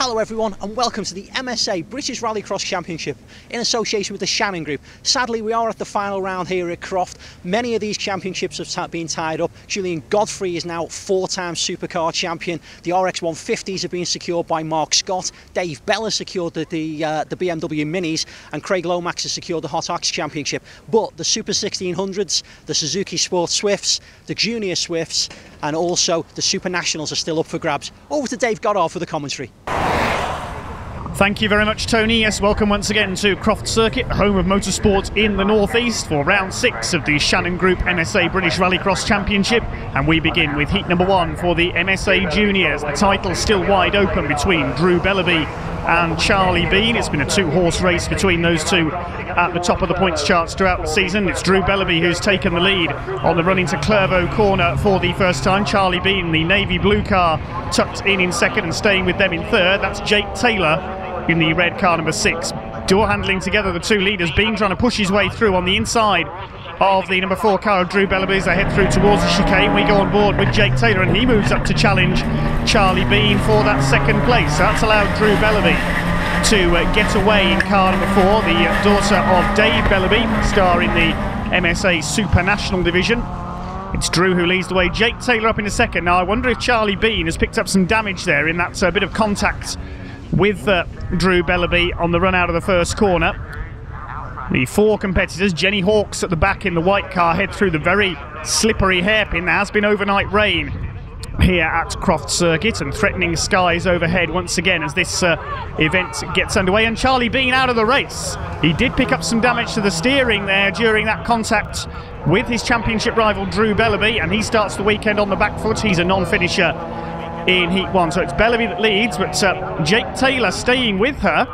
Hello everyone and welcome to the MSA British Rallycross Championship in association with the Shannon Group. Sadly we are at the final round here at Croft. Many of these championships have been tied up. Julian Godfrey is now 4-time Supercar champion. The RX 150s have been secured by Mark Scott. Dave Bella secured the BMW Minis and Craig Lomax has secured the Hot Ox Championship. But the Super 1600s, the Suzuki Swifts, the Junior Swifts and also the Supernationals are still up for grabs. Over to Dave Goddard for the commentary. Thank you very much, Tony. Yes, welcome once again to Croft Circuit, the home of motorsport in the northeast, for round 6 of the Shannon Group MSA British Rallycross Championship. And we begin with heat number 1 for the MSA Juniors. The title still wide open between Drew Bellaby and Charlie Bean. It's been a 2-horse race between those two at the top of the points charts throughout the season. It's Drew Bellaby who's taken the lead on the run into Clervaux corner for the first time. Charlie Bean, the navy blue car, tucked in second and staying with them in third. That's Jake Taylor in the red car number 6. Door handling together the two leaders. Bean trying to push his way through on the inside of the number 4 car of Drew Bellaby as they head through towards the chicane. We go on board with Jake Taylor and he moves up to challenge Charlie Bean for that second place. So that's allowed Drew Bellaby to get away in car number 4, the daughter of Dave Bellaby, star in the MSA Supernational division. It's Drew who leads the way, Jake Taylor up in second. Now I wonder if Charlie Bean has picked up some damage there in that bit of contact with Drew Bellaby on the run out of the first corner. The 4 competitors, Jenny Hawkes at the back in the white car, head through the very slippery hairpin. There has been overnight rain here at Croft Circuit and threatening skies overhead once again as this event gets underway. And Charlie Bean out of the race. He did pick up some damage to the steering there during that contact with his championship rival Drew Bellaby, and he starts the weekend on the back foot. He's a non-finisher in heat 1, so it's Bellaby that leads, but Jake Taylor staying with her.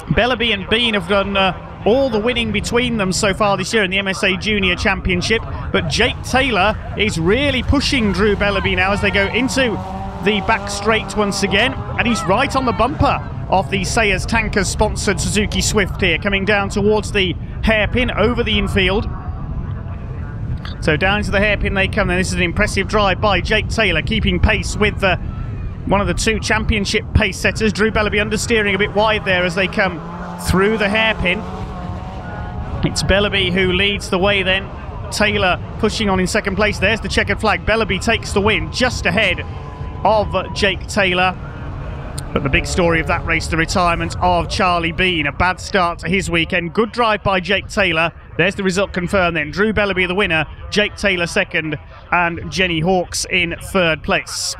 Bellaby and Bean have done all the winning between them so far this year in the MSA Junior Championship, but Jake Taylor is really pushing Drew Bellaby now as they go into the back straight once again, and he's right on the bumper of the Sayers Tankers sponsored Suzuki Swift here, coming down towards the hairpin over the infield. So down to the hairpin they come, and this is an impressive drive by Jake Taylor, keeping pace with one of the 2 championship pace setters. Drew Bellaby understeering a bit wide there as they come through the hairpin. It's Bellaby who leads the way then. Taylor pushing on in second place. There's the checkered flag. Bellaby takes the win just ahead of Jake Taylor. But the big story of that race, the retirement of Charlie Bean. A bad start to his weekend. Good drive by Jake Taylor. There's the result confirmed then. Drew Bellaby the winner, Jake Taylor second, and Jenny Hawkes in third place.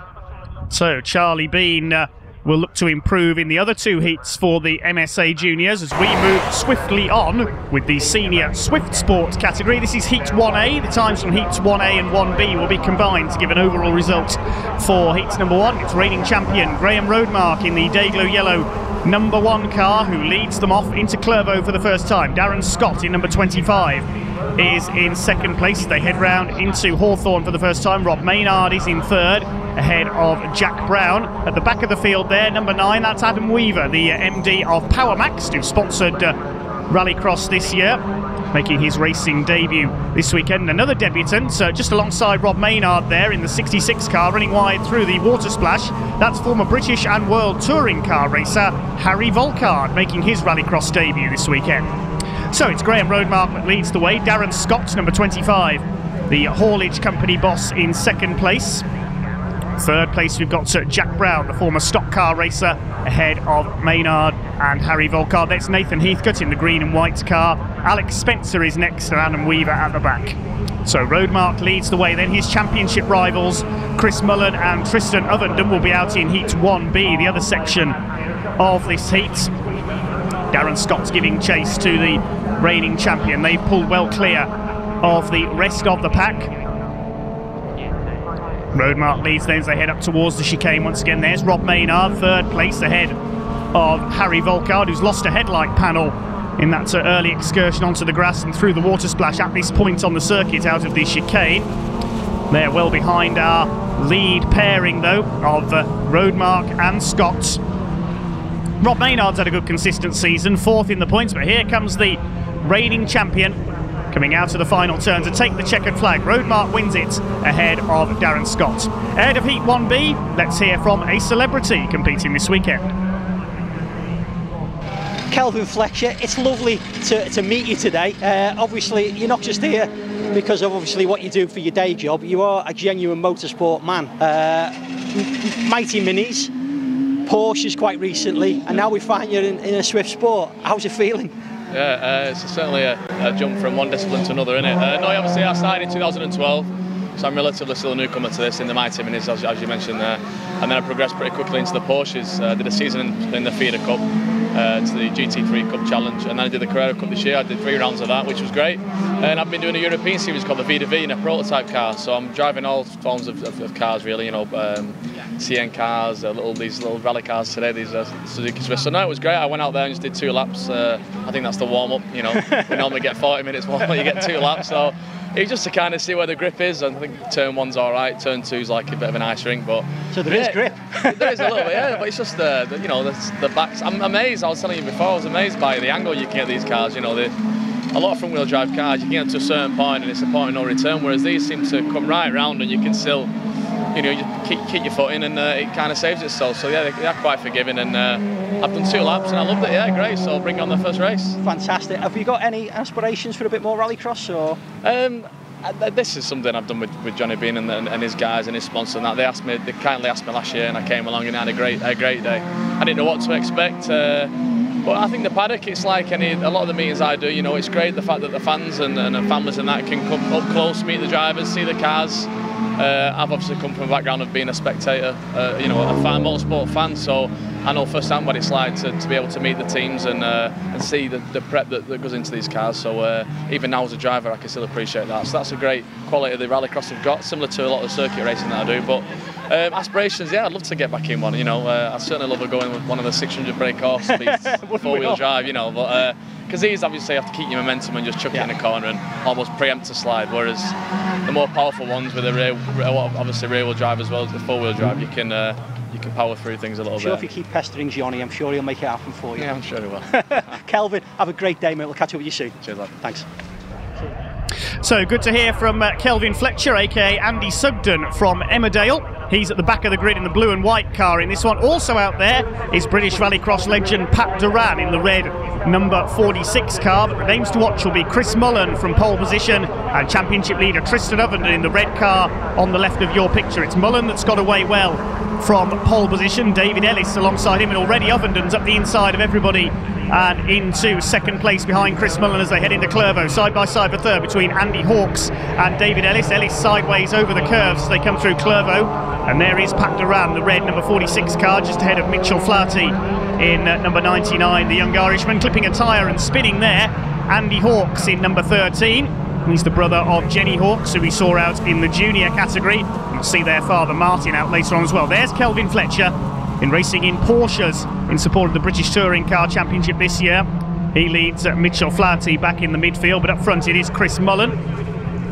So Charlie Bean will look to improve in the other 2 heats for the MSA Juniors as we move swiftly on with the Senior Swift Sports category. This is Heat 1A. The times from Heats 1A and 1B will be combined to give an overall result for Heat number 1. It's reigning champion Graham Roadmark in the Dayglow Yellow number 1 car, who leads them off into Clervaux for the first time. Darren Scott in number 25 is in second place. They head round into Hawthorne for the first time. Rob Maynard is in third, ahead of Jack Brown. At the back of the field there, number 9, that's Adam Weaver, the MD of PowerMax, who sponsored Rallycross this year, making his racing debut this weekend. Another debutant just alongside Rob Maynard there in the 66 car, running wide through the water splash. That's former British and World Touring Car racer Harry Volkard, making his Rallycross debut this weekend. So it's Graham Roadmark that leads the way. Darren Scott, number 25, the haulage company boss, in second place. Third place we've got Jack Brown, the former stock car racer, ahead of Maynard and Harry Volkard. That's Nathan Heathcote in the green and white car. Alex Spencer is next, and Adam Weaver at the back. So Roadmark leads the way. Then his championship rivals Chris Mullen and Tristan Ovenden will be out in Heat 1B, the other section of this heat. Darren Scott's giving chase to the reigning champion. They've pulled well clear of the rest of the pack. Roadmark leads then as they head up towards the chicane once again. There's Rob Maynard, third place, ahead of Harry Volkard, who's lost a headlight panel in that early excursion onto the grass and through the water splash at this point on the circuit out of the chicane. They're well behind our lead pairing though of Roadmark and Scott. Rob Maynard's had a good consistent season, 4th in the points, but here comes the reigning champion coming out of the final turn to take the checkered flag. Roadmark wins it ahead of Darren Scott. Ahead of Heat 1B, let's hear from a celebrity competing this weekend. Kelvin Fletcher, it's lovely to meet you today. Obviously, you're not just here because of obviously what you do for your day job. You are a genuine motorsport man. Mighty Minis, Porsches quite recently, and now we find you in a Swift Sport. How's it feeling? Yeah, it's certainly a jump from one discipline to another, isn't it? No, obviously I started in 2012, so I'm relatively still a newcomer to this in the Mighty Minis, as you mentioned there. And then I progressed pretty quickly into the Porsches. Did a season in the Feeder Cup, to the GT3 Cup Challenge, and then I did the Carrera Cup this year. I did 3 rounds of that, which was great. And I've been doing a European series called the VDV in a prototype car, so I'm driving all forms of cars really, you know, CN cars, these little rally cars today, these Suzuki Swift. So no, it was great. I went out there and just did 2 laps. I think that's the warm-up, you know. We normally get 40 minutes warm-up, you get 2 laps, so it was just to kind of see where the grip is. I think turn 1's all right, turn 2's like a bit of an ice rink, but so there is grip. There is a little bit, yeah, but it's just you know, the backs. I'm amazed. I was telling you before, I was amazed by the angle you can get these cars. You know, a lot of front-wheel drive cars, you can get to a certain point and it's a point of no return, whereas these seem to come right round and you can still, you know, you keep your foot in and it kind of saves itself. So yeah, they're quite forgiving, and I've done 2 laps and I loved it. Yeah, great. So I'll bring on the first race. Fantastic. Have you got any aspirations for a bit more rallycross, or? This is something I've done with Johnny Bean and his guys and his sponsor. And that they kindly asked me last year, and I came along and had a great day. I didn't know what to expect, but I think the paddock, it's like a lot of the meetings I do. You know, it's great the fact that the fans and the families and that can come up close, meet the drivers, see the cars. I've obviously come from a background of being a spectator, you know, a motorsport fan, so I know firsthand what it's like to be able to meet the teams and see the prep that goes into these cars. So even now as a driver, I can still appreciate that. So that's a great quality the Rallycross have got, similar to a lot of circuit racing that I do. But aspirations, yeah, I'd love to get back in one. You know, I certainly love going with one of the 600 brake horse speeds, 4-wheel drive. You know, but because these obviously have to keep your momentum and just chuck it in a corner and almost preempt a slide, whereas the more powerful ones with obviously rear-wheel drive as well as the 4-wheel drive, you can power through things a little bit. If you keep pestering Johnny, I'm sure he'll make it happen for you. Yeah, I'm sure he will. Kelvin, have a great day, mate. We'll catch up with you soon. Cheers, lad. Thanks. So good to hear from Kelvin Fletcher, aka Andy Sugden from Emmerdale. He's at the back of the grid in the blue and white car in this one. Also out there is British Rallycross legend Pat Duran in the red number 46 car. But the names to watch will be Chris Mullen from pole position and championship leader Tristan Ovenden in the red car on the left of your picture. It's Mullen that's got away well from pole position. David Ellis alongside him, and already Ovenden's up the inside of everybody and into second place behind Chris Mullen as they head into Clervaux. Side by side for third between Andy Hawkes and David Ellis. Ellis sideways over the curves as they come through Clervaux. And there is Pat Duran, the red number 46 car, just ahead of Mitchell Flaherty in number 99, the young Irishman, clipping a tyre and spinning there. Andy Hawkes in number 13. He's the brother of Jenny Hawkes, who we saw out in the junior category. You'll see their father Martin out later on as well. There's Kelvin Fletcher in racing in Porsches in support of the British Touring Car Championship this year. He leads Mitchell Flaherty back in the midfield, but up front it is Chris Mullen,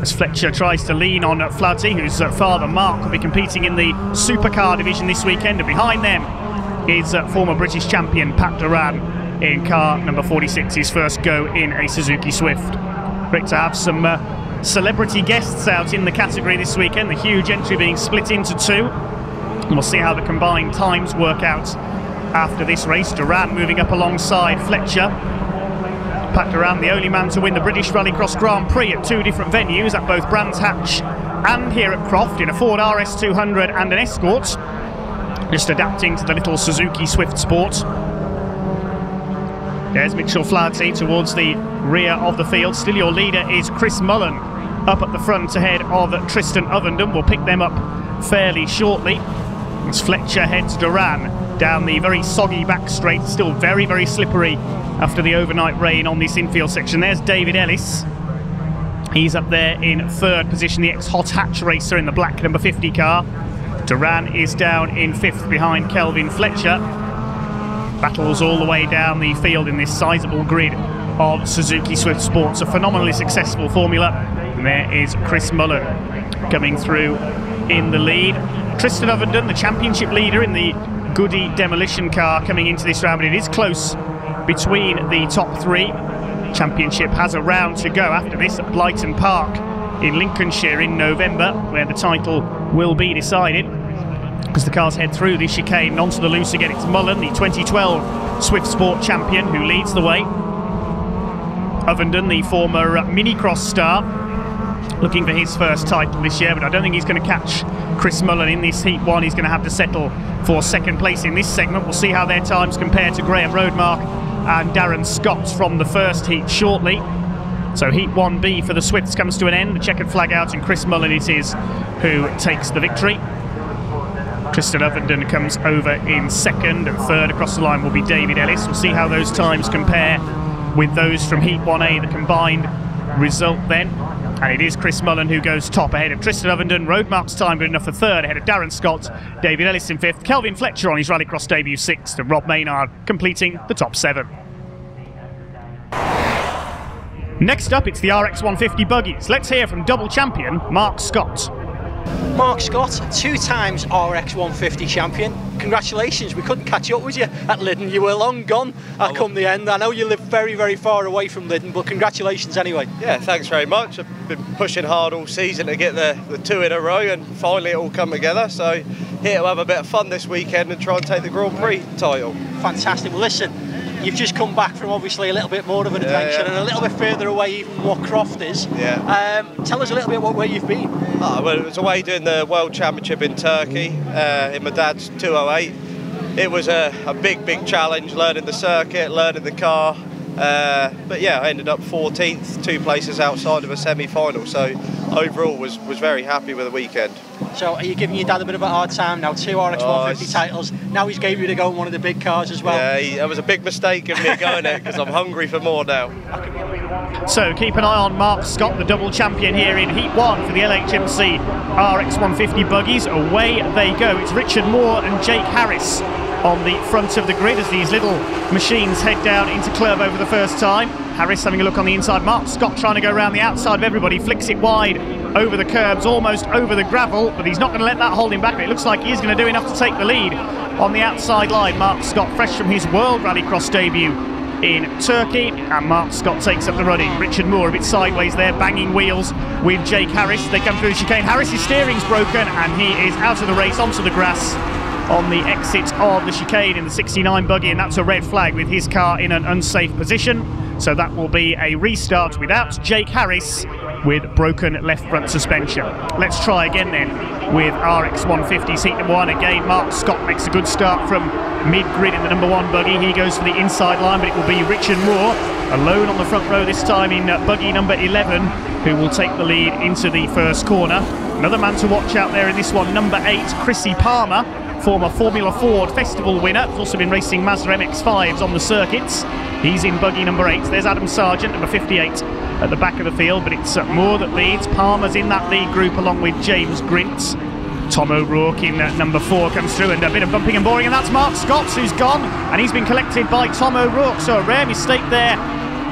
as Fletcher tries to lean on Flaherty, whose father Mark will be competing in the Supercar division this weekend. And behind them is former British champion Pat Duran in car number 46, his first go in a Suzuki Swift. Great to have some celebrity guests out in the category this weekend, the huge entry being split into 2. And we'll see how the combined times work out after this race. Duran moving up alongside Fletcher. Pat Duran, the only man to win the British Rallycross Grand Prix at 2 different venues, at both Brands Hatch and here at Croft, in a Ford RS200 and an Escort, just adapting to the little Suzuki Swift Sports. There's Mitchell Flaherty towards the rear of the field. Still your leader is Chris Mullen up at the front ahead of Tristan Ovenden. We'll pick them up fairly shortly as Fletcher heads Duran down the very soggy back straight, still very, very slippery after the overnight rain on this infield section. There's David Ellis. He's up there in third position, the ex-Hot Hatch racer in the black number 50 car. Duran is down in fifth behind Kelvin Fletcher. Battles all the way down the field in this sizable grid of Suzuki Swift Sports, a phenomenally successful formula. And there is Chris Mullen coming through in the lead. Tristan Ovenden, the championship leader in the Goody demolition car, coming into this round, but it is close between the top 3. Championship has a round to go after this at Blyton Park in Lincolnshire in November, where the title will be decided. As the cars head through the chicane and onto the loose again, it's Mullen, the 2012 Swift Sport champion, who leads the way. Ovenden, the former Mini Cross star, looking for his first title this year, but I don't think he's going to catch Chris Mullen in this Heat 1. He's going to have to settle for second place in this segment. We'll see how their times compare to Graham Roadmark and Darren Scott from the first heat shortly. So Heat 1B for the Swifts comes to an end. The checkered flag out, and Chris Mullen it is who takes the victory. Tristan Ovenden comes over in second, and third across the line will be David Ellis. We'll see how those times compare with those from Heat 1A, the combined result then. And it is Chris Mullen who goes top ahead of Tristan Ovenden. Roadmark's time good enough for third, ahead of Darren Scott. David Ellis in fifth. Kelvin Fletcher on his Rallycross debut sixth, and Rob Maynard completing the top 7. Next up, it's the RX 150 buggies. Let's hear from double champion Mark Scott. Mark Scott, 2 times RX 150 champion. Congratulations, we couldn't catch up with you at Lyddon. You were long gone come the end. I know you live very, very far away from Lyddon, but congratulations anyway. Yeah, thanks very much. I've been pushing hard all season to get the 2 in a row, and finally it all come together. So here to have a bit of fun this weekend and try and take the Grand Prix title. Fantastic. Well, listen, you've just come back from obviously a little bit more of an adventure and a little bit further away even from what Croft is. Yeah. Tell us a little bit where you've been. Well, it was away doing the World Championship in Turkey in my dad's 208. It was a big challenge, learning the circuit, learning the car. But yeah, I ended up 14th, 2 places outside of a semi-final. So overall was very happy with the weekend. So are you giving your dad a bit of a hard time now? 2 RX 150 titles. Now he's gave you to go in one of the big cars as well. Yeah, that was a big mistake of me going it, because I'm hungry for more now. So keep an eye on Mark Scott, the double champion here in Heat 1 for the LHMC RX 150 buggies. Away they go. It's Richard Moore and Jake Harris on the front of the grid as these little machines head down into Clervaux for the first time. Harris having a look on the inside. Mark Scott trying to go around the outside of everybody, flicks it wide over the curbs, almost over the gravel, but he's not going to let that hold him back. It looks like he's going to do enough to take the lead on the outside line. Mark Scott, fresh from his World Rallycross debut in Turkey, and Mark Scott takes up the running. Richard Moore a bit sideways there, banging wheels with Jake Harris. They come through the chicane. Harris's steering's broken, and he is out of the race onto the grass on the exit of the chicane in the 69 buggy, and that's a red flag with his car in an unsafe position. So that will be a restart without Jake Harris with broken left front suspension. Let's try again then with RX 150 seat number 1. Again, Mark Scott makes a good start from mid-grid in the number 1 buggy. He goes for the inside line, but it will be Richard Moore alone on the front row this time in buggy number 11, who will take the lead into the first corner. Another man to watch out there in this one, number 8, Chrissy Palmer, former Formula Ford Festival winner. He's also been racing Mazda MX-5s on the circuits. He's in buggy number 8. There's Adam Sargent, number 58, at the back of the field, but it's Moore that leads. Palmer's in that lead group along with James Grint. Tom O'Rourke in number 4 comes through, and a bit of bumping and boring, and that's Mark Scott who's gone, and he's been collected by Tom O'Rourke. So a rare mistake there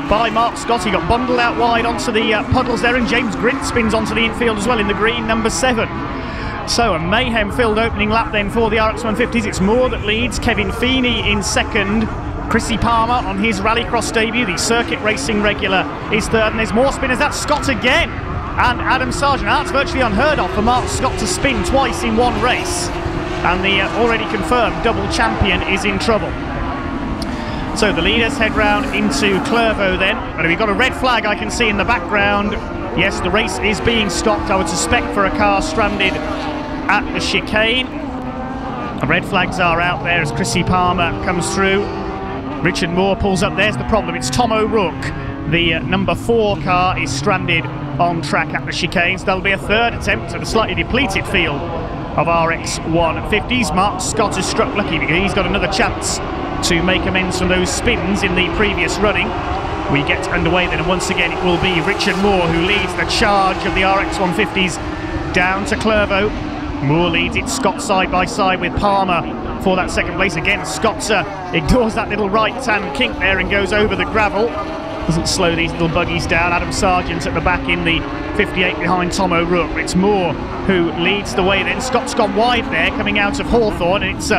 by Mark Scott. He got bundled out wide onto the puddles there, and James Grint spins onto the infield as well in the green number 7. So a mayhem-filled opening lap then for the RX 150s. It's Moore that leads, Kevin Feeney in second, Chrissy Palmer on his Rallycross debut, the circuit racing regular, is third, and there's more spinners. That's Scott again, and Adam Sargent. Now, that's virtually unheard of for Mark Scott to spin twice in one race, and the already confirmed double champion is in trouble. So the leaders head round into Clervaux then, but we've got a red flag I can see in the background. Yes, the race is being stopped, I would suspect, for a car stranded at the chicane. The red flags are out there as Chrissy Palmer comes through. Richard Moore pulls up. There's the problem. It's Tom O'Rourke. The number 4 car is stranded on track at the chicane. So there'll be a third attempt at a slightly depleted field of RX 150s. Mark Scott has struck lucky because he's got another chance to make amends from those spins in the previous running. We get underway then, and once again it will be Richard Moore who leads the charge of the RX 150s down to Clervaux. Moore leads it, Scott side by side with Palmer for that second place. Again, Scott ignores that little right-hand kink there and goes over the gravel. Doesn't slow these little buggies down. Adam Sargent at the back in the 58 behind Tom O'Rourke. It's Moore who leads the way then. Scott's gone wide there coming out of Hawthorne, and it's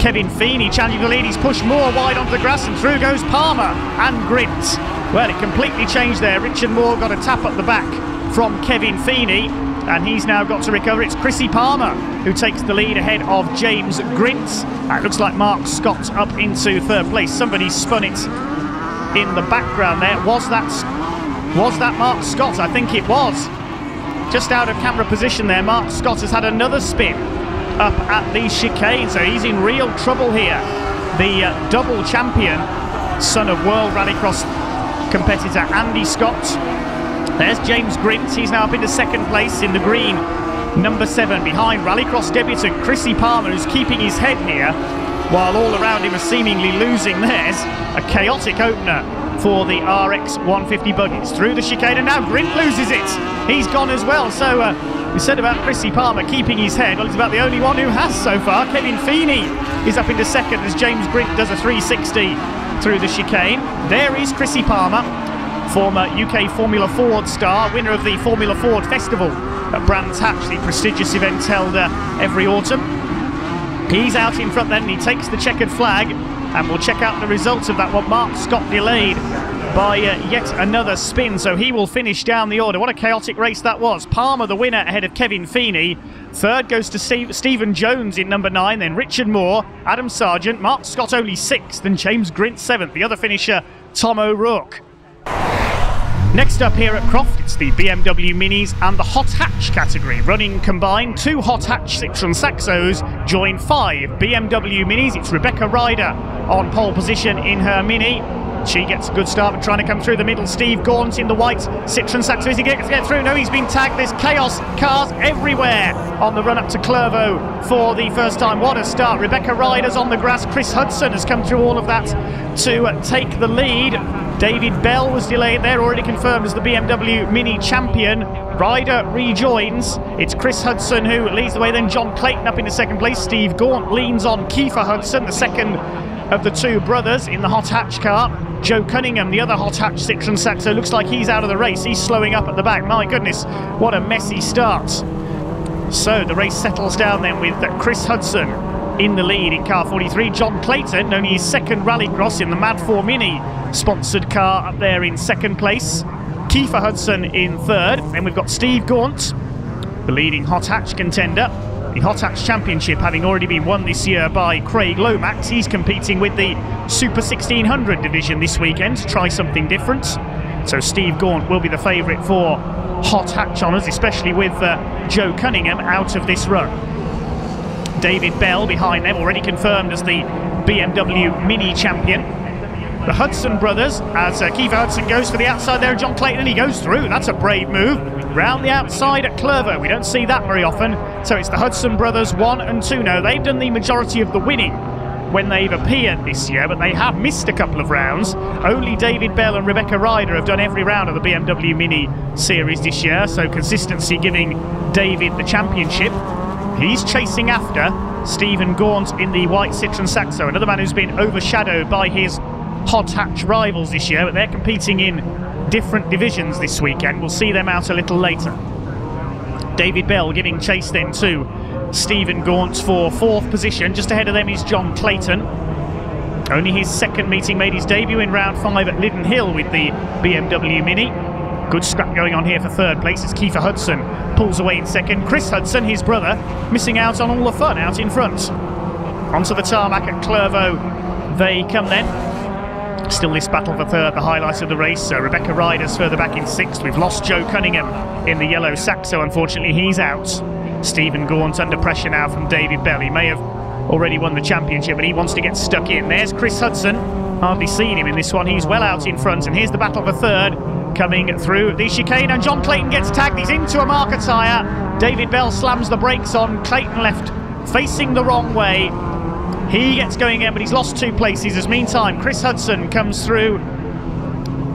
Kevin Feeney challenging the lead. He's pushed Moore wide onto the grass, and through goes Palmer and Grint. Well, it completely changed there. Richard Moore got a tap at the back from Kevin Feeney, and he's now got to recover. It's Chrissy Palmer who takes the lead ahead of James Grint. It looks like Mark Scott up into third place. Somebody spun it in the background there. Was that Mark Scott? I think it was. Just out of camera position there, Mark Scott has had another spin up at the chicane, so he's in real trouble here. The double champion, son of World Rallycross competitor Andy Scott. There's James Grint. He's now up into second place in the green, number 7, behind Rallycross debutant Chrissy Palmer, who's keeping his head here, while all around him are seemingly losing theirs. A chaotic opener for the RX 150 buggies through the chicane, and now Grint loses it. He's gone as well. So we said about Chrissy Palmer keeping his head. Well, he's about the only one who has so far. Kevin Feeney is up into second as James Grint does a 360 through the chicane. There is Chrissy Palmer, former UK Formula Ford star, winner of the Formula Ford Festival at Brands Hatch, the prestigious event held every autumn. He's out in front then, and he takes the checkered flag, and we'll check out the results of that one. Mark Scott delayed by yet another spin, so he will finish down the order. What a chaotic race that was. Palmer the winner ahead of Kevin Feeney. Third goes to Stephen Jones in number 9, then Richard Moore, Adam Sargent, Mark Scott only 6th, and James Grint 7th. The other finisher, Tom O'Rourke. Next up here at Croft, it's the BMW Minis and the hot hatch category. Running combined, 2 hot hatch Citroën Saxos join 5 BMW Minis. It's Rebecca Ryder on pole position in her Mini. She gets a good start, but trying to come through the middle. Steve Gaunt in the white Citroën Saxo. Is he going to get through? No, he's been tagged. There's chaos, cars everywhere on the run up to Clervaux for the first time. What a start. Rebecca Ryder's on the grass. Chris Hudson has come through all of that to take the lead. David Bell was delayed there, already confirmed as the BMW Mini champion. Ryder rejoins. It's Chris Hudson who leads the way, then John Clayton up into second place. Steve Gaunt leans on Kiefer Hudson, the second of the 2 brothers in the hot hatch car. Joe Cunningham, the other hot hatch Citroën Saxo, looks like he's out of the race. He's slowing up at the back. My goodness, what a messy start. So the race settles down then with Chris Hudson in the lead in car 43. John Clayton, only his second Rallycross in the Mad 4 Mini sponsored car, up there in second place. Kiefer Hudson in third. Then we've got Steve Gaunt, the leading hot hatch contender. The Hot Hatch Championship having already been won this year by Craig Lomax. He's competing with the Super 1600 division this weekend to try something different. So Steve Gaunt will be the favourite for Hot Hatch honours, especially with Joe Cunningham out of this run. David Bell behind them, already confirmed as the BMW Mini champion. The Hudson brothers, as Kiefer Hudson goes for the outside there, John Clayton, and he goes through. That's a brave move. Round the outside at Clervaux. We don't see that very often. So it's the Hudson brothers 1 and 2 now. They've done the majority of the winning when they've appeared this year, but they have missed a couple of rounds. Only David Bell and Rebecca Ryder have done every round of the BMW Mini series this year, so consistency giving David the championship. He's chasing after Stephen Gaunt in the white Citroën Saxo, another man who's been overshadowed by his hot hatch rivals this year, but they're competing in different divisions this weekend. We'll see them out a little later. David Bell giving chase then to Stephen Gaunt for 4th position. Just ahead of them is John Clayton. Only his second meeting, made his debut in round 5 at Liddon Hill with the BMW Mini. Good scrap going on here for 3rd place as Kiefer Hudson pulls away in second. Chris Hudson, his brother, missing out on all the fun out in front. Onto the tarmac at Clervaux they come then. Still this battle for 3rd, the highlight of the race. Rebecca Ryder's further back in 6th. We've lost Joe Cunningham in the yellow Saxo. Unfortunately, he's out. Stephen Gaunt under pressure now from David Bell. He may have already won the championship, but he wants to get stuck in. There's Chris Hudson. Hardly seen him in this one. He's well out in front. And here's the battle for 3rd. Coming through the chicane, and John Clayton gets tagged. He's into a marker tyre. David Bell slams the brakes on. Clayton left facing the wrong way. He gets going again, but he's lost 2 places. As meantime, Chris Hudson comes through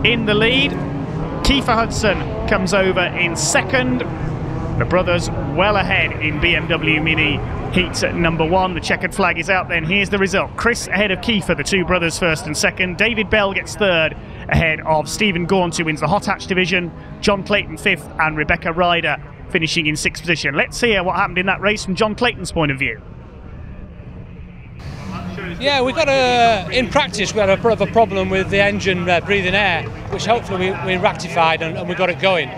in the lead. Kiefer Hudson comes over in second. The brothers well ahead in BMW Mini heat number 1. The checkered flag is out then. Here's the result. Chris ahead of Kiefer, the 2 brothers 1st and 2nd. David Bell gets 3rd ahead of Stephen Gaunt, who wins the hot hatch division. John Clayton 5th, and Rebecca Ryder finishing in 6th position. Let's hear what happened in that race from John Clayton's point of view. Yeah, we got in practice we had a bit of a problem with the engine breathing air, which hopefully we rectified and we got it going.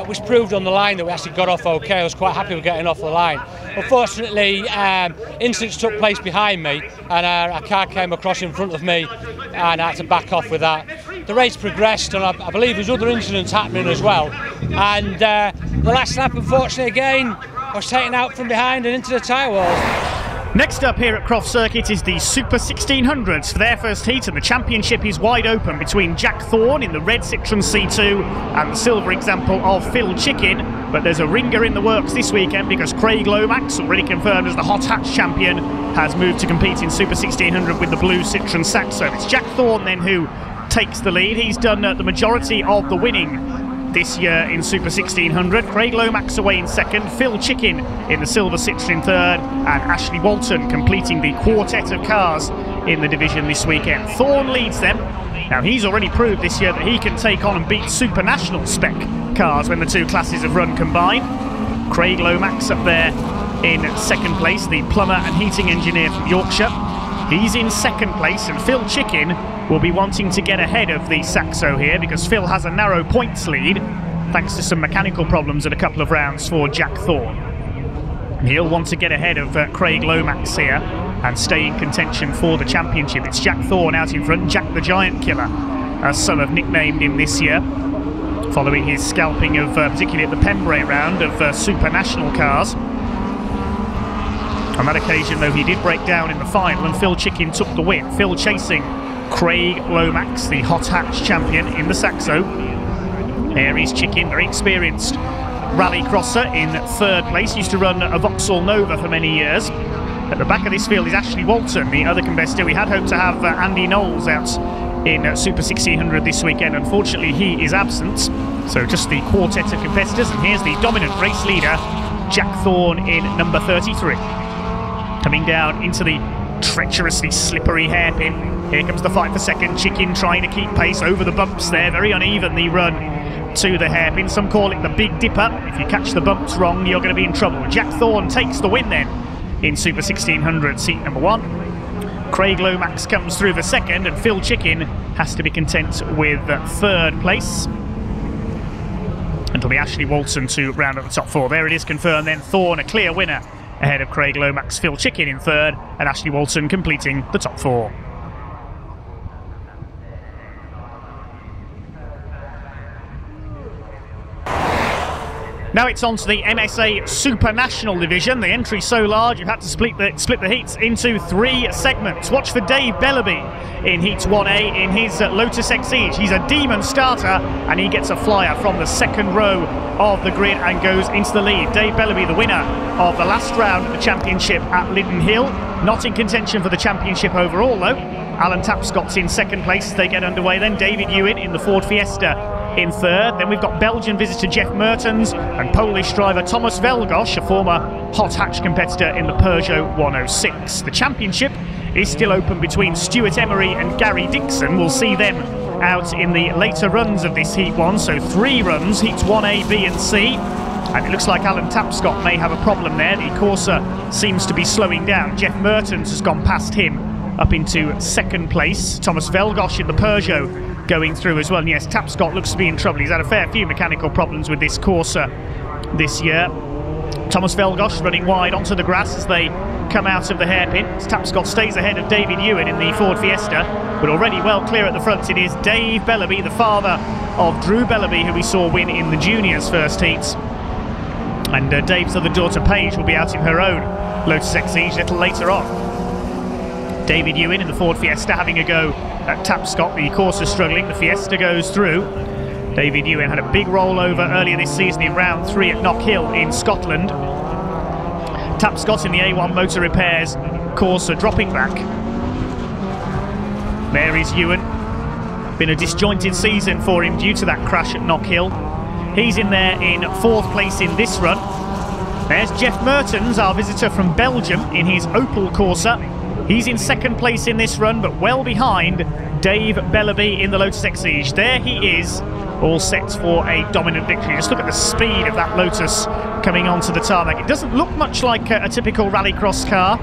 Which proved on the line that we actually got off okay. I was quite happy with getting off the line. Unfortunately, incidents took place behind me and a car came across in front of me and I had to back off with that. The race progressed and I believe there's other incidents happening as well. And the last lap, unfortunately, again, I was taken out from behind and into the tyre walls. Next up here at Croft Circuit is the Super 1600s for their first heat, and the championship is wide open between Jack Thorne in the red Citroen C2 and the silver example of Phil Chicken. But there's a ringer in the works this weekend because Craig Lomax, already confirmed as the hot hatch champion, has moved to compete in Super 1600 with the blue Citroen Saxo. It's Jack Thorne then who takes the lead. He's done the majority of the winning this year in Super 1600. Craig Lomax away in second, Phil Chicken in the silver Citroen third, and Ashley Walton completing the quartet of cars in the division this weekend. Thorne leads them. Now he's already proved this year that he can take on and beat Supernational spec cars when the two classes have run combined. Craig Lomax up there in second place, the plumber and heating engineer from Yorkshire. He's in second place, and Phil Chicken will be wanting to get ahead of the Saxo here because Phil has a narrow points lead thanks to some mechanical problems at a couple of rounds for Jack Thorne. He'll want to get ahead of Craig Lomax here and stay in contention for the championship. It's Jack Thorne out in front, Jack the Giant Killer, as some have nicknamed him this year, following his scalping of, particularly at the Pembrey round, of Supernational cars. On that occasion, though, he did break down in the final and Phil Chicken took the win. Phil chasing Craig Lomax, the hot hatch champion in the Saxo. There is Chicken, very experienced rallycrosser in third place. Used to run a Vauxhall Nova for many years. At the back of this field is Ashley Walton, the other competitor. We had hoped to have Andy Knowles out in Super 1600 this weekend. Unfortunately, he is absent. So just the quartet of competitors. And here's the dominant race leader, Jack Thorne in number 33. Coming down into the treacherously slippery hairpin. Here comes the fight for second. Chicken trying to keep pace over the bumps there. Very uneven the run to the hairpin. Some call it the Big Dipper. If you catch the bumps wrong, you're going to be in trouble. Jack Thorne takes the win then in Super 1600, seat number 1. Craig Lomax comes through for second, and Phil Chicken has to be content with third place. And it'll be Ashley Walton to round up the top 4. There it is confirmed then. Thorne a clear winner ahead of Craig Lomax, Phil Chicken in third, and Ashley Walton completing the top 4. Now it's on to the MSA Supernational division. The entry's so large you've had to split the heats into 3 segments. Watch for Dave Bellaby in Heat 1A in his Lotus Exige. He's a demon starter and he gets a flyer from the second row of the grid and goes into the lead. Dave Bellaby, the winner of the last round of the championship at Liddon Hill. Not in contention for the championship overall though. Alan Tapscott's in second place as they get underway. Then David Ewan in the Ford Fiesta in third. Then we've got Belgian visitor Jeff Mertens and Polish driver Thomas Velgosh, a former hot hatch competitor in the Peugeot 106. The championship is still open between Stuart Emery and Gary Dixon. We'll see them out in the later runs of this Heat 1, so 3 runs, Heats 1A, B and C. And it looks like Alan Tapscott may have a problem there. The Corsa seems to be slowing down. Jeff Mertens has gone past him up into second place. Thomas Velgosh in the Peugeot going through as well. And yes, Tapscott looks to be in trouble. He's had a fair few mechanical problems with this Corsa this year. Thomas Velgosh running wide onto the grass as they come out of the hairpin. Tapscott stays ahead of David Ewan in the Ford Fiesta, but already well clear at the front it is Dave Bellaby, the father of Drew Bellaby, who we saw win in the juniors first heats. And Dave's other daughter Paige will be out in her own Lotus Exige a little later on. David Ewan in the Ford Fiesta having a go at Tapscott. The Corsa struggling, the Fiesta goes through. David Ewan had a big rollover earlier this season in round 3 at Knockhill in Scotland. Tapscott in the A1 Motor Repairs Corsa dropping back. There is Ewan. Been a disjointed season for him due to that crash at Knockhill. He's in there in 4th place in this run. There's Jeff Mertens, our visitor from Belgium, in his Opel Corsa. He's in 2nd place in this run, but well behind Dave Bellaby in the Lotus Exige. There he is, all set for a dominant victory. Just look at the speed of that Lotus coming onto the tarmac. It doesn't look much like a typical rallycross car.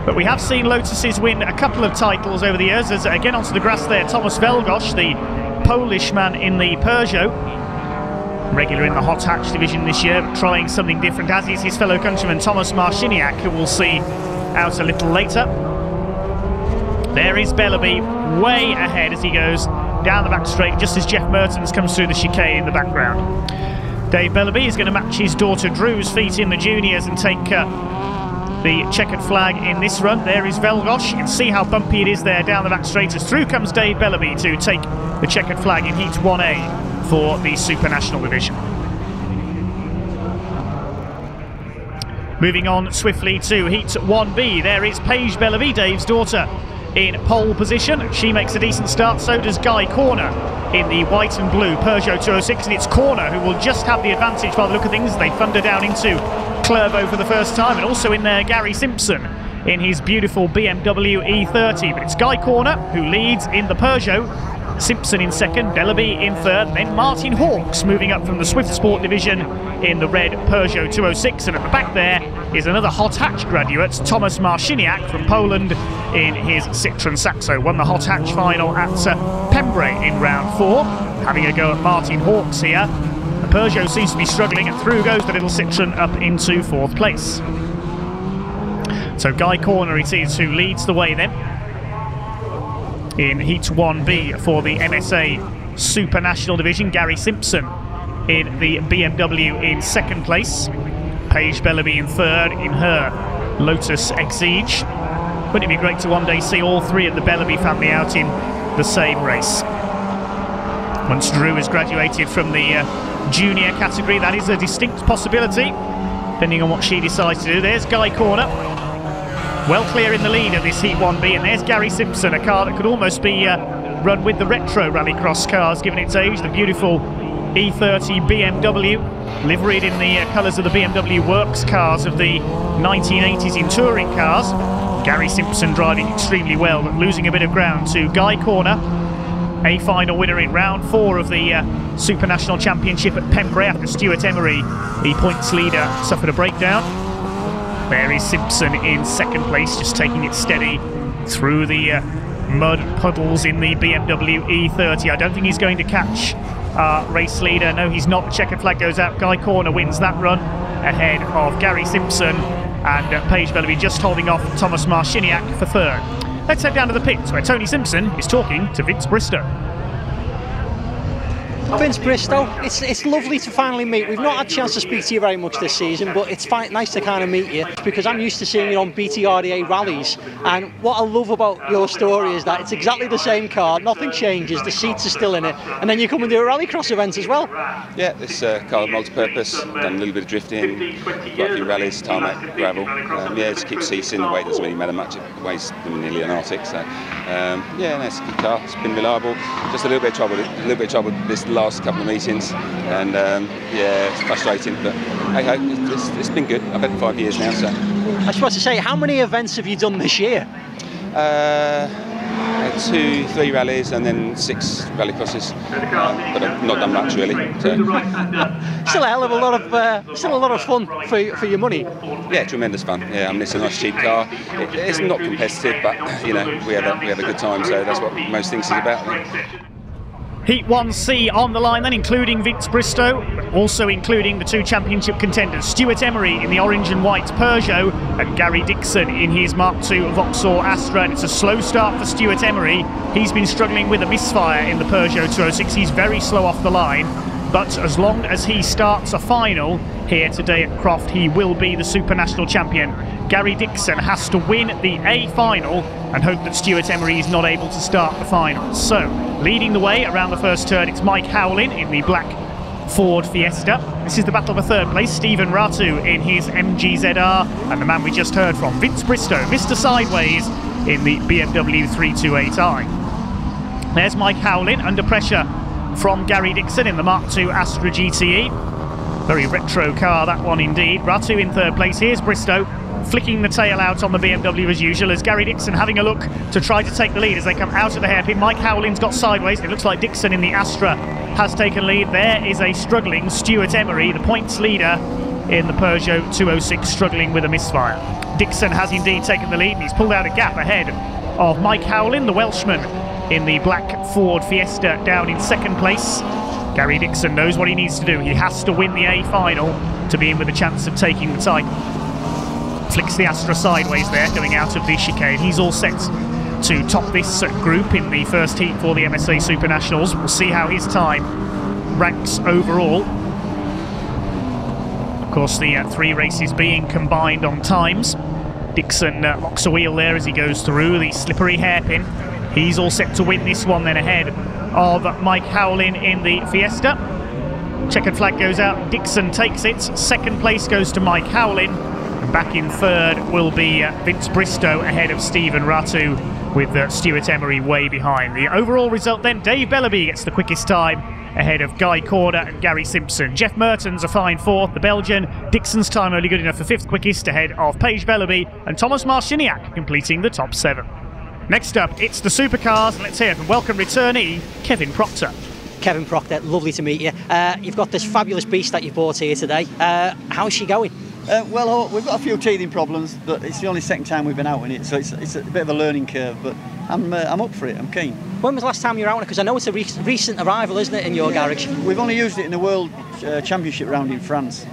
But we have seen Lotuses win a couple of titles over the years. As again onto the grass there, Thomas Velgosh, the Polish man in the Peugeot, regular in the hot hatch division this year, trying something different, as is his fellow countryman Thomas Marciniak, who we'll see out a little later. There is Bellaby way ahead as he goes down the back straight, just as Jeff Mertens comes through the chicane in the background. Dave Bellaby is going to match his daughter Drew's feet in the juniors and take the checkered flag in this run. There is Velgosh. You can see how bumpy it is there down the back straight as through comes Dave Bellaby to take the checkered flag in Heat 1A for the Supernational division. Moving on swiftly to Heat 1B, there is Paige Bellaby, Dave's daughter, in pole position. She makes a decent start, so does Guy Corner in the white and blue Peugeot 206, and it's Corner who will just have the advantage by the look of things. They thunder down into Clervaux for the first time, and also in there Gary Simpson in his beautiful BMW E30. But it's Guy Corner who leads in the Peugeot, Simpson in second, Bellaby in third, and then Martin Hawks moving up from the Swift Sport division in the red Peugeot 206. And at the back there is another hot hatch graduate, Thomas Marciniak from Poland in his Citroën Saxo. Won the hot hatch final at Pembrey in round 4. Having a go at Martin Hawks here. The Peugeot seems to be struggling, and through goes the little Citroën up into 4th place. So Guy Corner it is who leads the way then in Heat 1B for the MSA Supernational division. Gary Simpson in the BMW in 2nd place. Paige Bellaby in 3rd in her Lotus Exige. Wouldn't it be great to one day see all 3 of the Bellaby family out in the same race? Once Drew has graduated from the junior category, that is a distinct possibility, depending on what she decides to do. There's Guy Corner, well clear in the lead of this Heat 1B, and there's Gary Simpson, a car that could almost be run with the retro rallycross cars given its age. The beautiful E30 BMW, liveried in the colours of the BMW Works cars of the 1980s in touring cars. Gary Simpson driving extremely well, but losing a bit of ground to Guy Corner, a final winner in round 4 of the Supernational Championship at Pembrey after Stuart Emery, the points leader, suffered a breakdown. There is Simpson in 2nd place, just taking it steady through the mud puddles in the BMW E30. I don't think he's going to catch our race leader. No, he's not. The checkered flag goes out. Guy Corner wins that run ahead of Gary Simpson, and Paige Bellaby just holding off Thomas Marciniak for 3rd. Let's head down to the pits where Tony Simpson is talking to Vince Bristow. Vince Bristow, it's lovely to finally meet. We've not had a chance to speak to you very much this season, but it's nice to kind of meet you, because I'm used to seeing you on BTRDA rallies, and what I love about your story is that it's exactly the same car, nothing changes, the seats are still in it, and then you come and do a rallycross event as well. Yeah, this car multi-purpose, done a little bit of drifting, quite a few rallies, tarmac, gravel. Yeah, just keep seats in, the weight doesn't really matter much, it weighs nearly an Arctic, so yeah, no, it's a good car, it's been reliable, just a little bit of trouble this last couple of meetings, and yeah, it's frustrating, but hey, it's been good. I've had it 5 years now, so. I was supposed to say, how many events have you done this year? 2, 3 rallies and then 6 rallycrosses, but I've not done much really. So. Still a hell of a lot of, still a lot of fun for your money. Yeah, tremendous fun. Yeah, I mean it's a nice cheap car. It's not competitive, but you know we have a good time, so that's what most things is about. I think. Heat 1C on the line then, including Vince Bristow, but also including the 2 championship contenders, Stuart Emery in the orange and white Peugeot and Gary Dixon in his Mark II Vauxhall Astra. And it's a slow start for Stuart Emery. He's been struggling with a misfire in the Peugeot 206. He's very slow off the line, but as long as he starts a final here today at Croft, he will be the Supernational champion. Gary Dixon has to win the A final and hope that Stuart Emery is not able to start the final. So, leading the way around the first turn, it's Mike Howlin in the black Ford Fiesta. This is the battle of a 3rd place. Stephen Ratu in his MGZR, and the man we just heard from, Vince Bristow, Mr. Sideways, in the BMW 328i. There's Mike Howlin under pressure from Gary Dixon in the Mark II Astra GTE. Very retro car, that one indeed. Ratu in 3rd place. Here's Bristow flicking the tail out on the BMW as usual, as Gary Dixon having a look to try to take the lead as they come out of the hairpin. Mike Howlin's got sideways. It looks like Dixon in the Astra has taken lead. There is a struggling Stuart Emery, the points leader in the Peugeot 206, struggling with a misfire. Dixon has indeed taken the lead, and he's pulled out a gap ahead of Mike Howlin, the Welshman, in the black Ford Fiesta, down in second place. Gary Dixon knows what he needs to do. He has to win the A final to be in with a chance of taking the title. Flicks the Astra sideways there, going out of the chicane. He's all set to top this group in the first heat for the MSA Supernationals. We'll see how his time ranks overall. Of course, the 3 races being combined on times. Dixon locks a wheel there as he goes through the slippery hairpin. He's all set to win this one then, ahead of Mike Howlin in the Fiesta. Checkered flag goes out, Dixon takes it. Second place goes to Mike Howlin. And back in third will be Vince Bristow, ahead of Stephen Ratu, with Stuart Emery way behind. The overall result then, Dave Bellaby gets the quickest time, ahead of Guy Corder and Gary Simpson. Jeff Mertens a fine 4th, the Belgian. Dixon's time only good enough for 5th quickest, ahead of Paige Bellaby, and Thomas Marciniak completing the top 7. Next up, it's the Supercars. Let's hear from welcome returnee Kevin Proctor. Kevin Proctor, lovely to meet you. You've got this fabulous beast that you've bought here today. How's she going? Well, we've got a few teething problems, but it's the only second time we've been out in it, so it's a bit of a learning curve, but I'm up for it, I'm keen. When was the last time you were out in it? Because I know it's a recent arrival, isn't it, in your garage? We've only used it in the World Championship round in France.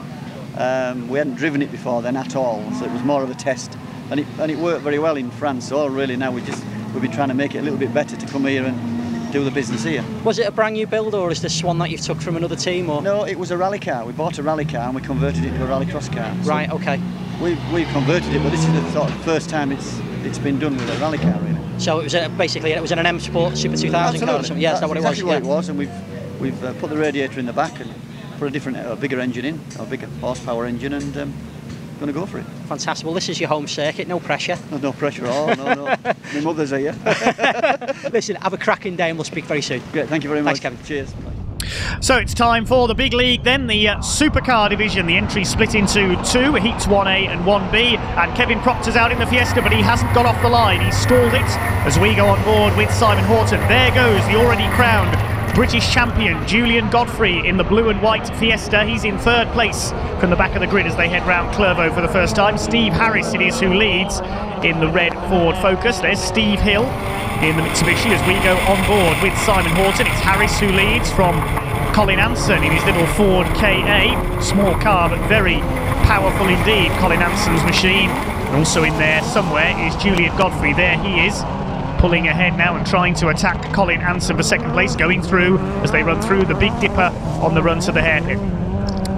We hadn't driven it before then at all, so it was more of a test. And it worked very well in France, so really now we've been trying to make it a little bit better to come here and do the business here. Was it a brand new build, or is this one that you've took from another team? Or? No, it was a rally car. We bought a rally car and we converted it to a rallycross car. So right, okay. We've converted it, but this is the sort of first time it's been done with a rally car, really. So it was basically an M Sport Super 2000 car or something? Yeah, that's what exactly it was. What it was, and we've put the radiator in the back and put a different, bigger engine in, a bigger horsepower engine, and going to go for it. Fantastic. Well, this is your home circuit, no pressure. No pressure at all, no. My mother's here. Listen, have a cracking day and we'll speak very soon. Great, thank you very much. Thanks, Kevin. Cheers. So it's time for the big league then, the Supercar division. The entry split into 2, Heats 1A and 1B, and Kevin Proctor's out in the Fiesta, but he hasn't got off the line. He's stalled it as we go on board with Simon Horton. There goes the already crowned British champion Julian Godfrey in the blue and white Fiesta. He's in 3rd place from the back of the grid as they head round Clervaux for the first time. Steve Harris it is who leads in the red Ford Focus. There's Steve Hill in the Mitsubishi as we go on board with Simon Horton. It's Harris who leads from Colin Anson in his little Ford KA. Small car but very powerful indeed, Colin Anson's machine. And also in there somewhere is Julian Godfrey. There he is, pulling ahead now and trying to attack Colin Anson for 2nd place, going through as they run through the Big Dipper on the run to the hairpin.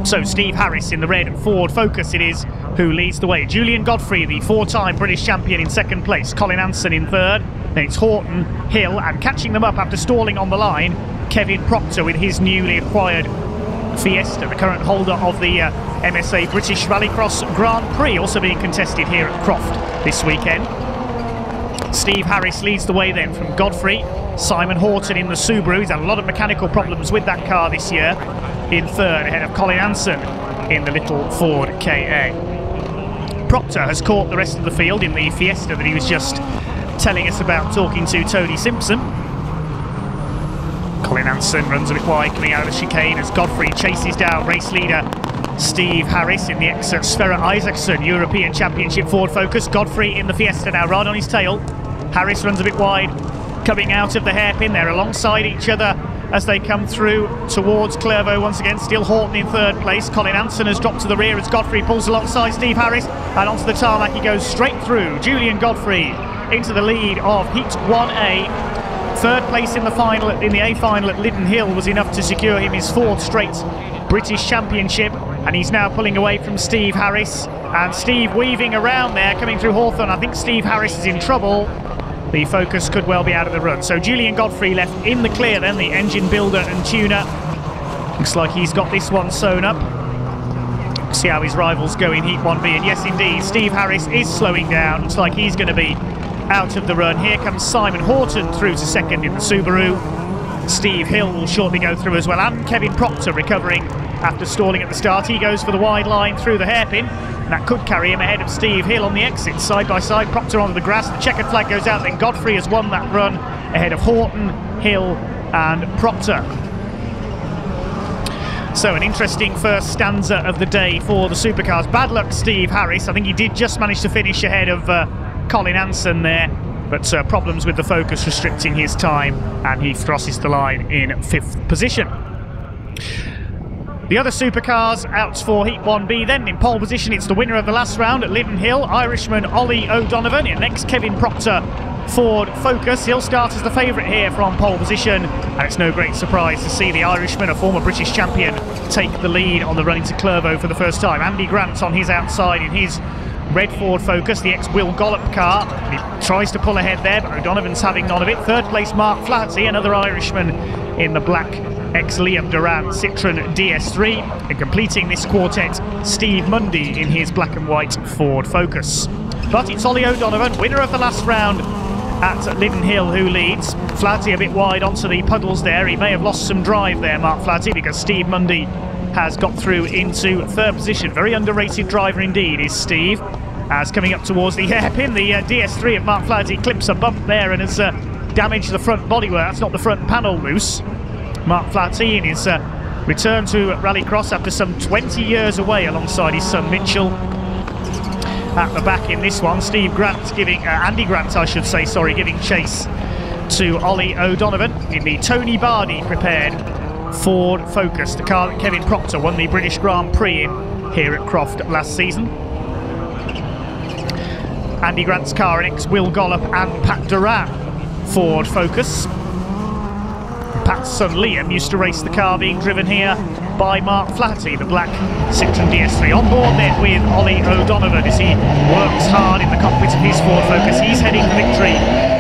So Steve Harris in the red Ford Focus it is who leads the way. Julian Godfrey, the 4-time British champion, in 2nd place. Colin Anson in 3rd. Then it's Horton, Hill, and catching them up after stalling on the line, Kevin Proctor with his newly acquired Fiesta, the current holder of the MSA British Rallycross Grand Prix, also being contested here at Croft this weekend. Steve Harris leads the way then from Godfrey. Simon Horton in the Subaru. He's had a lot of mechanical problems with that car this year. In 3rd, ahead of Colin Anson in the little Ford KA. Proctor has caught the rest of the field in the Fiesta that he was just telling us about, talking to Tony Simpson. Colin Anson runs a bit wide coming out of the chicane as Godfrey chases down race leader Steve Harris in the ex-Sverre Isaacson European Championship Ford Focus. Godfrey in the Fiesta now, right on his tail. Harris runs a bit wide, coming out of the hairpin. They're alongside each other as they come through towards Clervaux once again. Still Horton in 3rd place. Colin Anson has dropped to the rear as Godfrey pulls alongside Steve Harris, and onto the tarmac he goes straight through. Julian Godfrey into the lead of Heat 1A. 3rd place in the final, in the A final at Liddon Hill, was enough to secure him his 4th straight British Championship, and he's now pulling away from Steve Harris. And Steve weaving around there, coming through Hawthorne. I think Steve Harris is in trouble. The Focus could well be out of the run. So Julian Godfrey left in the clear then, the engine builder and tuner. Looks like he's got this one sewn up. See how his rivals go in Heat 1B. And yes, indeed, Steve Harris is slowing down. Looks like he's going to be out of the run. Here comes Simon Horton through to 2nd in the Subaru. Steve Hill will shortly go through as well. And Kevin Proctor recovering after stalling at the start. He goes for the wide line through the hairpin. And that could carry him ahead of Steve Hill on the exit. Side by side, Proctor onto the grass. The checkered flag goes out. Then Godfrey has won that run ahead of Horton, Hill and Proctor. So an interesting first stanza of the day for the Supercars. Bad luck, Steve Harris. I think he did just manage to finish ahead of Colin Anson there, but problems with the focus restricting his time, and he crosses the line in 5th position. The other Supercars out for Heat 1B then. In pole position, it's the winner of the last round at Linden Hill, Irishman Ollie O'Donovan. Next, Kevin Proctor, Ford Focus. He'll start as the favourite here from pole position, and it's no great surprise to see the Irishman, a former British champion, take the lead on the run into Clervaux for the first time. Andy Grant on his outside in his red Ford Focus, the ex-Will Gollop car. He tries to pull ahead there, but O'Donovan's having none of it. 3rd place, Mark Flaherty, another Irishman in the black ex-Liam Duran Citroën DS3. And completing this quartet, Steve Mundy in his black and white Ford Focus. But it's Ollie O'Donovan, winner of the last round at Linden Hill, who leads. Flaherty a bit wide onto the puddles there. He may have lost some drive there, Mark Flaherty, because Steve Mundy has got through into 3rd position. Very underrated driver indeed is Steve. As coming up towards the hairpin, the DS3 of Mark Flaherty clips a bump there and has damaged the front bodywork. That's not the front panel loose. Mark Flaherty in his return to Rallycross after some 20 years away alongside his son Mitchell. At the back in this one, Steve Grant giving, Andy Grant I should say, sorry, giving chase to Ollie O'Donovan in the Tony Bardi prepared Ford Focus, the car that Kevin Proctor won the British Grand Prix in here at Croft last season. Andy Grant's car, an ex-Will Gollop and Pat Duran Ford Focus. Pat's son Liam used to race the car being driven here by Mark Flaherty, the black Citroën DS3. On board then with Ollie O'Donovan as he works hard in the cockpit of his Ford Focus. He's heading for victory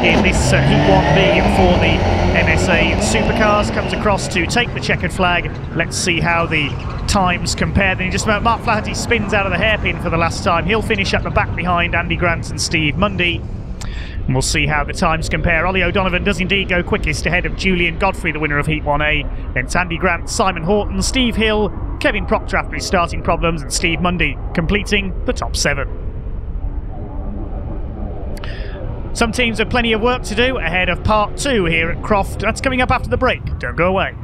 in this Heat 1B for the MSA Supercars. Comes across to take the checkered flag. Let's see how the times compare. Then in just a moment, Mark Flaherty spins out of the hairpin for the last time. He'll finish at the back behind Andy Grant and Steve Mundy. And we'll see how the times compare. Ollie O'Donovan does indeed go quickest ahead of Julian Godfrey, the winner of Heat 1A. Then it's Andy Grant, Simon Horton, Steve Hill, Kevin Proctor after his starting problems, and Steve Mundy completing the top 7. Some teams have plenty of work to do ahead of part 2 here at Croft. That's coming up after the break. Don't go away.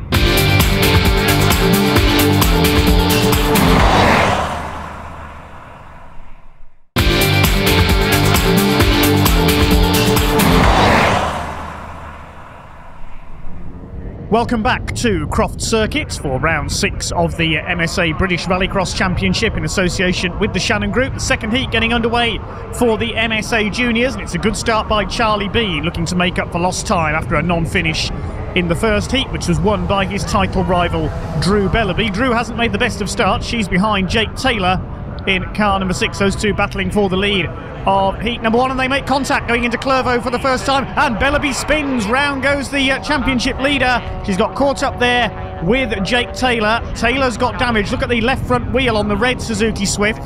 Welcome back to Croft Circuit for round 6 of the MSA British Rallycross Championship in association with the Shannon Group. The second heat getting underway for the MSA Juniors, and it's a good start by Charlie Bean, looking to make up for lost time after a non-finish in the first heat, which was won by his title rival Drew Bellaby. Drew hasn't made the best of starts. She's behind Jake Taylor in car number 6, those two battling for the lead of heat number 1, and they make contact going into Clervaux for the first time, and Bellaby spins. Round goes the championship leader. She's got caught up there with Jake Taylor. Taylor's got damage. Look at the left front wheel on the red Suzuki Swift.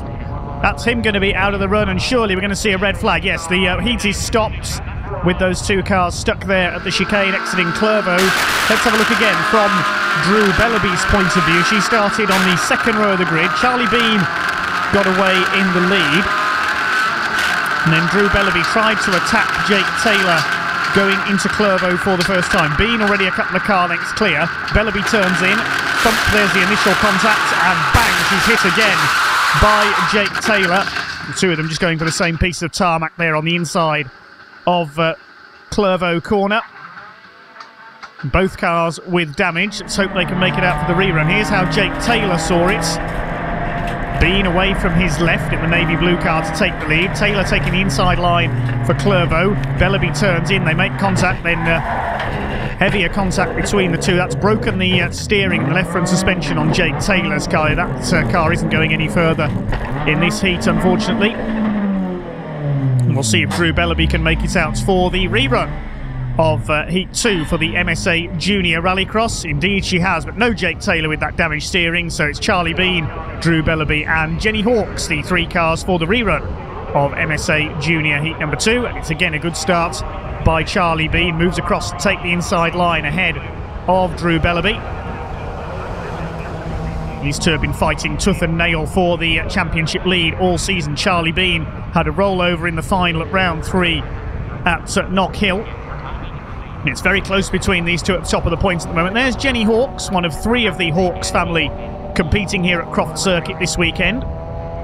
That's him going to be out of the run, and surely we're going to see a red flag. Yes, the heat is stopped with those two cars stuck there at the chicane exiting Clervaux. Let's have a look again from Drew Bellaby's point of view. She started on the second row of the grid. Charlie Bean got away in the lead. And then Drew Bellaby tried to attack Jake Taylor going into Clervaux for the first time. Bean already a couple of car lengths clear. Bellaby turns in. Thump, there's the initial contact, and bang, she's hit again by Jake Taylor. The two of them just going for the same piece of tarmac there on the inside of Clervaux corner. Both cars with damage. Let's hope they can make it out for the rerun. Here's how Jake Taylor saw it. Bean away from his left in the navy blue car to take the lead. Taylor taking the inside line for Clervaux. Bellaby turns in, they make contact, then heavier contact between the two. That's broken the steering and the left front suspension on Jake Taylor's car. That car isn't going any further in this heat, unfortunately. And we'll see if Drew Bellaby can make it out for the rerun of Heat 2 for the MSA Junior Rallycross. Indeed she has, but no Jake Taylor with that damaged steering, so it's Charlie Bean, Drew Bellaby and Jenny Hawkes, the three cars for the rerun of MSA Junior Heat number 2, and it's again a good start by Charlie Bean. Moves across to take the inside line ahead of Drew Bellaby. These two have been fighting tooth and nail for the championship lead all season. Charlie Bean had a rollover in the final at round 3 at Knock Hill. It's very close between these two at the top of the points at the moment. There's Jenny Hawkes, one of 3 of the Hawkes family competing here at Croft Circuit this weekend.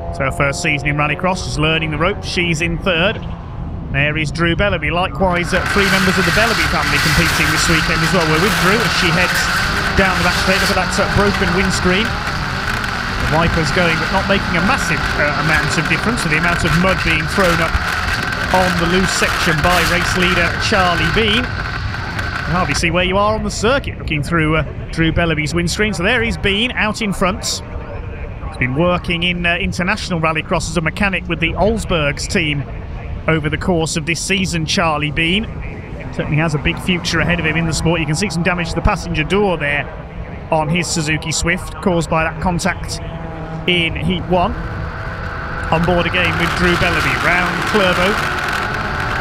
It's her first season in Rallycross, just learning the ropes. She's in third. There is Drew Bellaby. Likewise, 3 members of the Bellaby family competing this weekend as well. We're with Drew as she heads down the back straight. Look at that broken windscreen. The wipers going, but not making a massive amount of difference to the amount of mud being thrown up on the loose section by race leader Charlie Bean. You can hardly see where you are on the circuit looking through Drew Bellaby's windscreen. So there he's Bean out in front. He's been working in international rallycross as a mechanic with the Olsbergs team over the course of this season, Charlie Bean. Certainly has a big future ahead of him in the sport. You can see some damage to the passenger door there on his Suzuki Swift, caused by that contact in Heat 1. On board again with Drew Bellaby, round Clervaux,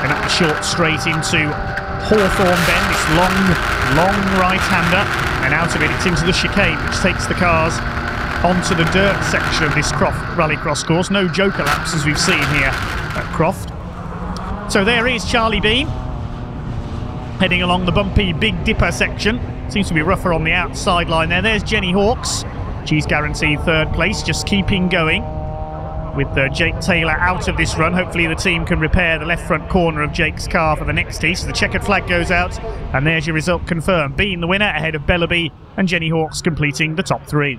and up the short straight into Hawthorne Bend, this long right-hander, and out of it it's into the chicane, which takes the cars onto the dirt section of this Croft Rallycross course. No joker laps as we've seen here at Croft. So there is Charlie Bean, heading along the bumpy Big Dipper section. Seems to be rougher on the outside line there. There's Jenny Hawkes. She's guaranteed third place, just keeping going with Jake Taylor out of this run. Hopefully the team can repair the left front corner of Jake's car for the next heat. So the checkered flag goes out, and there's your result confirmed. Bean the winner ahead of Bellaby, and Jenny Hawkes completing the top 3.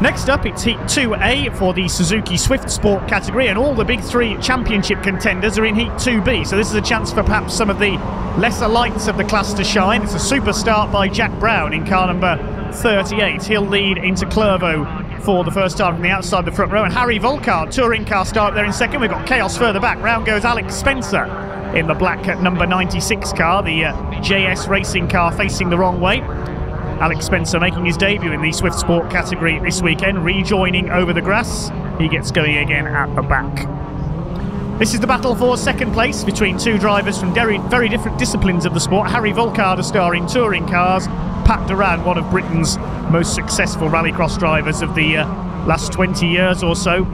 Next up, it's Heat 2A for the Suzuki Swift Sport category, and all the big 3 championship contenders are in Heat 2B. So this is a chance for perhaps some of the lesser lights of the class to shine. It's a super start by Jack Brown in car number 38. He'll lead into Clervaux for the first time from the outside of the front row, and Harry Volkard, touring car, start there in second. We've got chaos further back. Round goes Alex Spencer in the black number 96 car, the JS racing car facing the wrong way. Alex Spencer making his debut in the Swift Sport category this weekend, rejoining over the grass. He gets going again at the back. This is the battle for second place between 2 drivers from very different disciplines of the sport. Harry Volkard, a star in touring cars. Pat Duran, one of Britain's most successful rallycross drivers of the last 20 years or so.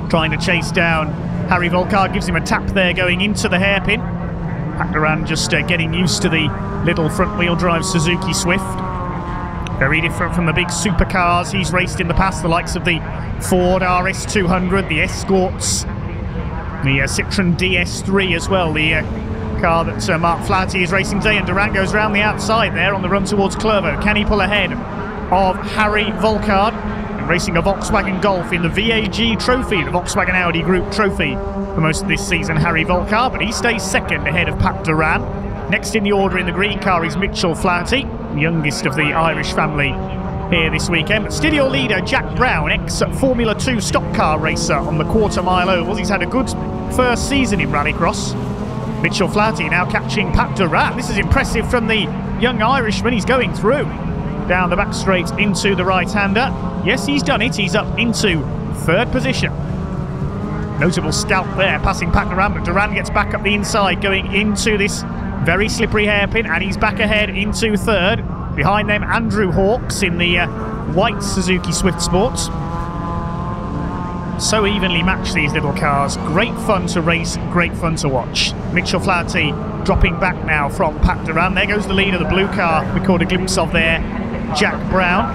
Trying to chase down Harry Volkard, gives him a tap there going into the hairpin. Pat Duran just getting used to the little front-wheel drive Suzuki Swift. Very different from the big supercars he's raced in the past, the likes of the Ford RS200, the Escorts, the Citroen DS3 as well, the car that Mark Flaherty is racing today. And Duran goes round the outside there on the run towards Clervaux. Can he pull ahead of Harry Volkard? Racing a Volkswagen Golf in the VAG Trophy, the Volkswagen Audi Group Trophy for most of this season, Harry Volkard, but he stays second ahead of Pat Duran. Next in the order in the green car is Mitchell Flaherty, the youngest of the Irish family here this weekend. But still your leader, Jack Brown, ex-Formula 2 stock car racer on the quarter-mile ovals. He's had a good first season in Rallycross. Mitchell Flaherty now catching Pat Duran. This is impressive from the young Irishman. He's going through down the back straight into the right-hander. Yes, he's done it. He's up into third position. Notable scalp there, passing Pat Duran, but Duran gets back up the inside, going into this very slippery hairpin, and he's back ahead into third. Behind them, Andrew Hawkes in the white Suzuki Swift Sports. So evenly matched, these little cars. Great fun to race, great fun to watch. Mitchell Flaherty dropping back now from Pat Duran. There goes the lead of the blue car we caught a glimpse of there, Jack Brown.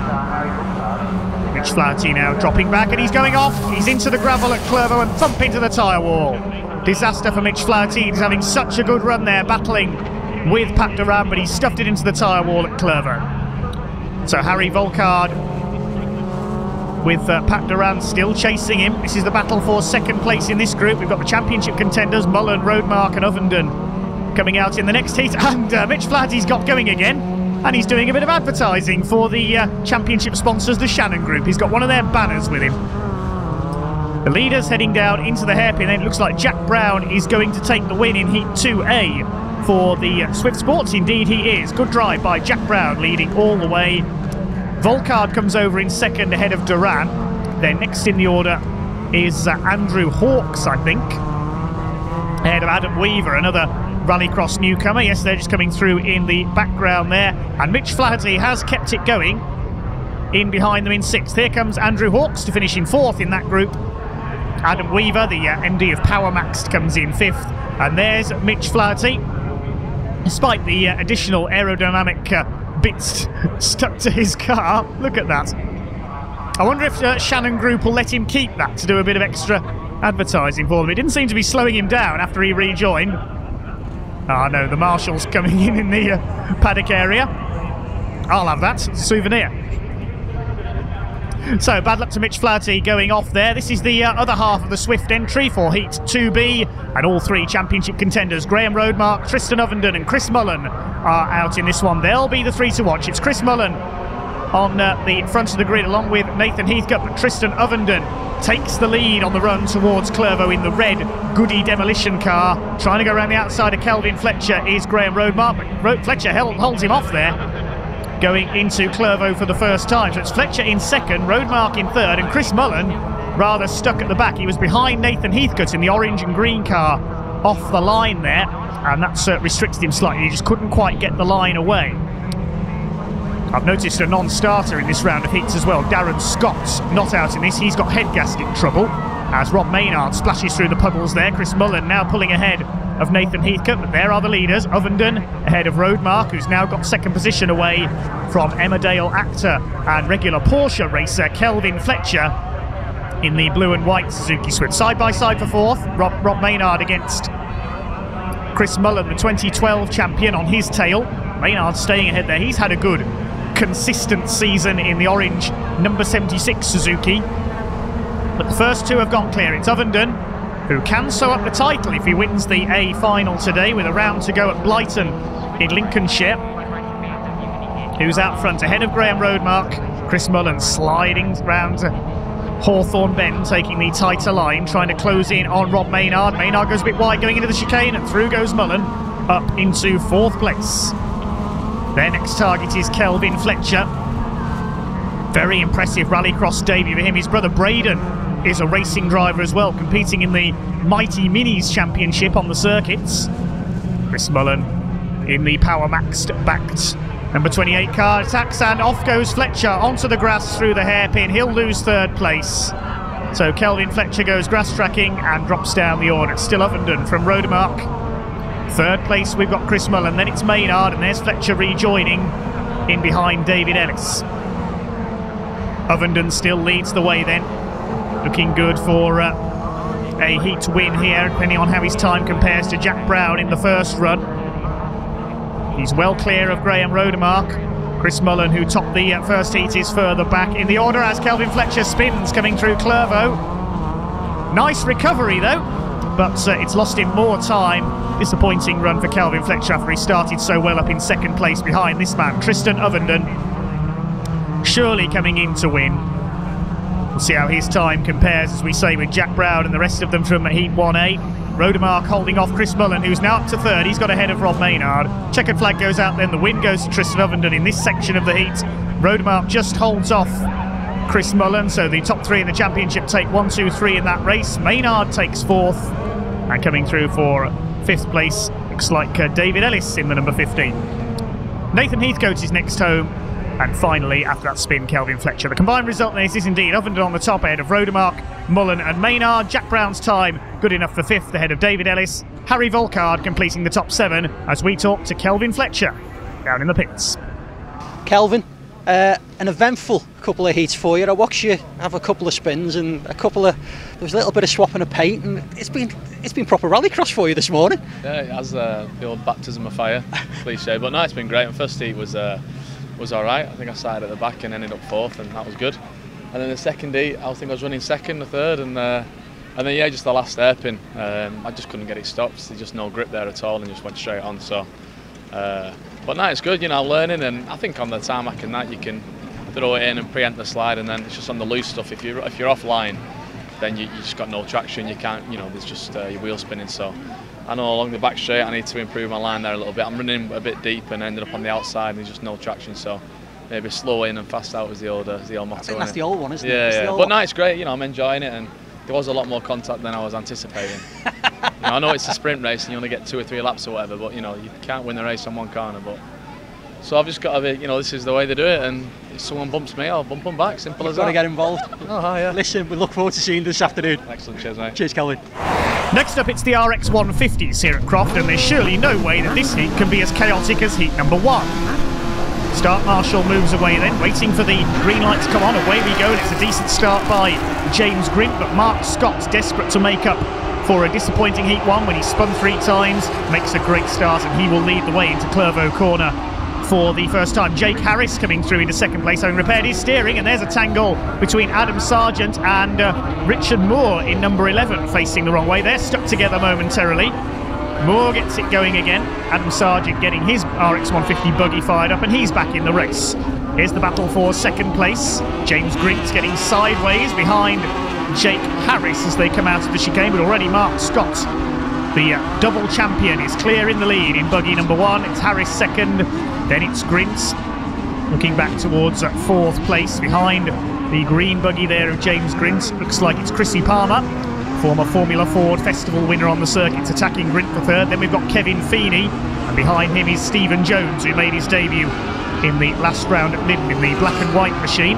Mitch Flaherty now dropping back, and he's going off. He's into the gravel at Clervaux and thump into the tyre wall. Disaster for Mitch Flaherty. He's having such a good run there, battling with Pat Duran, but he stuffed it into the tyre wall at Clervaux. So Harry Volkard with Pat Duran still chasing him. This is the battle for second place in this group. We've got the championship contenders, Mullen, Roadmark and Ovenden coming out in the next heat. And Mitch Flaherty's got going again. And he's doing a bit of advertising for the championship sponsors, the Shannon Group. He's got one of their banners with him. The leader's heading down into the hairpin, and it looks like Jack Brown is going to take the win in Heat 2A for the Swift Sports. Indeed he is. Good drive by Jack Brown, leading all the way. Volkard comes over in second ahead of Duran. Then next in the order is Andrew Hawkes, I think, ahead of Adam Weaver, another Rallycross newcomer. Yes, they're just coming through in the background there. And Mitch Flaherty has kept it going in behind them in sixth. Here comes Andrew Hawkes to finish in fourth in that group. Adam Weaver, the MD of Power Maxed, comes in 5th. And there's Mitch Flaherty. Despite the additional aerodynamic bits stuck to his car, look at that. I wonder if Shannon Group will let him keep that to do a bit of extra advertising for them. It didn't seem to be slowing him down after he rejoined. Ah, no, the marshal's coming in the paddock area. I'll have that, souvenir. So, bad luck to Mitch Flaherty going off there. This is the other half of the Swift entry for Heat 2B. And all 3 championship contenders, Graham Roadmark, Tristan Ovenden and Chris Mullen, are out in this one. They'll be the 3 to watch. It's Chris Mullen on the front of the grid along with Nathan Heathcote, but Tristan Ovenden takes the lead on the run towards Clervaux in the red Goody demolition car. Trying to go around the outside of Kelvin Fletcher is Graham Roadmark, but Fletcher holds him off there, going into Clervaux for the first time. So it's Fletcher in 2nd, Roadmark in 3rd, and Chris Mullen rather stuck at the back. He was behind Nathan Heathcote in the orange and green car off the line there, and that's restricted him slightly. He just couldn't quite get the line away. I've noticed a non-starter in this round of heats as well. Darren Scott's not out in this. He's got head gasket trouble as Rob Maynard splashes through the puddles there. Chris Mullen now pulling ahead of Nathan Heathcote, but there are the leaders. Ovenden ahead of Roadmark, who's now got 2nd position away from Emmerdale actor and regular Porsche racer Kelvin Fletcher in the blue and white Suzuki Swift. Side by side for 4th, Rob Maynard against Chris Mullen, the 2012 champion, on his tail. Maynard staying ahead there. He's had a good consistent season in the orange number 76 Suzuki, but the first 2 have gone clear. It's Ovenden, who can sew up the title if he wins the A final today with a round to go at Blyton in Lincolnshire, who's out front ahead of Graham Roadmark. Chris Mullen sliding round Hawthorne Bend, taking the tighter line, trying to close in on Rob Maynard. Maynard goes a bit wide going into the chicane, and through goes Mullen up into 4th place. Their next target is Kelvin Fletcher. Very impressive rallycross debut for him. His brother Braden is a racing driver as well, competing in the Mighty Minis Championship on the circuits. Chris Mullen in the Power Maxed backed number 28 car attacks, and off goes Fletcher onto the grass through the hairpin. He'll lose 3rd place. So Kelvin Fletcher goes grass tracking and drops down the order. It's still Ovenden from Roadmark. 3rd place we've got Chris Mullen, then it's Maynard, and there's Fletcher rejoining in behind David Ellis. Ovenden still leads the way then, looking good for a heat win here, depending on how his time compares to Jack Brown in the first run. He's well clear of Graham Roadmark. Chris Mullen, who topped the first heat, is further back in the order as Kelvin Fletcher spins coming through Clervaux. Nice recovery though, but it's lost him more time. Disappointing run for Kelvin Fletcher after he started so well up in 2nd place behind this man, Tristan Ovenden. Surely coming in to win. We'll see how his time compares, as we say, with Jack Brown and the rest of them from Heat 1A. Roadmark holding off Chris Mullen, who's now up to 3rd. He's got ahead of Rob Maynard. Checkered flag goes out then. The win goes to Tristan Ovenden in this section of the heat. Roadmark just holds off Chris Mullen, so the top 3 in the championship take 1, 2, 3 in that race. Maynard takes 4th, and coming through for 5th place looks like David Ellis in the number 15. Nathan Heathcote is next home, and finally after that spin Kelvin Fletcher. The combined result in this is indeed Ovenden on the top ahead of Roadmark, Mullen and Maynard. Jack Brown's time good enough for 5th ahead of David Ellis. Harry Volkard completing the top 7 as we talk to Kelvin Fletcher down in the pits. Kelvin, an eventful couple of heats for you. I watched you have a couple of spins and there was a little bit of swapping of paint, and it's been proper rallycross for you this morning. Yeah, it has the old baptism of fire, cliche, but no, it's been great. The first heat was all right. I think I started at the back and ended up 4th, and that was good. And then the second heat, I think I was running 2nd or 3rd, and then yeah, just the last hairpin, I just couldn't get it stopped. There's just no grip there at all, and just went straight on. So, but no, it's good, you know, learning, and I think on the tarmac and that you can throw it in and preempt the slide, and then it's just on the loose stuff. If you're offline, then you just got no traction. You can't, you know, there's just your wheel spinning. So I know along the back straight I need to improve my line there a little bit. I'm running a bit deep and ended up on the outside, and there's just no traction. So maybe slow in and fast out is the old motto. I think that's the old one, isn't it? Yeah. But no, it's great. You know, I'm enjoying it, and there was a lot more contact than I was anticipating. I know it's a sprint race and you only get 2 or 3 laps or whatever, but you know, you can't win the race on one corner. But So I've just got to be, you know, this is the way they do it, and if someone bumps me, I'll bump them back. Simple as that. Got to get involved. Oh, hi, yeah. Listen, we look forward to seeing you this afternoon. Excellent, cheers, mate. Cheers, Kelvin. Next up, it's the RX 150s here at Croft, and there's surely no way that this heat can be as chaotic as heat number 1. Start Marshall moves away then, waiting for the green light to come on. Away we go, and it's a decent start by James Grint, but Mark Scott's desperate to make up for a disappointing heat 1 when he spun 3 times, makes a great start, and he will lead the way into Clervaux Corner for the first time. Jake Harris coming through into second place, having repaired his steering, and there's a tangle between Adam Sargent and Richard Moore in number 11, facing the wrong way. They're stuck together momentarily. Moore gets it going again. Adam Sargent getting his RX 150 buggy fired up, and he's back in the race. Here's the battle for second place. James Grint's getting sideways behind Jake Harris as they come out of the chicane, but already Mark Scott, the double champion, is clear in the lead in buggy number 1. It's Harris second, then it's Grint looking back towards fourth place behind the green buggy there of James Grint. Looks like it's Chrissy Palmer, former Formula Ford Festival winner on the circuit, attacking Grint for third. Then we've got Kevin Feeney, and behind him is Stephen Jones, who made his debut in the last round at Lyndon in the black and white machine.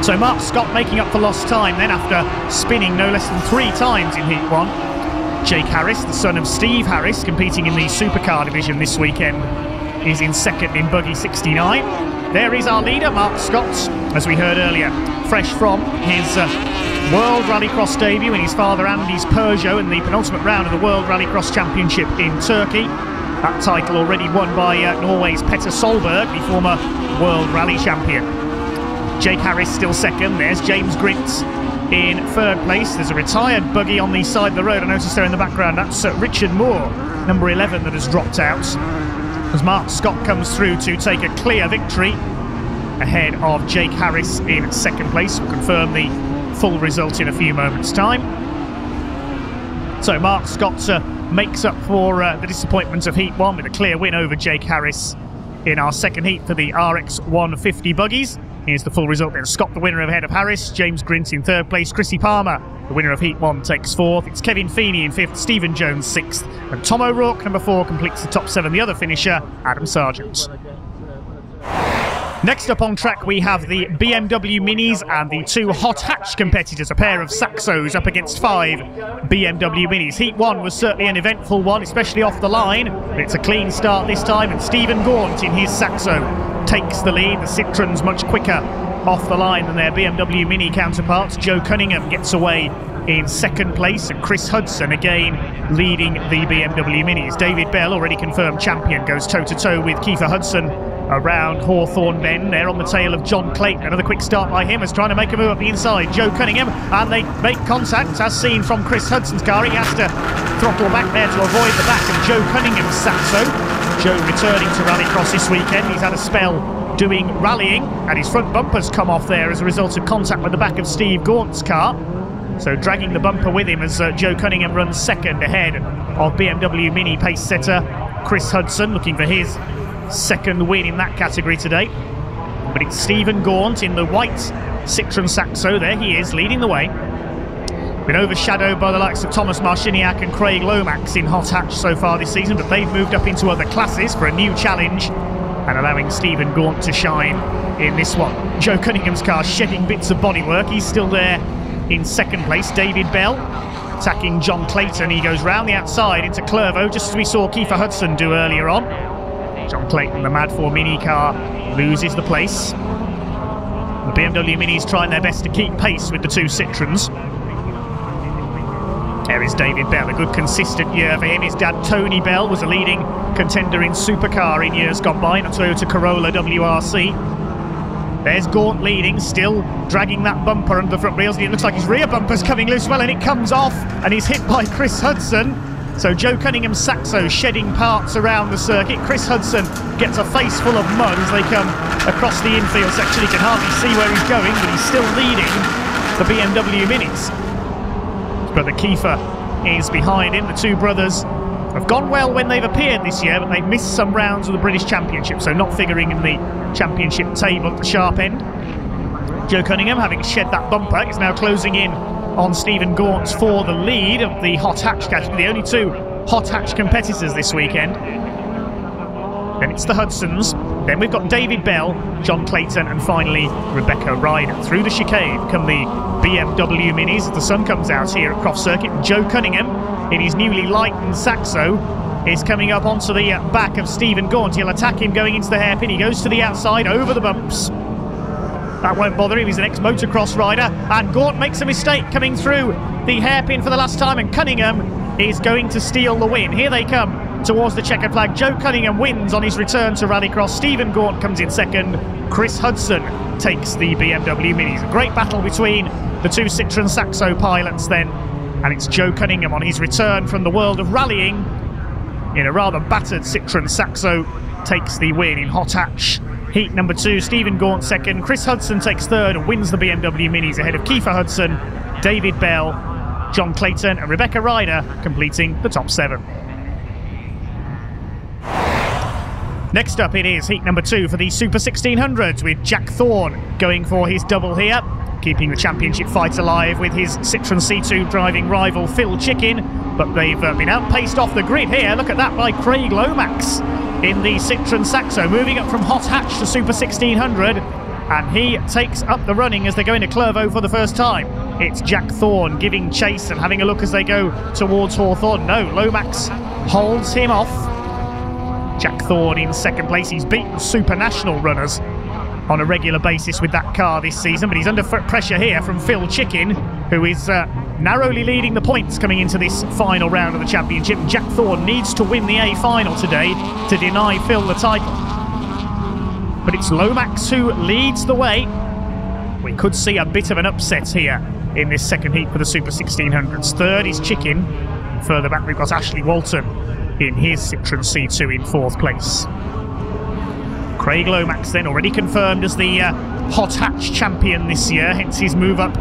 So Mark Scott making up for lost time then after spinning no less than 3 times in heat 1. Jake Harris, the son of Steve Harris, competing in the Supercar division this weekend, is in second in buggy 69. There is our leader, Mark Scott, as we heard earlier, fresh from his World Rallycross debut in his father Andy's Peugeot in the penultimate round of the World Rallycross Championship in Turkey. That title already won by Norway's Petter Solberg, the former World Rally champion. Jake Harris still second. There's James Grint in third place. There's a retired buggy on the side of the road I noticed there in the background. That's Richard Moore, number 11, that has dropped out, as Mark Scott comes through to take a clear victory ahead of Jake Harris in second place. We'll confirm the full result in a few moments' time. So Mark Scott makes up for the disappointment of heat 1 with a clear win over Jake Harris in our second heat for the RX 150 buggies. Here's the full result then. Scott the winner ahead of Harris, James Grint in third place, Chrissy Palmer, the winner of heat 1, takes fourth. It's Kevin Feeney in fifth, Stephen Jones sixth, and Tom O'Rourke, number 4, completes the top 7. The other finisher, Adam Sargent. Next up on track we have the BMW Minis and the 2 hot hatch competitors, a pair of Saxos up against 5 BMW Minis. Heat 1 was certainly an eventful one, especially off the line, but it's a clean start this time, and Stephen Gaunt in his Saxo takes the lead. The Citroen's much quicker off the line than their BMW Mini counterparts. Joe Cunningham gets away in second place, and Chris Hudson again leading the BMW Minis. David Bell, already confirmed champion, goes toe-to-toe with Kiefer Hudson around Hawthorne Bend. They're on the tail of John Clayton. Another quick start by him as trying to make a move up the inside. Joe Cunningham, and they make contact as seen from Chris Hudson's car. He has to throttle back there to avoid the back of Joe Cunningham's Saxo. Joe returning to Rallycross this weekend. He's had a spell doing rallying, and his front bumper's come off there as a result of contact with the back of Steve Gaunt's car. So dragging the bumper with him as Joe Cunningham runs second ahead of BMW Mini pace setter Chris Hudson, looking for his second win in that category today. But it's Stephen Gaunt in the white Citroen Saxo. There he is, leading the way. Been overshadowed by the likes of Thomas Marciniak and Craig Lomax in hot hatch so far this season, but they've moved up into other classes for a new challenge and allowing Stephen Gaunt to shine in this one. Joe Cunningham's car shedding bits of bodywork. He's still there in second place. David Bell attacking John Clayton. He goes round the outside into Clervaux, just as we saw Kiefer Hudson do earlier on. John Clayton, the Mad 4 Mini car, loses the place. The BMW Minis trying their best to keep pace with the 2 Citroens. There is David Bell, a good consistent year for him. His dad Tony Bell was a leading contender in Supercar in years gone by, in a Toyota Corolla WRC. There's Gaunt leading, still dragging that bumper under the front wheels, and it looks like his rear bumper's coming loose well, and it comes off, and he's hit by Chris Hudson. So Joe Cunningham's Saxo shedding parts around the circuit. Chris Hudson gets a face full of mud as they come across the infield section. He can hardly see where he's going, but he's still leading the BMW Minis. Brother Kiefer is behind him. The 2 brothers have gone well when they've appeared this year, but they've missed some rounds of the British Championship, so not figuring in the championship table at the sharp end. Joe Cunningham, having shed that bumper, is now closing in on Stephen Gaunt for the lead of the hot hatch category. The only 2 hot hatch competitors this weekend. then it's the Hudsons, then we've got David Bell, John Clayton, and finally Rebecca Ryder. Through the chicane come the BMW Minis as the sun comes out here at Croft Circuit. Joe Cunningham, in his newly lightened Saxo, is coming up onto the back of Stephen Gaunt. He'll attack him going into the hairpin. He goes to the outside, over the bumps. That won't bother him, he's an ex-motocross rider. And Gaunt makes a mistake coming through the hairpin for the last time, and Cunningham is going to steal the win. Here they come towards the checkered flag. Joe Cunningham wins on his return to Rallycross. Stephen Gaunt comes in second. Chris Hudson takes the BMW Minis. A great battle between the two Citroën Saxo pilots then, and it's Joe Cunningham on his return from the world of rallying in a rather battered Citroën Saxo takes the win in hot hatch. Heat number 2, Stephen Gaunt second, Chris Hudson takes third and wins the BMW Minis ahead of Kiefer Hudson, David Bell, John Clayton and Rebecca Ryder completing the top 7. Next up it is heat number 2 for the Super 1600s with Jack Thorne going for his double here, keeping the championship fight alive with his Citroën C2 driving rival Phil Chicken, but they've been outpaced off the grid here. Look at that by Craig Lomax in the Citroën Saxo, moving up from hot hatch to Super 1600, and he takes up the running as they're going to Clervaux for the first time. It's Jack Thorne giving chase and having a look as they go towards Hawthorne. No, Lomax holds him off. Jack Thorne in second place. He's beaten Supernational runners on a regular basis with that car this season, but he's under pressure here from Phil Chicken, who is narrowly leading the points coming into this final round of the championship. Jack Thorne needs to win the A final today to deny Phil the title. But it's Lomax who leads the way. We could see a bit of an upset here in this second heat for the Super 1600s. Third is Chicken. Further back we've got Ashley Walton in his Citroën C2 in fourth place. Craig Lomax then already confirmed as the hot hatch champion this year, hence his move up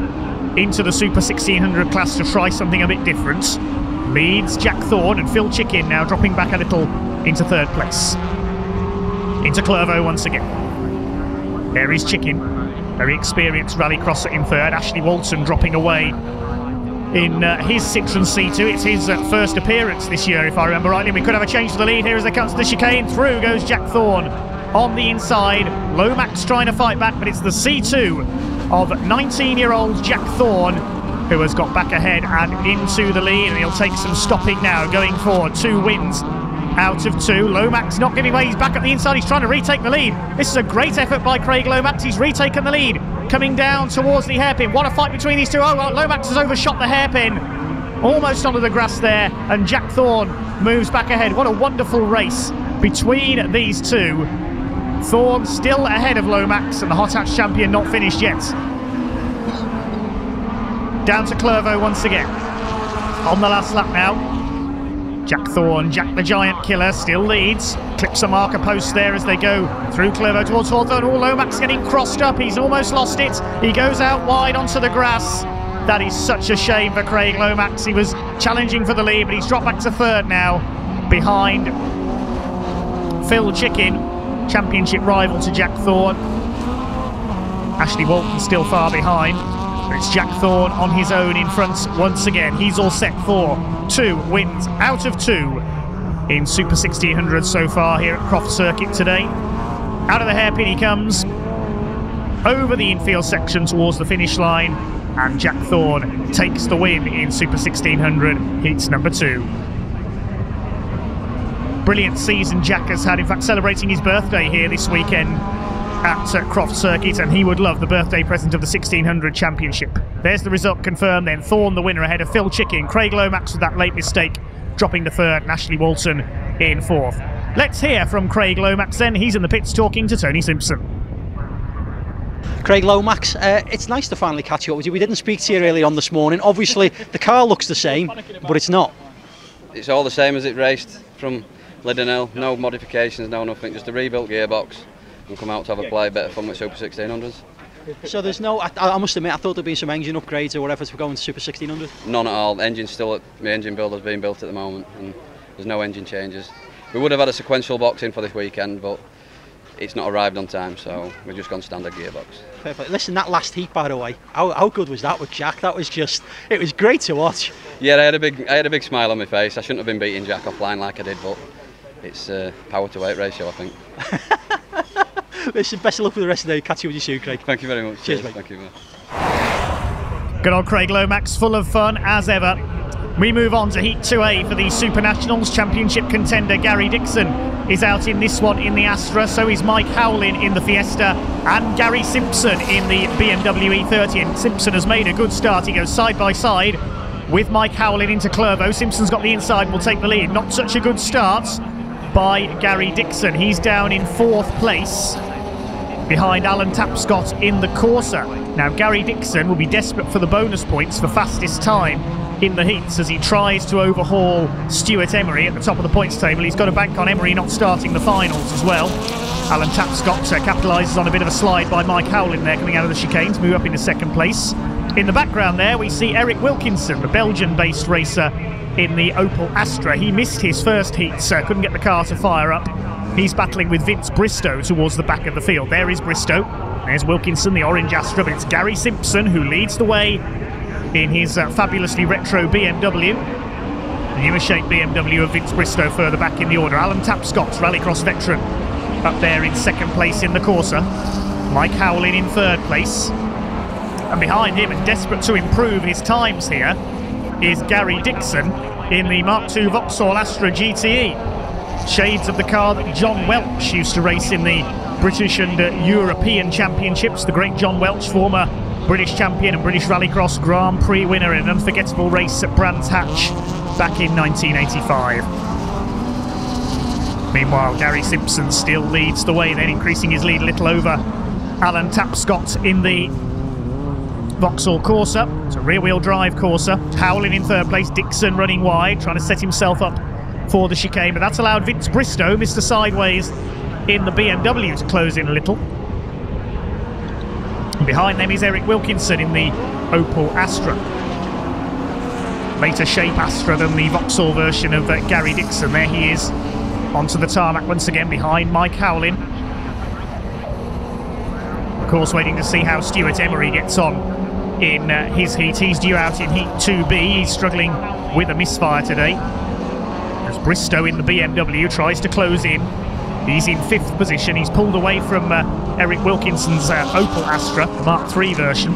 into the Super 1600 class to try something a bit different. Leads Jack Thorne, and Phil Chicken now dropping back a little into third place. Into Clervaux once again. There is Chicken, very experienced rallycrosser in third. Ashley Walton dropping away in his Citroën C2. It's his first appearance this year, if I remember rightly. We could have a change to the lead here as they come to the chicane. Through goes Jack Thorne on the inside. Lomax trying to fight back, but it's the C2 of 19-year-old Jack Thorne who has got back ahead and into the lead, and he'll take some stopping now, going for 2 wins out of 2. Lomax not giving way, he's back at the inside, he's trying to retake the lead. This is a great effort by Craig Lomax, he's retaken the lead, coming down towards the hairpin. What a fight between these two. Oh, well, Lomax has overshot the hairpin, almost onto the grass there, and Jack Thorne moves back ahead. What a wonderful race between these two. Thorne still ahead of Lomax, and the hot hatch champion not finished yet. Down to Clervaux once again. On the last lap now. Jack Thorne, Jack the Giant Killer, still leads. Clips a marker post there as they go through Clervaux towards Hawthorne. Oh, Lomax getting crossed up. He's almost lost it. He goes out wide onto the grass. That is such a shame for Craig Lomax. He was challenging for the lead, but he's dropped back to third now, behind Phil Chicken, championship rival to Jack Thorne. Ashley Walton still far behind. But it's Jack Thorne on his own in front once again. He's all set for 2 wins out of 2 in Super 1600 so far here at Croft Circuit today. Out of the hairpin he comes, over the infield section towards the finish line, and Jack Thorne takes the win in Super 1600 heats number 2. Brilliant season Jack has had, in fact celebrating his birthday here this weekend at Croft Circuit, and he would love the birthday present of the 1600 championship. There's the result confirmed then. Thorne the winner ahead of Phil Chicken. Craig Lomax with that late mistake dropping to third, and Ashley Walton in fourth. Let's hear from Craig Lomax then. He's in the pits talking to Tony Simpson. Craig Lomax, it's nice to finally catch up with you. We didn't speak to you earlier on this morning. Obviously the car looks the same, but it's not. It's all the same as it raced from Liddonell. No modifications, no nothing, just a rebuilt gearbox. And come out to have a play, better fun with Super 1600s. So there's no, I must admit, I thought there'd been some engine upgrades or whatever to go into Super 1600. None at all. The engine's still the engine builder's being built at the moment, and there's no engine changes. We would have had a sequential box in for this weekend, but it's not arrived on time, so we've just gone standard gearbox. Perfect. Listen, that last heat, by the way, how good was that with Jack? That was just, it was great to watch. Yeah, I had a big smile on my face. I shouldn't have been beating Jack offline like I did, but it's power to weight ratio, I think. Listen, best of luck with the rest of the day. Catch you with your shoe, Craig. Thank you very much. Cheers, mate. Thank you, mate. Good old Craig Lomax, full of fun as ever. We move on to Heat 2A for the Supernationals. Championship contender Gary Dixon is out in this one in the Astra, so is Mike Howlin in the Fiesta and Gary Simpson in the BMW E30. And Simpson has made a good start. He goes side by side with Mike Howlin into Clervaux. Simpson's got the inside and will take the lead. Not such a good start by Gary Dixon. He's down in 4th place behind Alan Tapscott in the Corsa. Now Gary Dixon will be desperate for the bonus points for fastest time in the heats as he tries to overhaul Stuart Emery at the top of the points table. He's got a bank on Emery not starting the finals as well. Alan Tapscott capitalises on a bit of a slide by Mike Howlin there coming out of the chicane to move up into 2nd place. In the background there we see Eric Wilkinson, the Belgian-based racer in the Opel Astra. He missed his first heat, couldn't get the car to fire up. He's battling with Vince Bristow towards the back of the field. There is Bristow. There's Wilkinson, the orange Astra, but it's Gary Simpson who leads the way in his fabulously retro BMW. The newer shape BMW of Vince Bristow further back in the order. Alan Tapscott, Rallycross veteran, up there in 2nd place in the Corsa. Mike Howlin in 3rd place. And behind him, and desperate to improve his times here, is Gary Dixon in the Mark II Vauxhall Astra GTE. Shades of the car that John Welch used to race in the British and European Championships. The great John Welch, former British champion and British Rallycross Grand Prix winner in an unforgettable race at Brands Hatch back in 1985. Meanwhile, Gary Simpson still leads the way, then increasing his lead a little over Alan Tapscott in the Vauxhall Corsa. It's a rear-wheel drive Corsa. Howlin in 3rd place, Dixon running wide, trying to set himself up for the chicane, but that's allowed Vince Bristow, Mr. Sideways, in the BMW to close in a little. And behind them is Eric Wilkinson in the Opel Astra. Later shape Astra than the Vauxhall version of Gary Dixon. There he is onto the tarmac once again behind Mike Howlin. Of course, waiting to see how Stuart Emery gets on in his heat. He's due out in Heat 2B. He's struggling with a misfire today. As Bristow in the BMW tries to close in. He's in 5th position. He's pulled away from Eric Wilkinson's Opel Astra, the Mark III version.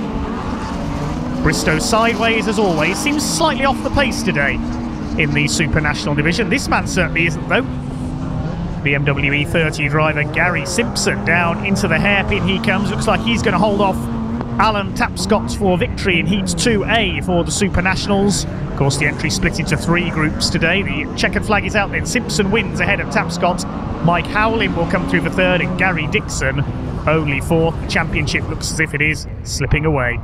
Bristow sideways as always. Seems slightly off the pace today in the Supernational division. This man certainly isn't though. BMW E30 driver Gary Simpson down into the hairpin he comes. Looks like he's going to hold off Alan Tapscott for victory in Heat 2A for the Supernationals. Of course, the entry split into 3 groups today. The checkered flag is out then. Simpson wins ahead of Tapscott. Mike Howlin will come through for 3rd and Gary Dixon only 4th. The championship looks as if it is slipping away.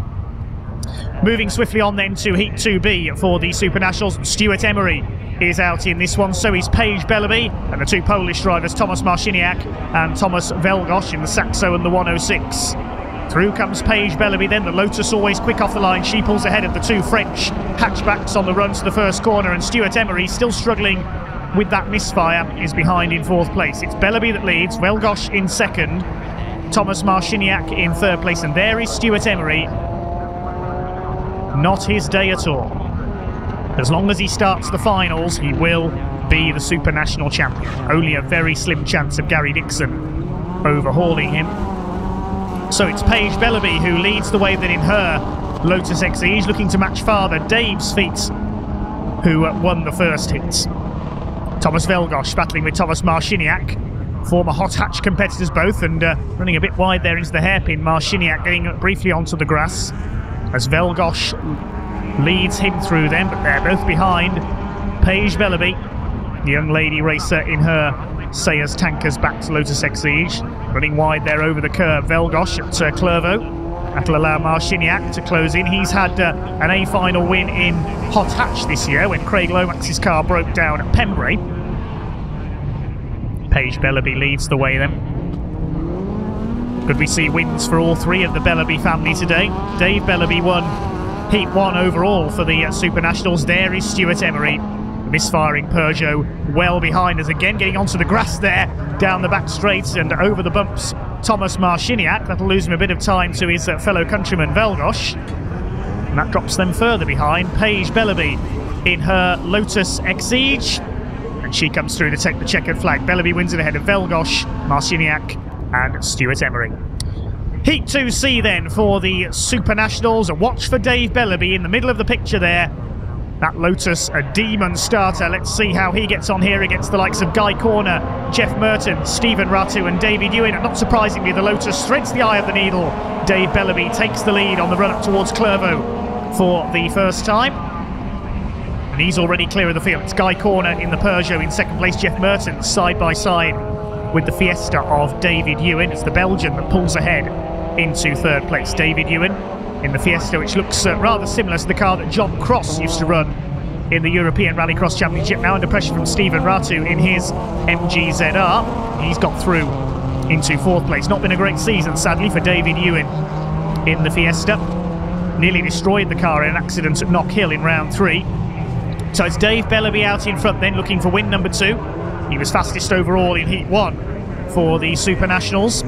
Moving swiftly on then to Heat 2B for the Supernationals. Stuart Emery is out in this one, so is Paige Bellaby, and the 2 Polish drivers Tomasz Marciniak and Thomas Velgosh in the Saxo and the 106. Through comes Paige Bellaby then, the Lotus always quick off the line. She pulls ahead of the 2 French hatchbacks on the run to the first corner, and Stuart Emery, still struggling with that misfire, is behind in 4th place. It's Bellaby that leads, Velgosh in 2nd, Thomas Marciniak in 3rd place, and there is Stuart Emery. Not his day at all. As long as he starts the finals, he will be the Supernational champion. Only a very slim chance of Gary Dixon overhauling him. So it's Paige Bellaby who leads the way then in her Lotus Exige, looking to match father Dave's feet, who won the first hits. Thomas Velgosh battling with Thomas Marciniak, former hot hatch competitors both, and running a bit wide there into the hairpin. Marciniak getting briefly onto the grass as Velgosh leads him through them, but they're both behind Paige Bellaby, the young lady racer in her Sayers Tankers backed Lotus Exige, running wide there over the curve. Velgosh at Clervaux. That'll allow Marciniak to close in. He's had an A final win in hot hatch this year when Craig Lomax's car broke down at Pembrey. Paige Bellaby leads the way then. Could we see wins for all 3 of the Bellaby family today? Dave Bellaby won Heat 1 overall for the Supernationals. There is Stuart Emery, misfiring Peugeot well behind us, again getting onto the grass there, down the back straight and over the bumps. Thomas Marciniak, that'll lose him a bit of time to his fellow countryman Velgosh. And that drops them further behind. Paige Bellaby in her Lotus Exige. and she comes through to take the checkered flag. Bellaby wins it ahead of Velgosh, Marciniak and Stuart Emery. Heat 2C then for the Supernationals. A watch for Dave Bellaby in the middle of the picture there. That Lotus, a demon starter. Let's see how he gets on here against the likes of Guy Corner, Jeff Merton, Stephen Ratu and David Ewan. And not surprisingly, the Lotus threads the eye of the needle. Dave Bellaby takes the lead on the run up towards Clervaux for the first time. And he's already clear of the field. It's Guy Corner in the Peugeot in second place. Jeff Merton side by side with the Fiesta of David Ewan. It's the Belgian that pulls ahead into third place. David Ewan in the Fiesta, which looks rather similar to the car that John Cross used to run in the European Rallycross Championship. Now under pressure from Stephen Ratu in his MGZR. He's got through into fourth place. Not been a great season, sadly, for David Ewan in the Fiesta. Nearly destroyed the car in an accident at Knock Hill in round 3. So it's Dave Bellaby out in front then, looking for win number 2. He was fastest overall in Heat 1 for the Supernationals.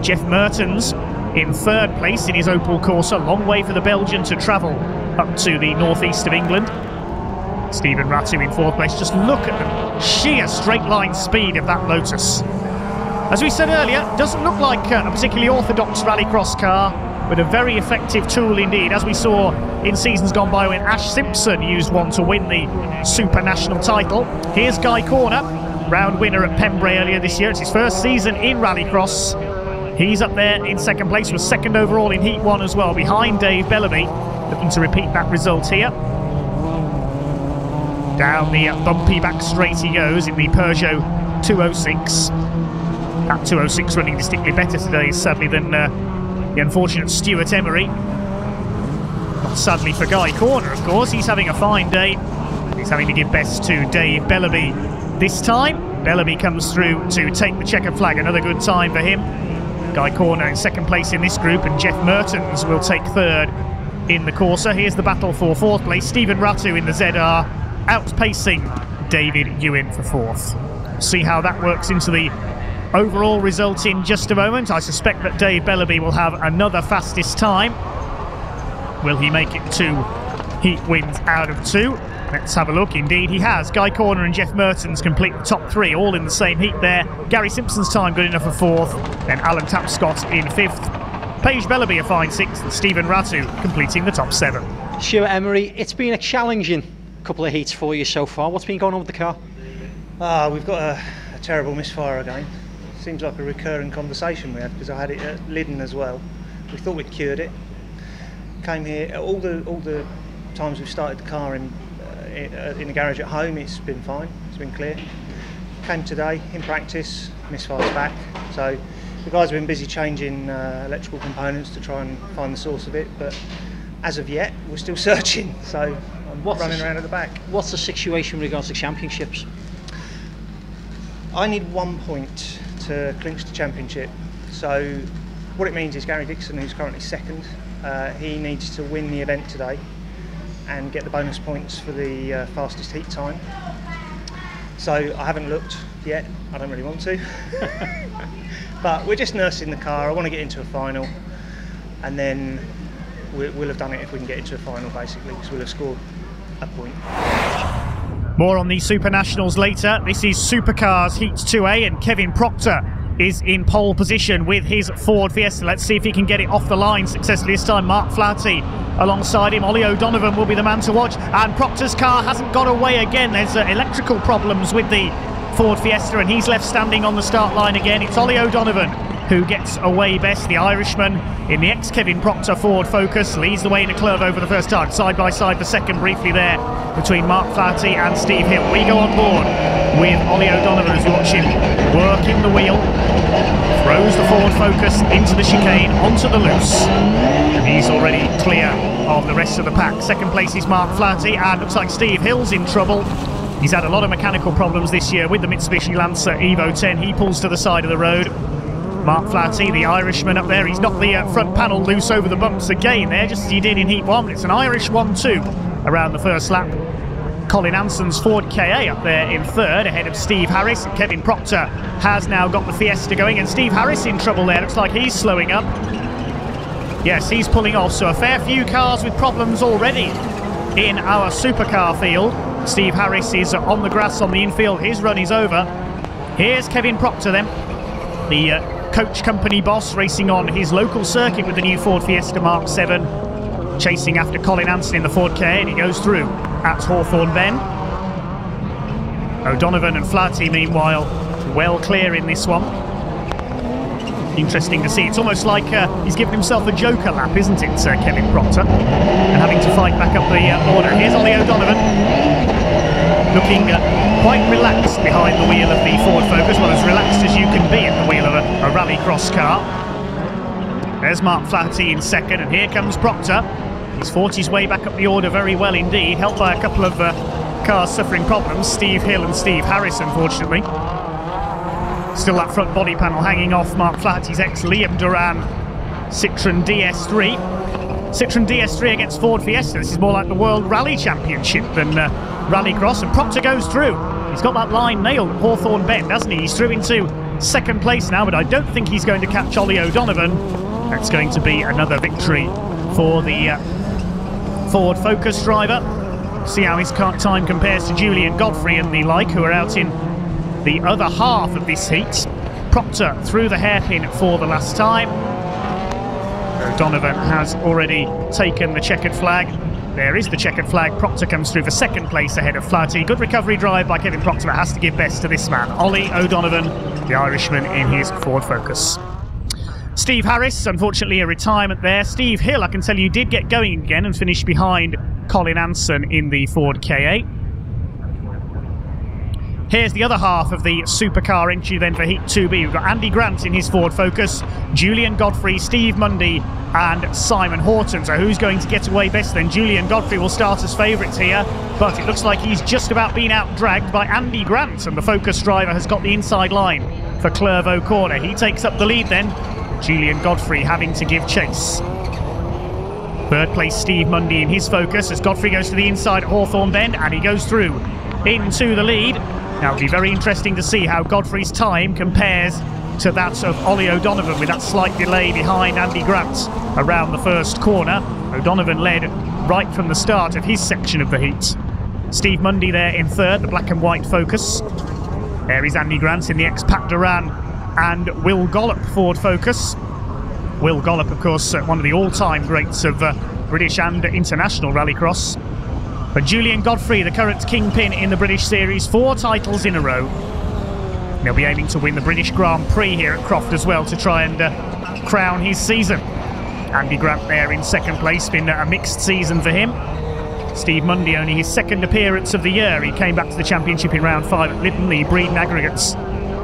Jeff Mertens in third place in his Opel Corsa. Long way for the Belgian to travel up to the northeast of England. Stephen Ratu in fourth place. Just look at the sheer straight line speed of that Lotus. As we said earlier, doesn't look like a particularly orthodox rallycross car, but a very effective tool indeed, as we saw in seasons gone by when Ash Simpson used one to win the Supernational title. Here's Guy Corner, round winner at Pembrey earlier this year. It's his first season in rallycross. He's up there in second place, was second overall in Heat 1 as well, behind Dave Bellaby, looking to repeat that result here. Down the bumpy back straight he goes in the Peugeot 206. That 206 running distinctly better today, sadly, than the unfortunate Stuart Emery. Not sadly for Guy Corner, of course. He's having a fine day. He's having to give best to Dave Bellaby this time. Bellaby comes through to take the checkered flag. Another good time for him. Guy Corner in second place in this group, and Jeff Mertens will take third in the Corsa. Here's the battle for fourth place. Stephen Ratu in the ZR, outpacing David Ewan for fourth. See how that works into the overall result in just a moment. I suspect that Dave Bellaby will have another fastest time. Will he make it 2 heat wins out of 2? Let's have a look. Indeed he has. Guy Corner and Jeff Mertens complete the top 3, all in the same heat there. Gary Simpson's time good enough for fourth, then Alan Tapscott in fifth. Paige Bellaby a fine sixth, and Stephen Ratu completing the top 7. Stuart Emery, it's been a challenging couple of heats for you so far. What's been going on with the car? We've got a terrible misfire again. Seems like a recurring conversation we had, because I had it at Lyddon as well. We thought we'd cured it. Came here, all the times we've started the car in the garage at home, it's been fine, it's been clear. Came today in practice, misfire's back. So the guys have been busy changing electrical components to try and find the source of it, but as of yet, we're still searching. So I'm running around at the back. What's the situation with regards to championships? I need 1 point to clinch the championship. So what it means is Gary Dixon, who's currently second, he needs to win the event today and get the bonus points for the fastest heat time. So I haven't looked yet, I don't really want to. But we're just nursing the car. I want to get into a final, and then we'll have done it if we can get into a final, basically, because we'll have scored a point. More on the Supernationals later. This is Supercars Heat 2A, and Kevin Proctor is in pole position with his Ford Fiesta. Let's see if he can get it off the line successfully this time. Mark Flaherty alongside him. Ollie O'Donovan will be the man to watch, and Proctor's car hasn't got away again. There's electrical problems with the Ford Fiesta, and he's left standing on the start line again. It's Ollie O'Donovan who gets away best. The Irishman in the ex-Kevin Proctor Ford Focus leads the way into Clervaux for the first time. Side by side for second briefly there between Mark Flaherty and Steve Hill. We go on board with Ollie O'Donovan as we watch him working the wheel. Throws the Ford Focus into the chicane, onto the loose. And he's already clear of the rest of the pack. Second place is Mark Flaherty, and looks like Steve Hill's in trouble. He's had a lot of mechanical problems this year with the Mitsubishi Lancer Evo 10. He pulls to the side of the road. Mark Flaherty, the Irishman up there, he's knocked the front panel loose over the bumps again there, just as he did in Heat 1. It's an Irish 1-2 around the first lap. Colin Anson's Ford KA up there in third, ahead of Steve Harris. And Kevin Proctor has now got the Fiesta going, and Steve Harris in trouble there. Looks like he's slowing up. Yes, he's pulling off, so a fair few cars with problems already in our supercar field. Steve Harris is on the grass on the infield. His run is over. Here's Kevin Proctor then, the coach company boss, racing on his local circuit with the new Ford Fiesta Mark 7, chasing after Colin Hanson in the Ford K, and he goes through at Hawthorne Bend. O'Donovan and Flaherty, meanwhile, well clear in this one. Interesting to see. It's almost like he's given himself a joker lap, isn't it, Kevin Proctor? And having to fight back up the order. Here's Ollie O'Donovan, looking quite relaxed behind the wheel of the Ford Focus, well, as relaxed as you can be at the wheel of a rallycross car. There's Mark Flaherty in second, and here comes Proctor. He's fought his way back up the order very well indeed, helped by a couple of cars suffering problems, Steve Hill and Steve Harris, unfortunately. Still that front body panel hanging off Mark Flaherty's ex-Liam Duran Citroën DS3. Citroën DS3 against Ford Fiesta. This is more like the World Rally Championship than Rallycross, and Proctor goes through. He's got that line nailed at Hawthorne Bend, hasn't he? He's through into second place now, but I don't think he's going to catch Ollie O'Donovan. That's going to be another victory for the Ford Focus driver. See how his time compares to Julian Godfrey and the like, who are out in the other half of this heat. Proctor through the hairpin for the last time. O'Donovan has already taken the checkered flag. There is the checkered flag. Proctor comes through for second place ahead of Flaherty. Good recovery drive by Kevin Proctor, but has to give best to this man, Ollie O'Donovan, the Irishman in his Ford Focus. Steve Harris, unfortunately a retirement there. Steve Hill, I can tell you, did get going again and finished behind Colin Hanson in the Ford K8. Here's the other half of the supercar entry then for Heat 2B. We've got Andy Grant in his Ford Focus, Julian Godfrey, Steve Mundy and Simon Horton. So who's going to get away best then? Julian Godfrey will start as favourites here, but it looks like he's just about been out-dragged by Andy Grant, and the Focus driver has got the inside line for Clervaux Corner. He takes up the lead then, Julian Godfrey having to give chase. Third place Steve Mundy in his Focus as Godfrey goes to the inside at Hawthorne Bend, and he goes through into the lead. Now it'll be very interesting to see how Godfrey's time compares to that of Ollie O'Donovan, with that slight delay behind Andy Grant around the first corner. O'Donovan led right from the start of his section of the heat. Steve Mundy there in third, the black and white Focus. There is Andy Grant in the ex-Pat Duran and Will Gollop Ford Focus. Will Gollop, of course, one of the all-time greats of British and international rallycross. But Julian Godfrey, the current kingpin in the British Series, 4 titles in a row. He'll be aiming to win the British Grand Prix here at Croft as well to try and crown his season. Andy Grant there in second place, been a mixed season for him. Steve Mundy, only his second appearance of the year. He came back to the championship in round 5 at Lytton, the Breeden Aggregates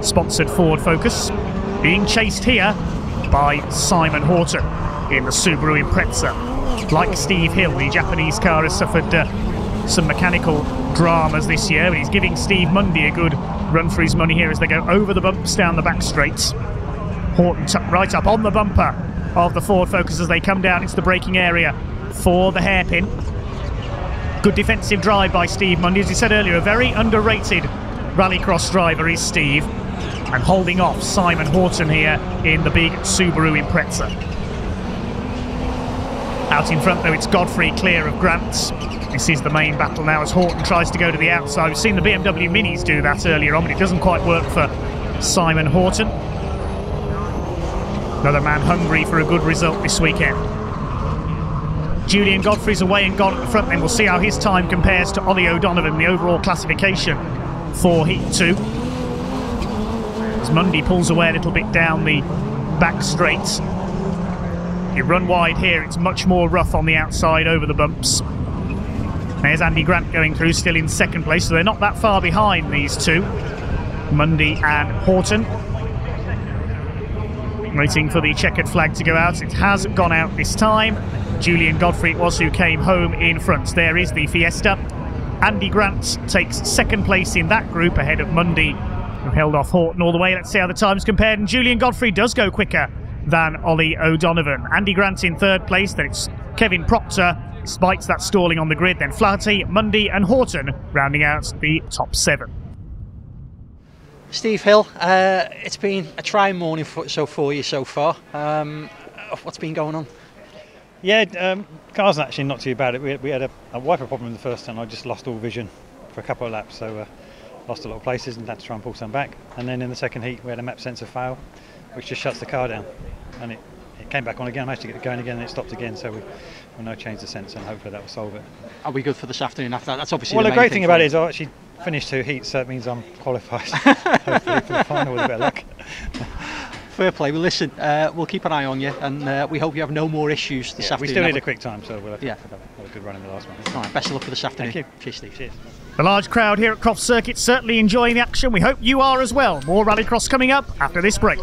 sponsored Ford Focus. Being chased here by Simon Horton in the Subaru Impreza. Like Steve Hill, the Japanese car has suffered some mechanical dramas this year, but he's giving Steve Mundy a good run for his money here as they go over the bumps down the back straights. Horton tucked right up on the bumper of the Ford Focus as they come down into the braking area for the hairpin. Good defensive drive by Steve Mundy. As he said earlier, a very underrated rallycross driver is Steve, and holding off Simon Horton here in the big Subaru Impreza. Out in front though, it's Godfrey clear of Grant. This is the main battle now as Horton tries to go to the outside. We've seen the BMW Minis do that earlier on, but it doesn't quite work for Simon Horton. Another man hungry for a good result this weekend. Julian Godfrey's away and gone at the front then. We'll see how his time compares to Ollie O'Donovan, the overall classification for Heat 2. As Mundy pulls away a little bit down the back straight. You run wide here, it's much more rough on the outside over the bumps. There's Andy Grant going through, still in second place, so they're not that far behind, these two, Mundy and Horton. Waiting for the checkered flag to go out. It has gone out this time. Julian Godfrey it was who came home in front. There is the Fiesta. Andy Grant takes second place in that group ahead of Mundy, who held off Horton all the way. Let's see how the times compared, and Julian Godfrey does go quicker than Ollie O'Donovan. Andy Grant in third place, then it's Kevin Proctor, despite that stalling on the grid, then Flaherty, Mundy and Horton rounding out the top 7. Steve Hill, it's been a trying morning for you so far. What's been going on? Yeah, car's actually not too bad. We had a wiper problem in the first turn. I just lost all vision for a couple of laps, so lost a lot of places and had to try and pull some back. And then in the second heat we had a map sensor fail, which just shuts the car down. And it came back on again. I managed to get it going again and it stopped again, so we'll now change the sensor and hopefully that will solve it. Are we good for this afternoon after that? That's obviously well, the the great main thing about it is I actually finished 2 heats, so it means I'm qualified hopefully for the final with a bit of luck. Fair play. Well, listen, we'll keep an eye on you, and we hope you have no more issues this afternoon. We still need a quick time, so we'll have a good run in the last one. All right, best of luck for this afternoon. Thank you. Cheers, Steve. Cheers. The large crowd here at Croft Circuit certainly enjoying the action. We hope you are as well. More Rallycross coming up after this break.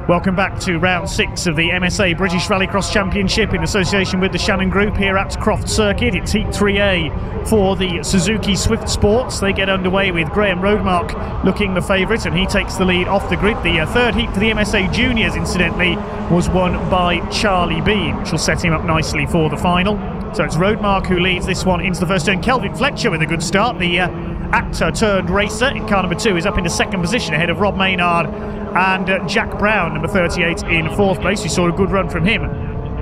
Welcome back to round 6 of the MSA British Rallycross Championship in association with the Shannon Group here at Croft Circuit. It's Heat 3A for the Suzuki Swift Sports. They get underway with Graham Roadmark looking the favourite, and he takes the lead off the grid. The third heat for the MSA Juniors, incidentally, was won by Charlie Bean, which will set him up nicely for the final. So it's Roadmark who leads this one into the first turn. Kelvin Fletcher with a good start. The actor turned racer in car number 2 is up into second position ahead of Rob Maynard and Jack Brown, number 38, in 4th place. We saw a good run from him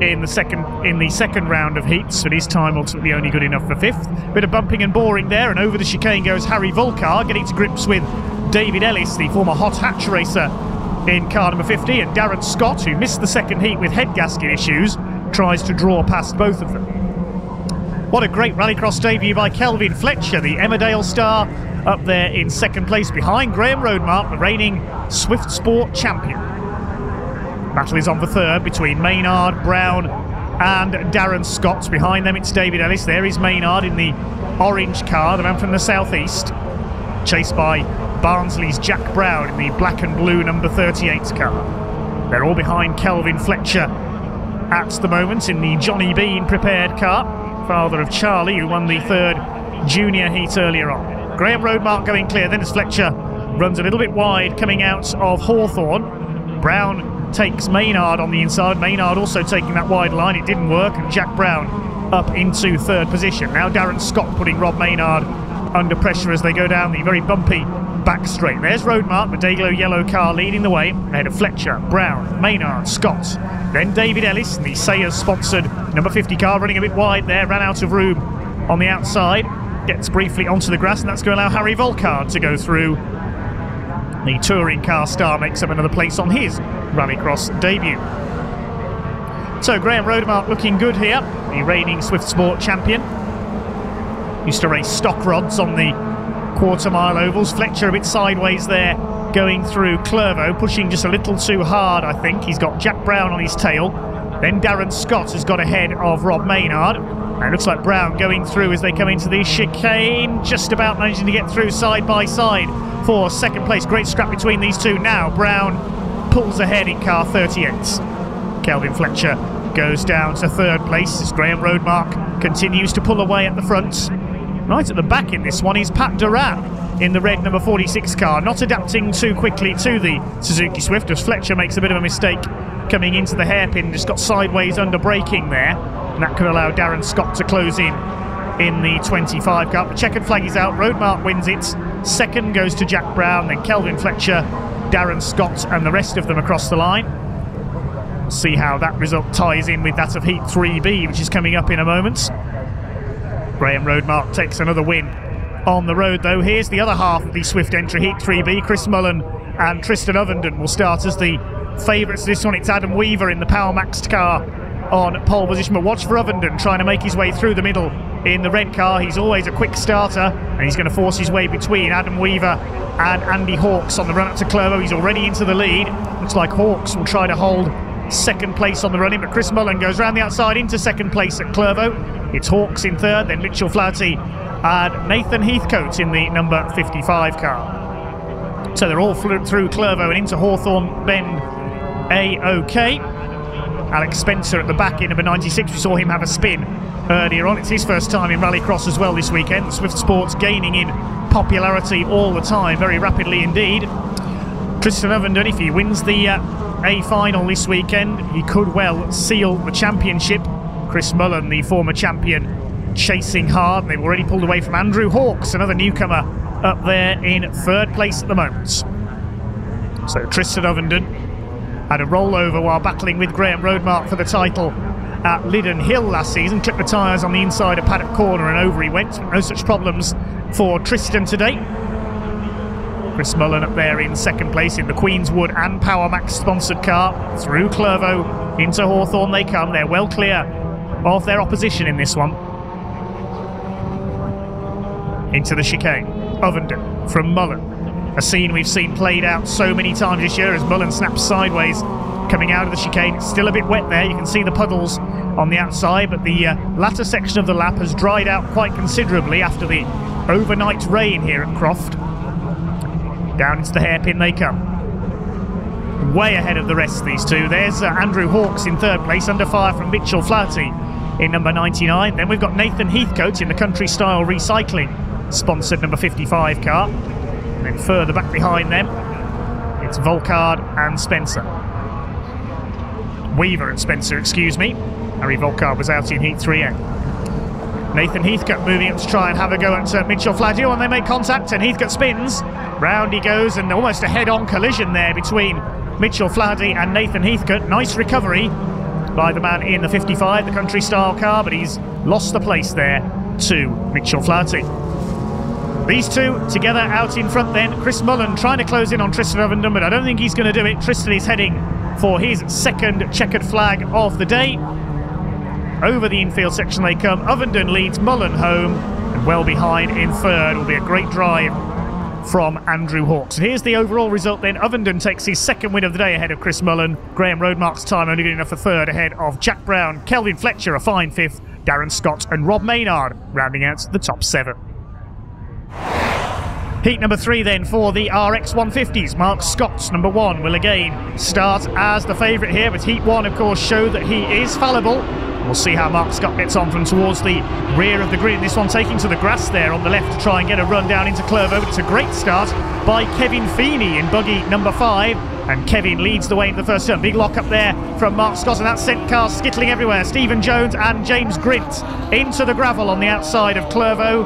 in the second round of heats, but his time ultimately only good enough for 5th. Bit of bumping and boring there, and over the chicane goes Harry Volcar, getting to grips with David Ellis, the former hot hatch racer, in car number 50, and Darren Scott, who missed the second heat with head gasket issues, tries to draw past both of them. What a great Rallycross debut by Kelvin Fletcher, the Emmerdale star, up there in second place behind Graham Roadmark, the reigning Swift Sport champion. Battle is on for third between Maynard, Brown and Darren Scott. Behind them it's David Ellis. There is Maynard in the orange car, the man from the southeast, chased by Barnsley's Jack Brown in the black and blue number 38 car. They're all behind Kelvin Fletcher at the moment in the Johnny Bean prepared car, father of Charlie, who won the 3rd junior heat earlier on. Graham Roadmark going clear, then as Fletcher runs a little bit wide coming out of Hawthorne. Brown takes Maynard on the inside. Maynard also taking that wide line, it didn't work, and Jack Brown up into 3rd position. Now Darren Scott putting Rob Maynard under pressure as they go down the very bumpy back straight. There's Roadmark, the Dayglow yellow car leading the way ahead of Fletcher, Brown, Maynard, Scott. Then David Ellis, the Sayers sponsored number 50 car, running a bit wide there, ran out of room on the outside. Gets briefly onto the grass, and that's going to allow Harry Volcar to go through. The touring car star makes up another place on his Rallycross debut. So Graham Roadmark looking good here, the reigning Swift Sport champion. Used to race stock rods on the quarter-mile ovals. Fletcher a bit sideways there, going through Clervaux, pushing just a little too hard, I think. He's got Jack Brown on his tail. Then Darren Scott has got ahead of Rob Maynard. And it looks like Brown going through as they come into the chicane, just about managing to get through side by side for second place. Great scrap between these two. Now Brown pulls ahead in car 38. Kelvin Fletcher goes down to 3rd place as Graham Roadmark continues to pull away at the front. Right at the back in this one is Pat Duran in the red number 46 car, not adapting too quickly to the Suzuki Swift as Fletcher makes a bit of a mistake coming into the hairpin, just got sideways under braking there. And that could allow Darren Scott to close in the 25 car. The checkered flag is out. Roadmark wins it. 2nd goes to Jack Brown, then Kelvin Fletcher, Darren Scott, and the rest of them across the line. See how that result ties in with that of Heat 3B, which is coming up in a moment. Graham Roadmark takes another win on the road, though. Here's the other half of the Swift entry, Heat 3B. Chris Mullen and Tristan Ovenden will start as the favourites. This one, it's Adam Weaver in the Power Maxed car on pole position, but watch for Ovenden trying to make his way through the middle in the red car. He's always a quick starter, and he's going to force his way between Adam Weaver and Andy Hawkes on the run up to Clervaux. He's already into the lead. Looks like Hawkes will try to hold 2nd place on the run-in, but Chris Mullen goes round the outside into 2nd place at Clervaux. It's Hawkes in 3rd, then Mitchell Flaherty and Nathan Heathcote in the number 55 car. So they're all through Clervaux and into Hawthorne Bend A-OK. Alex Spencer at the back in number 96. We saw him have a spin earlier on. It's his first time in Rallycross as well this weekend. The Swift Sports gaining in popularity all the time, very rapidly indeed. Tristan Ovenden, if he wins the A final this weekend, he could well seal the championship. Chris Mullen, the former champion, chasing hard. They've already pulled away from Andrew Hawkes, another newcomer, up there in third place at the moment. So Tristan Ovenden had a rollover while battling with Graham Roadmark for the title at Liddon Hill last season. Clipped the tyres on the inside of Paddock Corner and over he went. No such problems for Tristan today. Chris Mullen up there in second place in the Queenswood and Power Max sponsored car. Through Clervaux into Hawthorn they come. They're well clear of their opposition in this one. Into the chicane. Ovenden from Mullen. A scene we've seen played out so many times this year as Mullen snaps sideways coming out of the chicane. It's still a bit wet there. You can see the puddles on the outside, but the latter section of the lap has dried out quite considerably after the overnight rain here at Croft. Down into the hairpin they come. Way ahead of the rest, these two. There's Andrew Hawkes in third place, under fire from Mitchell Flaherty in number 99. Then we've got Nathan Heathcote in the Country Style Recycling sponsored number 55 car. And then further back behind them, it's Volkard and Spencer. Weaver and Spencer, excuse me. Harry Volkard was out in Heat 3A. Nathan Heathcote moving up to try and have a go at Mitchell Flaherty, and they make contact, and Heathcote spins. Round he goes, and almost a head-on collision there between Mitchell Flaherty and Nathan Heathcote. Nice recovery by the man in the 55, the Country Style car, but he's lost the place there to Mitchell Flaherty. These two together out in front then. Chris Mullen trying to close in on Tristan Ovenden, but I don't think he's going to do it. Tristan is heading for his second checkered flag of the day. Over the infield section they come. Ovenden leads Mullen home, and well behind in third will be a great drive from Andrew Hawkes. And here's the overall result then. Ovenden takes his second win of the day ahead of Chris Mullen. Graham Roadmark's time only good enough for third ahead of Jack Brown, Kelvin Fletcher a fine fifth, Darren Scott and Rob Maynard rounding out the top 7. Heat number 3 then for the RX 150s. Mark Scott, number 1, will again start as the favourite here, but Heat 1 of course showed that he is fallible. We'll see how Mark Scott gets on from towards the rear of the grid. This one taking to the grass there on the left to try and get a run down into Clervaux. It's a great start by Kevin Feeney in buggy number 5. And Kevin leads the way into the first turn. Big lock up there from Mark Scott, and that sent cars skittling everywhere. Stephen Jones and James Grint into the gravel on the outside of Clervaux.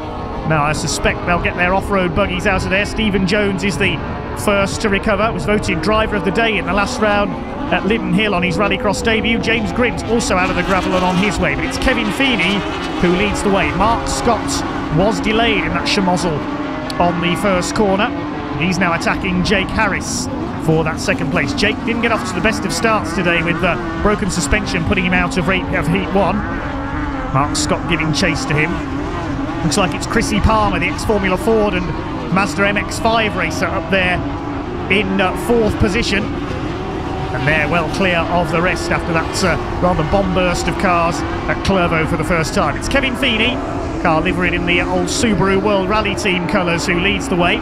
Now I suspect they'll get their off-road buggies out of there. Stephen Jones is the first to recover. Was voted driver of the day in the last round at Liddon Hill on his Rallycross debut. James Grint also out of the gravel and on his way, but it's Kevin Feeney who leads the way. Mark Scott was delayed in that schmozzle on the first corner. He's now attacking Jake Harris for that second place. Jake didn't get off to the best of starts today with the broken suspension putting him out of Heat 1. Mark Scott giving chase to him. Looks like it's Chrissy Palmer, the ex-Formula Ford and Mazda MX-5 racer up there in 4th position. And they're well clear of the rest after that rather bomb burst of cars at Clervaux for the first time. It's Kevin Feeney, car liveried in the old Subaru World Rally Team colours, who leads the way.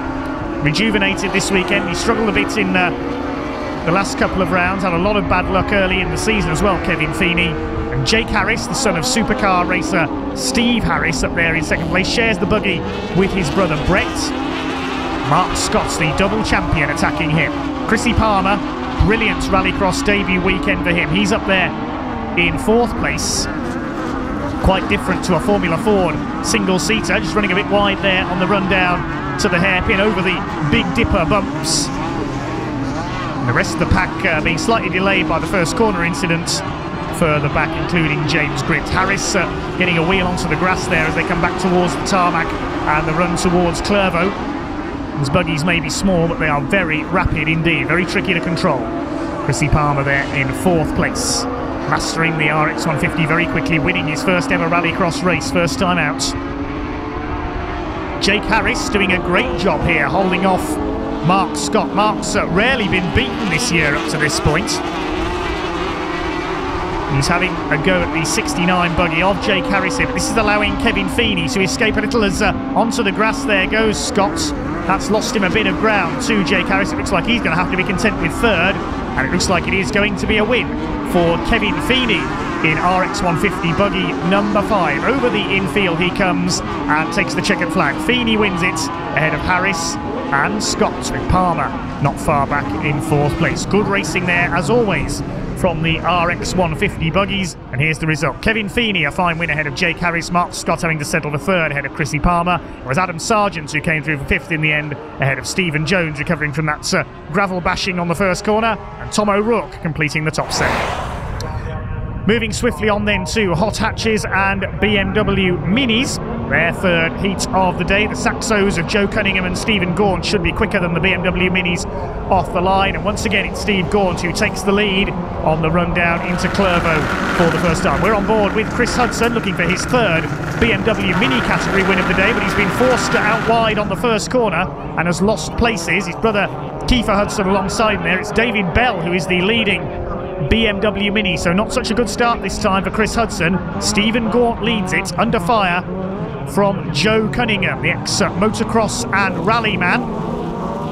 Rejuvenated this weekend. He struggled a bit in the last couple of rounds, had a lot of bad luck early in the season as well, Kevin Feeney. And Jake Harris, the son of Supercar racer Steve Harris, up there in second place, shares the buggy with his brother Brett. Mark Scott's the double champion attacking him. Chrissy Palmer, brilliant Rallycross debut weekend for him. He's up there in 4th place. Quite different to a Formula Ford single-seater, just running a bit wide there on the run down to the hairpin over the Big Dipper bumps. And the rest of the pack being slightly delayed by the first corner incident further back, including James Grint. Harris getting a wheel onto the grass there as they come back towards the tarmac and the run towards Clervaux. These buggies may be small, but they are very rapid indeed, very tricky to control. Chrissy Palmer there in 4th place, mastering the RX 150 very quickly, winning his first ever Rallycross race, first time out. Jake Harris doing a great job here, holding off Mark Scott. Mark's rarely been beaten this year up to this point. He's having a go at the 69 buggy of Jake Harris here, but this is allowing Kevin Feeney to escape a little as onto the grass there goes Scott. That's lost him a bit of ground to Jake Harris. It looks like he's going to have to be content with 3rd, and it looks like it is going to be a win for Kevin Feeney in RX 150 buggy number 5. Over the infield he comes and takes the checkered flag. Feeney wins it ahead of Harris and Scott, with Palmer not far back in 4th place. Good racing there as always from the RX 150 buggies, and here's the result. Kevin Feeney, a fine win ahead of Jake Harris. Mark Scott having to settle for third ahead of Chrissy Palmer. It was Adam Sargent who came through for fifth in the end ahead of Stephen Jones, recovering from that gravel bashing on the first corner, and Tom O'Rourke completing the top 7. Moving swiftly on then to hot hatches and BMW Minis. Their third heat of the day. The Saxos of Joe Cunningham and Stephen Gaunt should be quicker than the BMW Minis off the line. And once again, it's Steve Gaunt who takes the lead on the run down into Clervaux for the first time. We're on board with Chris Hudson looking for his third BMW Mini category win of the day, but he's been forced out wide on the first corner and has lost places. His brother Kiefer Hudson alongside him there. It's David Bell who is the leading BMW Mini, so not such a good start this time for Chris Hudson. Stephen Gaunt leads it under fire from Joe Cunningham, the ex-motocross and rally man.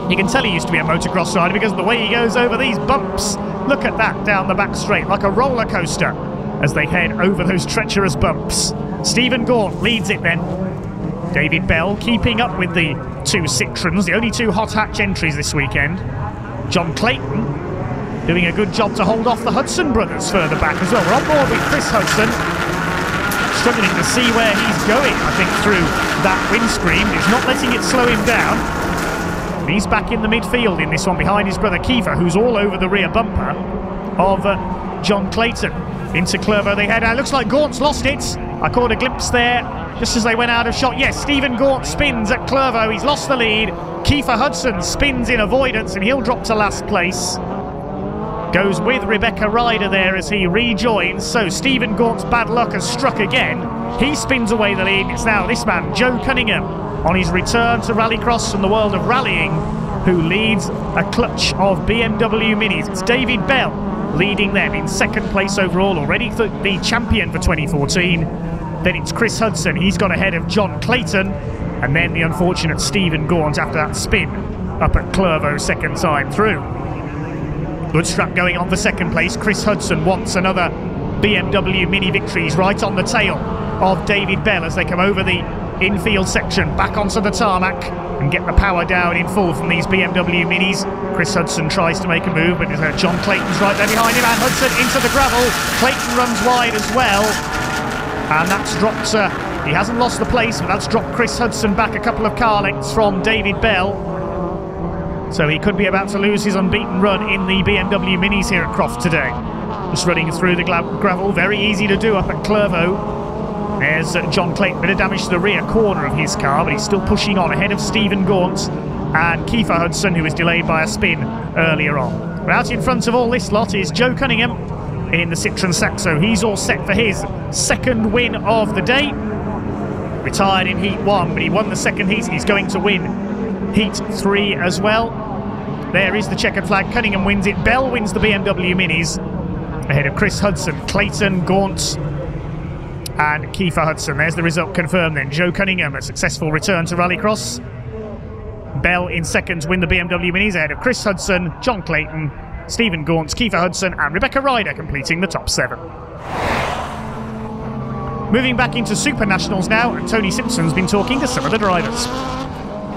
You can tell he used to be a motocross rider because of the way he goes over these bumps. Look at that down the back straight, like a roller coaster as they head over those treacherous bumps. Stephen Gaunt leads it then. David Bell keeping up with the two Citroens, the only two hot hatch entries this weekend. John Clayton doing a good job to hold off the Hudson brothers further back as well. We're on board with Chris Hudson, struggling to see where he's going, I think, through that windscreen. He's not letting it slow him down. And he's back in the midfield in this one behind his brother Kiefer, who's all over the rear bumper of John Clayton. Into Clervaux they head. It looks like Gaunt's lost it. I caught a glimpse there just as they went out of shot. Yes, Stephen Gaunt spins at Clervaux. He's lost the lead. Kiefer Hudson spins in avoidance and he'll drop to last place. Goes with Rebecca Ryder there as he rejoins. So Stephen Gaunt's bad luck has struck again. He spins away the lead. It's now this man, Joe Cunningham, on his return to Rallycross from the world of rallying, who leads a clutch of BMW Minis. It's David Bell leading them in second place overall, already the champion for 2014. Then it's Chris Hudson. He's got ahead of John Clayton. And then the unfortunate Stephen Gaunt after that spin up at Clervaux second time through. Good strap going on for second place. Chris Hudson wants another BMW Mini victory. He's right on the tail of David Bell as they come over the infield section, back onto the tarmac and get the power down in full from these BMW Minis. Chris Hudson tries to make a move, but John Clayton's right there behind him, and Hudson into the gravel. Clayton runs wide as well, and that's dropped, he hasn't lost the place, but that's dropped Chris Hudson back a couple of car lengths from David Bell. So he could be about to lose his unbeaten run in the BMW Minis here at Croft today. Just running through the gravel, very easy to do up at Clervaux. There's John Clayton, bit of damage to the rear corner of his car, but he's still pushing on ahead of Stephen Gaunt and Kiefer Hudson, who was delayed by a spin earlier on. But out in front of all this lot is Joe Cunningham in the Citroen Saxo. He's all set for his second win of the day. Retired in Heat 1, but he won the second heat. He's going to win Heat 3 as well. There is the checkered flag. Cunningham wins it. Bell wins the BMW Minis ahead of Chris Hudson, Clayton, Gaunt and Kiefer Hudson. There's the result confirmed then. Joe Cunningham, a successful return to Rallycross. Bell in second to win the BMW Minis ahead of Chris Hudson, John Clayton, Stephen Gaunt, Kiefer Hudson and Rebecca Ryder completing the top 7. Moving back into Supernationals now, and Tony Simpson's been talking to some of the drivers.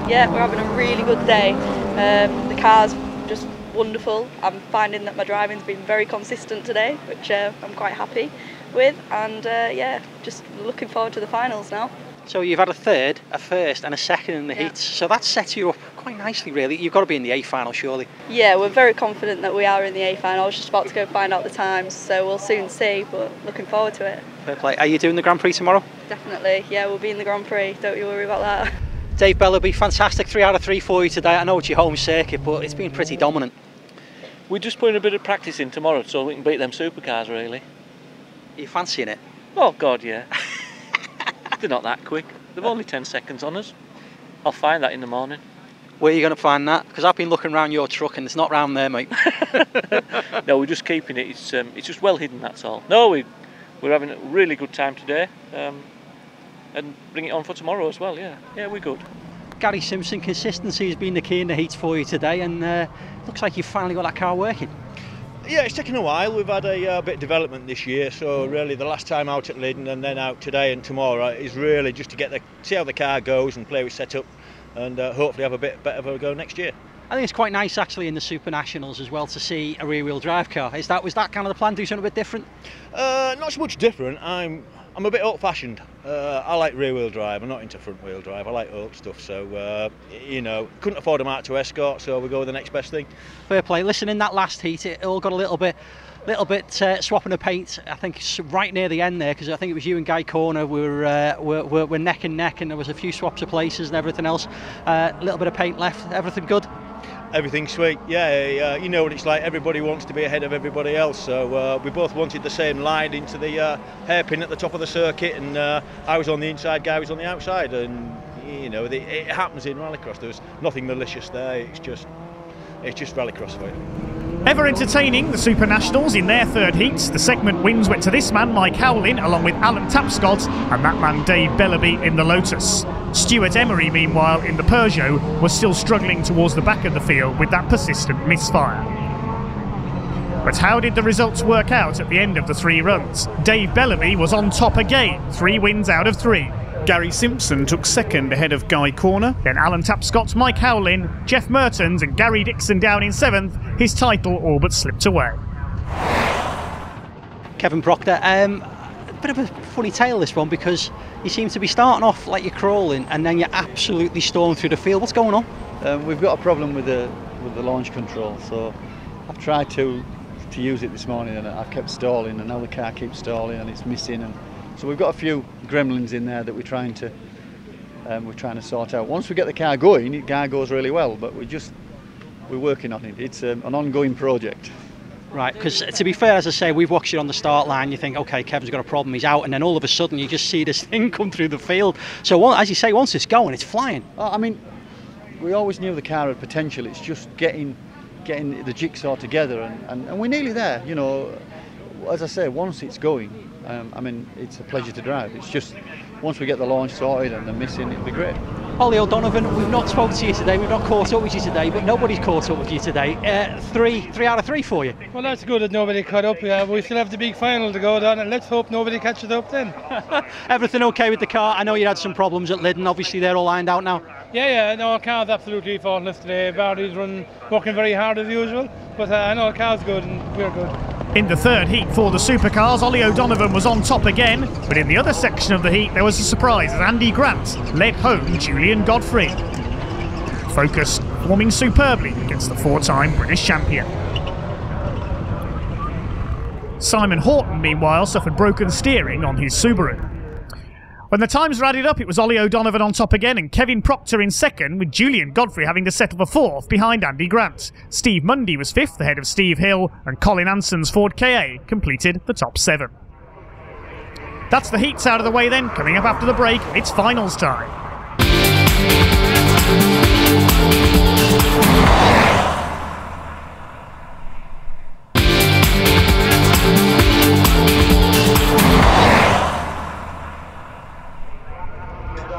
Yeah, we're having a really good day. The car's just wonderful. I'm finding that my driving's been very consistent today, which I'm quite happy with. And yeah, just looking forward to the finals now. So you've had a third, a first and a second in the heats. So that sets you up quite nicely, really. You've got to be in the A final, surely. Yeah, we're very confident that we are in the A final. I was just about to go find out the times, so we'll soon see, but looking forward to it. Fair play. Are you doing the Grand Prix tomorrow? Definitely, yeah, we'll be in the Grand Prix. Don't you worry about that. Dave Bell, will be fantastic 3 out of 3 for you today. I know it's your home circuit, but it's been pretty dominant. We're just putting a bit of practice in tomorrow so we can beat them supercars, really. Are you fancying it? Oh, God, yeah. They're not that quick. They've only 10 seconds on us. I'll find that in the morning. Where are you going to find that? Because I've been looking around your truck and it's not round there, mate. No, we're just keeping it. It's just well hidden, that's all. No, we're having a really good time today. And bring it on for tomorrow as well, yeah. Yeah, we're good. Gary Simpson, consistency has been the key in the heats for you today, and looks like you've finally got that car working. Yeah, it's taken a while. We've had a bit of development this year, so really the last time out at Lyden and then out today and tomorrow is really just to see how the car goes and play with setup, and hopefully have a bit better of a go next year. I think it's quite nice actually in the Supernationals as well to see a rear-wheel drive car. Was that kind of the plan? Do something a bit different? Not so much different. I'm a bit old-fashioned. I like rear-wheel drive. I'm not into front-wheel drive. I like old stuff. So you know, couldn't afford a Mark II Escort, so we go with the next best thing. Fair play. Listen, in that last heat, it all got a little bit swapping of paint. I think right near the end there, because I think it was you and Guy Corner were neck and neck, and there was a few swaps of places and everything else. A little bit of paint left. Everything good? Everything's sweet, yeah. You know what it's like, everybody wants to be ahead of everybody else, so we both wanted the same line into the hairpin at the top of the circuit, and I was on the inside, Guy was on the outside, and you know, it happens in Rallycross. There's nothing malicious there, it's just Rallycross for you. Ever entertaining, the Supernationals in their third heat. The segment wins went to this man, Mike Howlin, along with Alan Tapscott and that man Dave Bellaby in the Lotus. Stuart Emery, meanwhile, in the Peugeot, was still struggling towards the back of the field with that persistent misfire. But how did the results work out at the end of the 3 runs? Dave Bellaby was on top again, 3 wins out of 3. Gary Simpson took second ahead of Guy Corner, then Alan Tapscott, Mike Howlin, Jeff Mertens and Gary Dixon down in 7th. His title all but slipped away. Kevin Proctor, a bit of a funny tale this one, because you seem to be starting off like you're crawling and then you're absolutely storming through the field. What's going on? We've got a problem with the launch control, so I've tried to use it this morning and I've kept stalling, and now the car keeps stalling and it's missing, and so we've got a few gremlins in there that we're trying to sort out. Once we get the car going, the car goes really well, but we're working on it. It's an ongoing project. Right, because to be fair, as I say, we've watched it on the start line. You think, okay, Kevin's got a problem, he's out, and then all of a sudden you just see this thing come through the field. So as you say, once it's going, it's flying. I mean, we always knew the car had potential. It's just getting the jigsaw together, and we're nearly there. You know, as I say, once it's going, I mean, it's a pleasure to drive. It's just once we get the launch sorted and the missing, it'll be great. Ollie O'Donovan, we've not spoken to you today, we've not caught up with you today, but nobody's caught up with you today. 3 out of 3 for you. Well, that's good that nobody caught up. Yeah, we still have the big final to go down, and let's hope nobody catches up then. Everything okay with the car? I know you had some problems at Lyddon, obviously they're all lined out now. Yeah, no, our car's absolutely faultless today. Barry's working very hard as usual, but I know the car's good and we're good. In the third heat for the Supercars, Ollie O'Donovan was on top again, but in the other section of the heat there was a surprise as Andy Grant led home Julian Godfrey. Focus performing superbly against the 4-time British champion. Simon Horton, meanwhile, suffered broken steering on his Subaru. When the times were added up, it was Ollie O'Donovan on top again and Kevin Proctor in second, with Julian Godfrey having to settle for 4th behind Andy Grant. Steve Mundy was 5th ahead of Steve Hill, and Colin Anson's Ford KA completed the top 7. That's the heats out of the way then. Coming up after the break, it's finals time.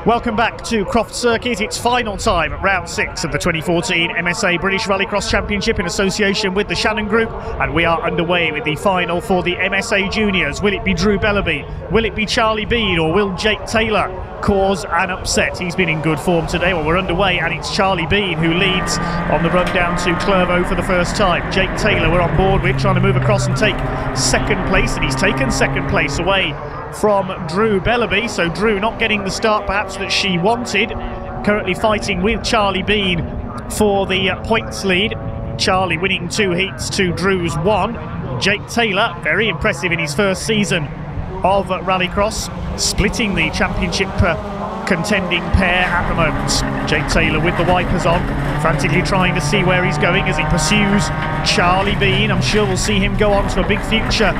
Welcome back to Croft Circuit. It's final time at round 6 of the 2014 MSA British Rallycross Championship in association with the Shannon Group, and we are underway with the final for the MSA Juniors. Will it be Drew Bellaby? Will it be Charlie Bean? Or will Jake Taylor cause an upset? He's been in good form today. Well, we're underway, and it's Charlie Bean who leads on the run down to Clervaux for the first time. Jake Taylor we're on board with, trying to move across and take second place, and he's taken second place away from Drew Bellaby, so Drew not getting the start perhaps that she wanted. Currently fighting with Charlie Bean for the points lead. Charlie winning 2 heats to Drew's 1. Jake Taylor, very impressive in his first season of Rallycross, splitting the championship contending pair at the moment. Jake Taylor with the wipers on, frantically trying to see where he's going as he pursues Charlie Bean. I'm sure we'll see him go on to a big future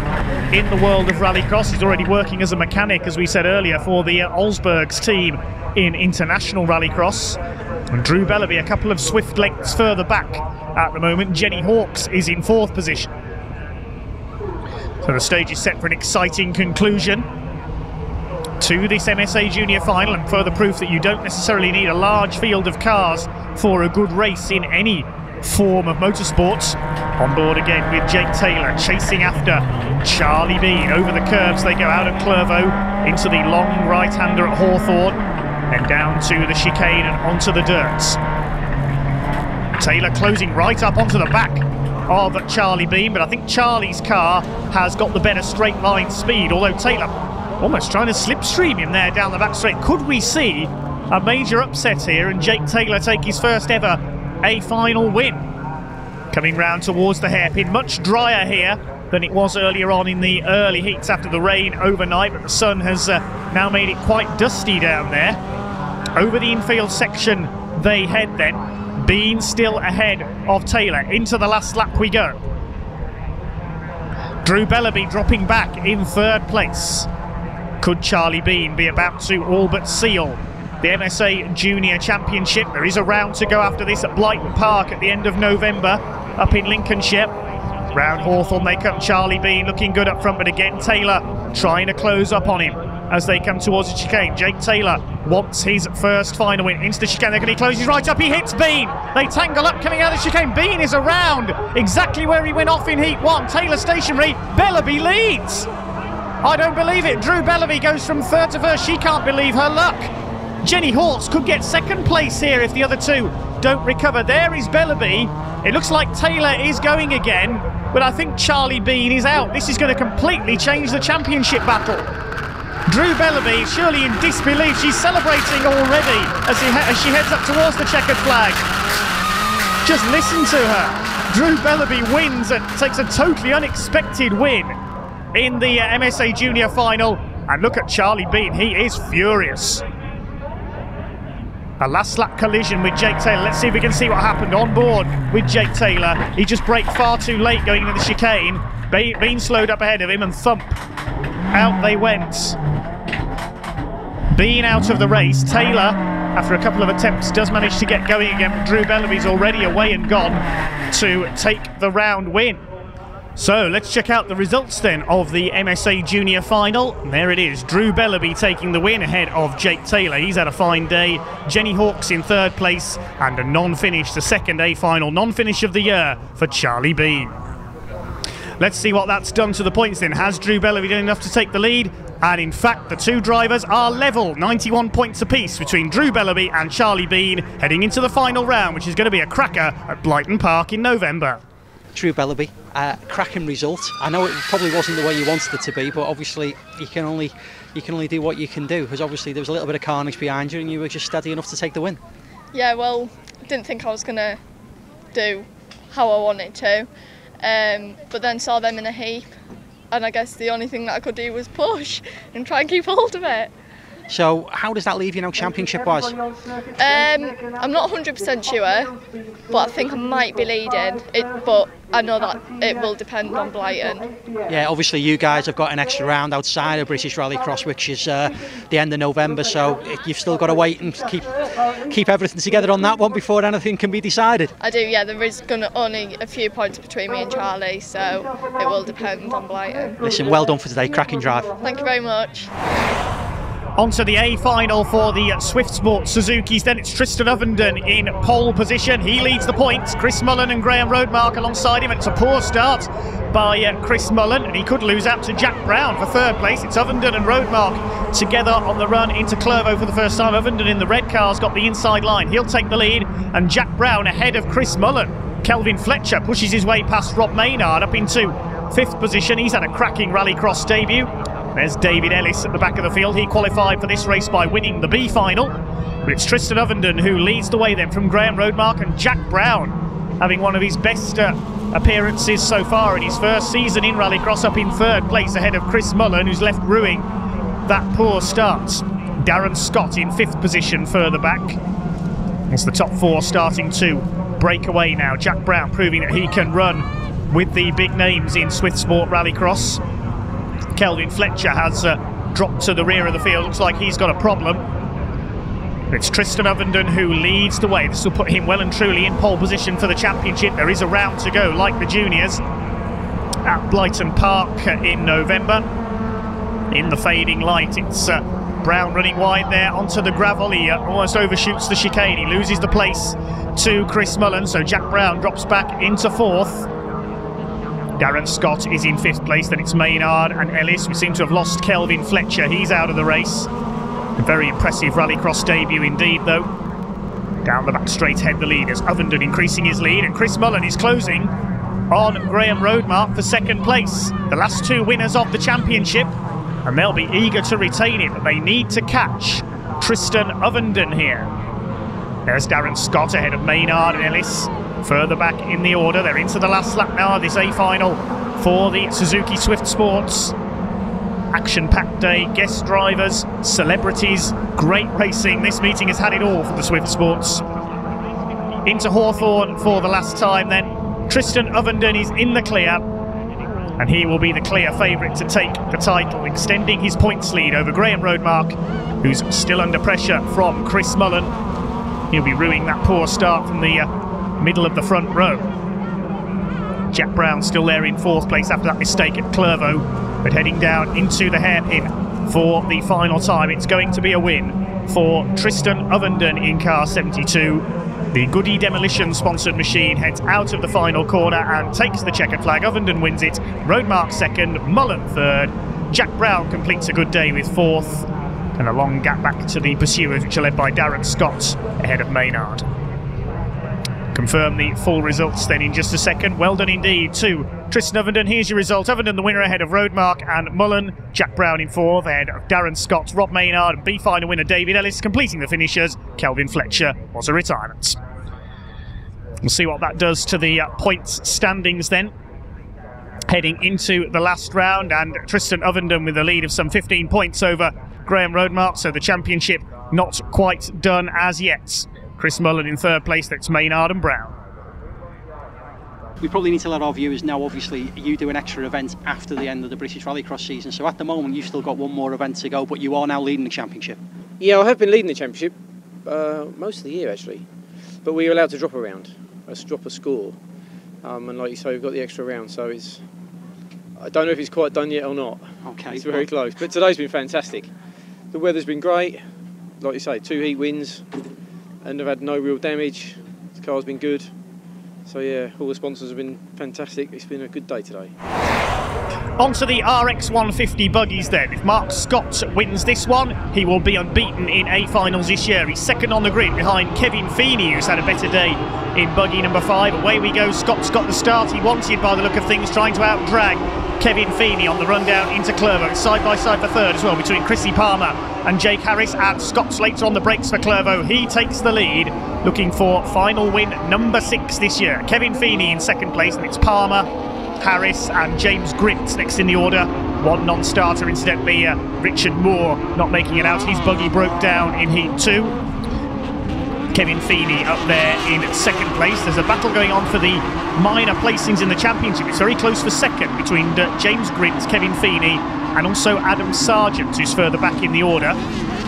in the world of Rallycross. He's already working as a mechanic, as we said earlier, for the Olsbergs team in International Rallycross. And Drew Bellaby a couple of swift lengths further back at the moment. Jenny Hawkes is in 4th position. So the stage is set for an exciting conclusion to this MSA Junior final, and further proof that you don't necessarily need a large field of cars for a good race in any form of motorsports. On board again with Jake Taylor chasing after Charlie Bean. Over the curves they go out of Clervaux into the long right-hander at Hawthorne, then down to the chicane and onto the dirt. Taylor closing right up onto the back of Charlie Bean, but I think Charlie's car has got the better straight line speed, although Taylor almost trying to slipstream him there down the back straight. Could we see a major upset here and Jake Taylor take his first ever A final win? Coming round towards the hairpin, much drier here than it was earlier on in the early heats after the rain overnight, but the sun has now made it quite dusty down there. Over the infield section they head then. Bean still ahead of Taylor. Into the last lap we go. Drew Bellaby dropping back in third place. Could Charlie Bean be about to all but seal the MSA Junior Championship? There is a round to go after this at Blyton Park at the end of November up in Lincolnshire. Round Hawthorne they come. Charlie Bean looking good up front, but again Taylor trying to close up on him as they come towards the chicane. Jake Taylor wants his first final win. Into the chicane, they're going to close his right up. He hits Bean. They tangle up coming out of the chicane. Bean is around exactly where he went off in heat one. Taylor stationary. Bellaby leads. I don't believe it. Drew Bellaby goes from third to first. She can't believe her luck. Jenny Hawks could get second place here if the other two don't recover. There is Bellaby. It looks like Taylor is going again, but I think Charlie Bean is out. This is going to completely change the championship battle. Drew Bellaby, surely in disbelief, she's celebrating already as she heads up towards the checkered flag. Just listen to her. Drew Bellaby wins and takes a totally unexpected win in the MSA Junior final. And look at Charlie Bean, he is furious. A last lap collision with Jake Taylor. Let's see if we can see what happened on board with Jake Taylor. He just braked far too late going into the chicane. Bean slowed up ahead of him and thump. Out they went. Bean out of the race. Taylor, after a couple of attempts, does manage to get going again. But Drew Bellaby's already away and gone to take the round win. So let's check out the results then of the MSA Junior final. And there it is, Drew Bellaby taking the win ahead of Jake Taylor. He's had a fine day. Jenny Hawks in third place and a non-finish, the second A final non-finish of the year for Charlie Bean. Let's see what that's done to the points then. Has Drew Bellaby done enough to take the lead? And in fact, the two drivers are level, 91 points apiece between Drew Bellaby and Charlie Bean, heading into the final round, which is going to be a cracker at Blyton Park in November. Drew Bellaby, cracking result. I know it probably wasn't the way you wanted it to be, but obviously you can only do what you can do, because obviously there was a little bit of carnage behind you and you were just steady enough to take the win. Yeah, well, I didn't think I was going to do how I wanted to, but then saw them in a heap, and I guess the only thing that I could do was push and try and keep hold of it. So how does that leave you now championship-wise? I'm not 100% sure, but I think I might be leading, but I know that it will depend on Blyton. Yeah, obviously you guys have got an extra round outside of British Rallycross, which is the end of November, so you've still got to wait and keep everything together on that one before anything can be decided. I do, yeah, there is only a few points between me and Charlie, so it will depend on Blyton. Listen, well done for today, cracking drive. Thank you very much. On to the A final for the Swift Sports Suzukis. Then it's Tristan Ovenden in pole position. He leads the points. Chris Mullen and Graham Roadmark alongside him. It's a poor start by Chris Mullen, and he could lose out to Jack Brown for third place. It's Ovenden and Roadmark together on the run into Clervaux for the first time. Ovenden in the red car's got the inside line. He'll take the lead, and Jack Brown ahead of Chris Mullen. Kelvin Fletcher pushes his way past Rob Maynard up into fifth position. He's had a cracking rallycross debut. There's David Ellis at the back of the field. He qualified for this race by winning the B final. But it's Tristan Ovenden who leads the way then from Graham Roadmark, and Jack Brown having one of his best appearances so far in his first season in rallycross, up in third place ahead of Chris Mullen, who's left rueing that poor start. Darren Scott in fifth position further back. It's the top four starting to break away now. Jack Brown proving that he can run with the big names in Swift Sport Rallycross. Kelvin Fletcher has dropped to the rear of the field. Looks like he's got a problem. It's Tristan Ovenden who leads the way. This will put him well and truly in pole position for the championship. There is a round to go, like the juniors, at Blyton Park in November. In the fading light, it's Brown running wide there onto the gravel. He almost overshoots the chicane. He loses the place to Chris Mullen, so Jack Brown drops back into fourth. Darren Scott is in fifth place. Then it's Maynard and Ellis. We seem to have lost Kelvin Fletcher. He's out of the race. A very impressive rallycross debut indeed, though. Down the back straight head the leaders. Ovenden increasing his lead, and Chris Mullen is closing on Graham Roadmark for second place. The last two winners of the championship, and they'll be eager to retain it, but they need to catch Tristan Ovenden here. There's Darren Scott ahead of Maynard and Ellis. Further back in the order, they're into the last lap now of this A final for the Suzuki Swift Sports. Action-packed day, guest drivers, celebrities, great racing. This meeting has had it all for the Swift Sports. Into Hawthorne for the last time then. Tristan Ovenden is in the clear, and he will be the clear favourite to take the title, extending his points lead over Graham Roadmark, who's still under pressure from Chris Mullen. He'll be ruining that poor start from the middle of the front row. Jack Brown still there in fourth place after that mistake at Clervaux, but heading down into the hairpin for the final time. It's going to be a win for Tristan Ovenden in car 72. The Goody Demolition sponsored machine heads out of the final corner and takes the checkered flag. Ovenden wins it, Roadmark second, Mullen third. Jack Brown completes a good day with fourth, and a long gap back to the pursuers, which are led by Darren Scott ahead of Maynard. Confirm the full results then in just a second. Well done indeed to Tristan Ovenden. Here's your result. Ovenden the winner ahead of Roadmark and Mullen. Jack Brown in fourth ahead of Darren Scott, Rob Maynard, and B final winner David Ellis. Completing the finishers, Kelvin Fletcher was a retirement. We'll see what that does to the points standings then. Heading into the last round, and Tristan Ovenden with a lead of some 15 points over Graham Roadmark, so the championship not quite done as yet. Chris Mullen in third place, that's Maynard and Brown. We probably need to let our viewers know, obviously, you do an extra event after the end of the British Rallycross season, so at the moment you've still got one more event to go, but you are now leading the championship. Yeah, I have been leading the championship most of the year actually, but we were allowed to drop a round, drop a score, and like you say, we've got the extra round, so it's, I don't know if it's quite done yet or not. Okay. It's very close, but today's been fantastic. The weather's been great, like you say, 2 heat wins, and I've had no real damage. The car's been good. So yeah, all the sponsors have been fantastic. It's been a good day today. On to the RX 150 buggies then. If Mark Scott wins this one, he will be unbeaten in A finals this year. He's second on the grid behind Kevin Feeney, who's had a better day in buggy number 5. Away we go. Scott's got the start he wanted by the look of things, trying to out-drag Kevin Feeney on the run down into Clervaux. It's side by side for third as well between Chrissy Palmer and Jake Harris, and Scott's later on the brakes for Clervaux. He takes the lead, looking for final win number 6 this year. Kevin Feeney in second place, and it's Palmer, Harris and James Grint next in the order. One non-starter incidentally, Richard Moore not making it out. His buggy broke down in Heat 2. Kevin Feeney up there in second place. There's a battle going on for the minor placings in the championship. It's very close for second between James Grint, Kevin Feeney and also Adam Sargent, who's further back in the order.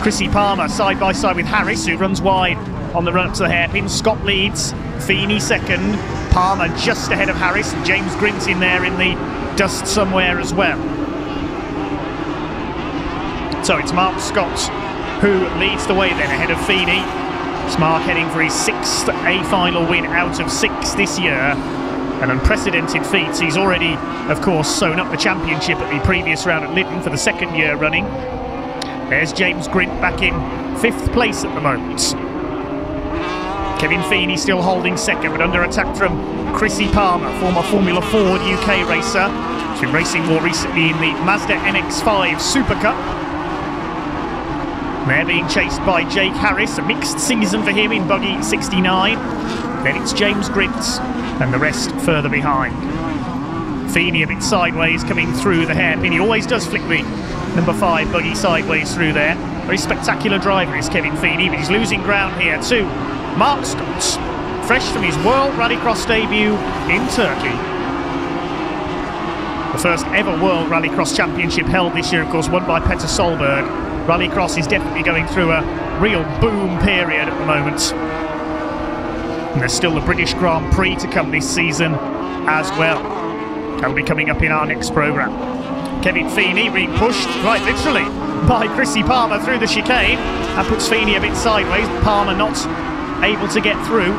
Chrissy Palmer side by side with Harris, who runs wide on the run up to the hairpin. Scott leads, Feeney second, Palmer just ahead of Harris, and James Grint in there in the dust somewhere as well. So it's Mark Scott who leads the way then ahead of Feeney. It's Mark heading for his 6th A final win out of 6 this year. An unprecedented feat. He's already, of course, sewn up the championship at the previous round at Lytton for the 2nd year running. There's James Grint back in 5th place at the moment. Kevin Feeney still holding second, but under attack from Chrissy Palmer, former Formula Ford UK racer. She's been racing more recently in the Mazda MX-5 Supercar. They're being chased by Jake Harris, a mixed season for him in buggy 69. Then it's James Grint and the rest further behind. Feeney a bit sideways coming through the hairpin. He always does flick the number 5 buggy sideways through there. Very spectacular driver is Kevin Feeney, but he's losing ground here too. Mark Scott, fresh from his World Rallycross debut in Turkey. The first ever World Rallycross Championship held this year, of course, won by Petter Solberg. Rallycross is definitely going through a real boom period at the moment. And there's still the British Grand Prix to come this season as well. That'll be coming up in our next programme. Kevin Feeney being pushed, quite literally, by Chrissy Palmer through the chicane. That puts Feeney a bit sideways. Palmer not able to get through.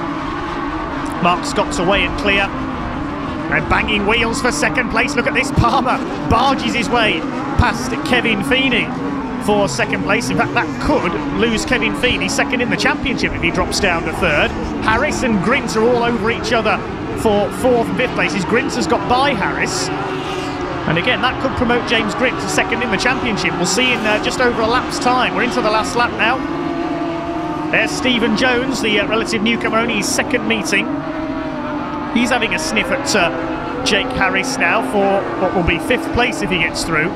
Mark Scott's away and clear. And banging wheels for second place. Look at this. Palmer barges his way past Kevin Feeney. for second place. In fact, that could lose Kelvin Fletcher second in the championship if he drops down to third. Harris and Grint are all over each other for fourth and fifth places. Grint has got by Harris. And again, that could promote James Grint to second in the championship. We'll see in just over a lap's time. We're into the last lap now. There's Stephen Jones, the relative newcomer, only his second meeting. He's having a sniff at Jake Harris now for what will be fifth place if he gets through.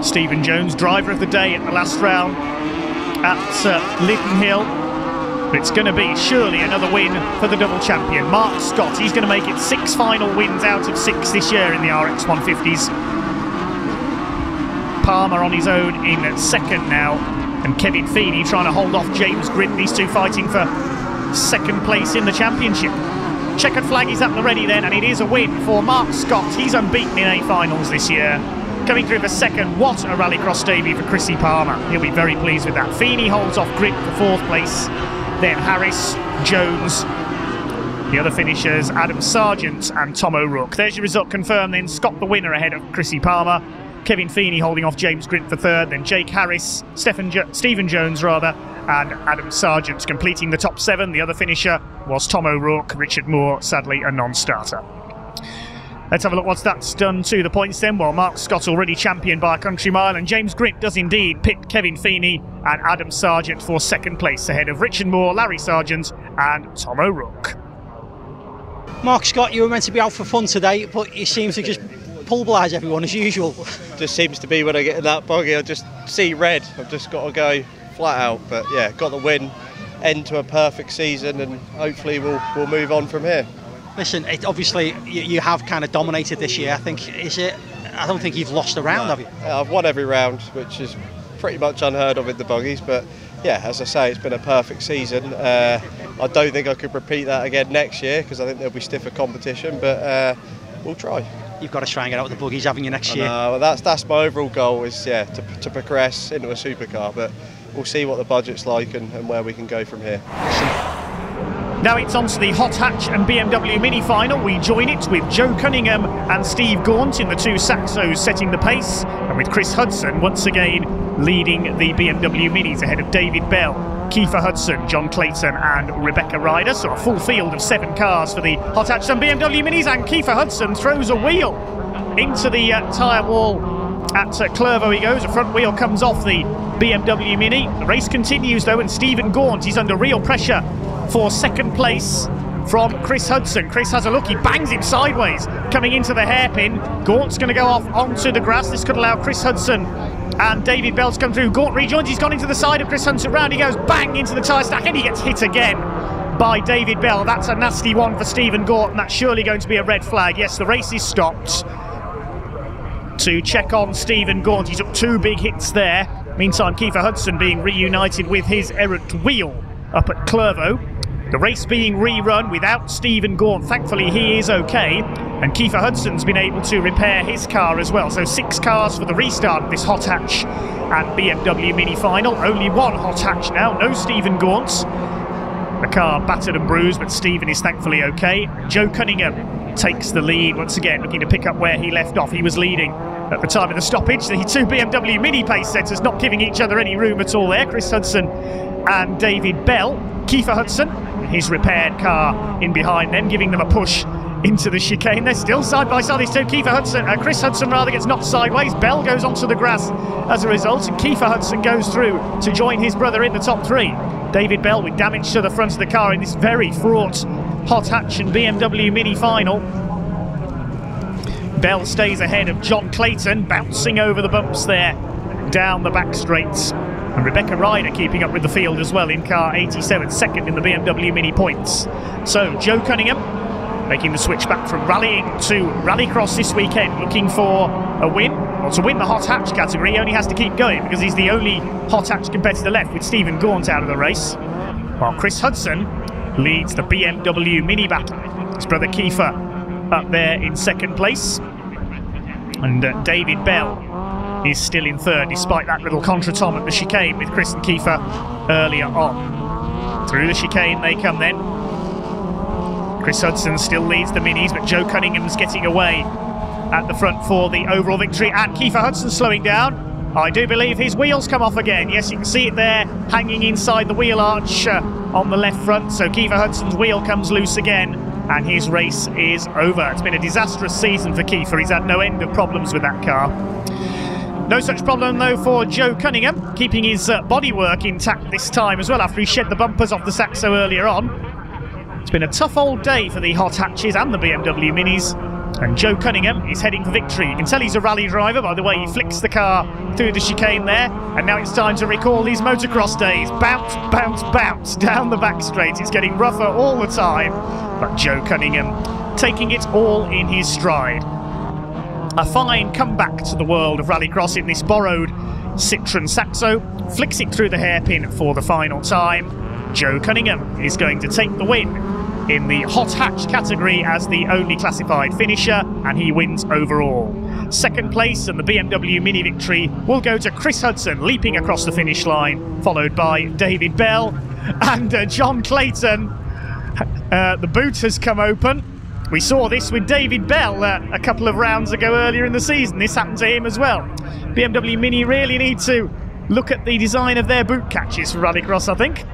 Stephen Jones, driver of the day at the last round at Lytton Hill. It's going to be surely another win for the double champion. Mark Scott, he's going to make it 6 final wins out of 6 this year in the RX 150s. Palmer on his own in second now, and Kelvin Fletcher trying to hold off James Grint. These two fighting for second place in the championship. Checkered flag is at the ready then, and it is a win for Mark Scott. He's unbeaten in A finals this year. Coming through for second, what a rallycross debut for Chrissy Palmer. He'll be very pleased with that. Feeney holds off Grint for fourth place. Then Harris, Jones, the other finishers, Adam Sargent and Tom O'Rourke. There's your result confirmed then. Scott the winner ahead of Chrissy Palmer. Kelvin Fletcher holding off James Grint for third. Then Jake Harris, Stephen Jones rather, and Adam Sargent completing the top 7. The other finisher was Tom O'Rourke. Richard Moore, sadly a non-starter. Let's have a look what's that's done to the points then. Well, Mark Scott already championed by a country mile, and James Grint does indeed pick Kelvin Fletcher and Adam Sargent for second place ahead of Richard Moore, Larry Sargent and Tom O'Rourke. Mark Scott, you were meant to be out for fun today, but you seem to just pulverise everyone as usual. Just seems to be when I get in that buggy, I just see red. I've just got to go flat out. But yeah, got the win, end to a perfect season, and hopefully we'll move on from here. Listen, obviously you have kind of dominated this year. I don't think you've lost a round, have you? I've won every round, which is pretty much unheard of in the buggies. But yeah, as I say, it's been a perfect season. I don't think I could repeat that again next year because I think there'll be stiffer competition. But we'll try. You've got to try and get out with the buggies, haven't you, next year? Well, that's my overall goal is to progress into a supercar. But we'll see what the budget's like and where we can go from here. Now it's on to the Hot Hatch and BMW Mini final. We join it with Joe Cunningham and Steve Gaunt in the two Saxos setting the pace, and with Chris Hudson once again leading the BMW Minis ahead of David Bell, Kiefer Hudson, John Clayton and Rebecca Ryder. So a full field of 7 cars for the Hot Hatch and BMW Minis, and Kiefer Hudson throws a wheel into the tyre wall at Clervaux. He goes, a front wheel comes off the BMW Mini. The race continues though, and Stephen Gaunt, he's under real pressure for second place from Chris Hudson. Chris has a look, he bangs him sideways coming into the hairpin. Gaunt's going to go off onto the grass. This could allow Chris Hudson and David Bell to come through. Gaunt rejoins, he's gone into the side of Chris Hudson, round he goes, bang into the tyre stack, and he gets hit again by David Bell. That's a nasty one for Stephen Gaunt, and that's surely going to be a red flag. Yes, the race is stopped to check on Stephen Gaunt. He took 2 big hits there. Meantime, Kiefer Hudson being reunited with his errant wheel up at Clervaux. The race being rerun without Stephen Gaunt. Thankfully, he is okay. And Kiefer Hudson's been able to repair his car as well. So 6 cars for the restart of this Hot Hatch and BMW Mini final. Only 1 Hot Hatch now, no Stephen Gaunt. The car battered and bruised, but Stephen is thankfully okay. Joe Cunningham takes the lead once again, looking to pick up where he left off. He was leading at the time of the stoppage. The 2 BMW Mini pace setters not giving each other any room at all there. Chris Hudson and David Bell. Kiefer Hudson, his repaired car in behind them, giving them a push into the chicane. They're still side by side, these two. Chris Hudson rather gets knocked sideways. Bell goes onto the grass as a result, and Kiefer Hudson goes through to join his brother in the top 3. David Bell with damage to the front of the car in this very fraught Hot Hatch and BMW Mini final. Bell stays ahead of John Clayton, bouncing over the bumps there down the back straights. And Rebecca Ryder keeping up with the field as well in car 87, second in the BMW Mini points. So Joe Cunningham making the switch back from rallying to rallycross this weekend, looking for a win. Well, to win the Hot Hatch category, he only has to keep going because he's the only Hot Hatch competitor left with Stephen Gaunt out of the race. While Chris Hudson leads the BMW Mini battle. His brother Kiefer up there in second place. And David Bell is still in third, despite that little contretemps at the chicane with Chris and Kiefer earlier on. Through the chicane they come then. Chris Hudson still leads the Minis, but Joe Cunningham's getting away at the front for the overall victory. And Kiefer Hudson slowing down. I do believe his wheels come off again. Yes, you can see it there, hanging inside the wheel arch on the left front. So Kiefer Hudson's wheel comes loose again, and his race is over. It's been a disastrous season for Kiefer. He's had no end of problems with that car. No such problem, though, for Joe Cunningham, keeping his bodywork intact this time as well, after he shed the bumpers off the Saxo earlier on. It's been a tough old day for the hot hatches and the BMW Minis. And Joe Cunningham is heading for victory. You can tell he's a rally driver by the way he flicks the car through the chicane there. And now it's time to recall these motocross days. Bounce, bounce, bounce down the back straight. It's getting rougher all the time. But Joe Cunningham taking it all in his stride. A fine comeback to the world of rallycross in this borrowed Citroën Saxo. Flicks it through the hairpin for the final time. Joe Cunningham is going to take the win in the hot hatch category as the only classified finisher, and he wins overall. Second place and the BMW Mini victory will go to Chris Hudson, leaping across the finish line, followed by David Bell and John Clayton. The boot has come open. We saw this with David Bell a couple of rounds ago earlier in the season. This happened to him as well. BMW Mini really need to look at the design of their boot catches for rallycross, I think.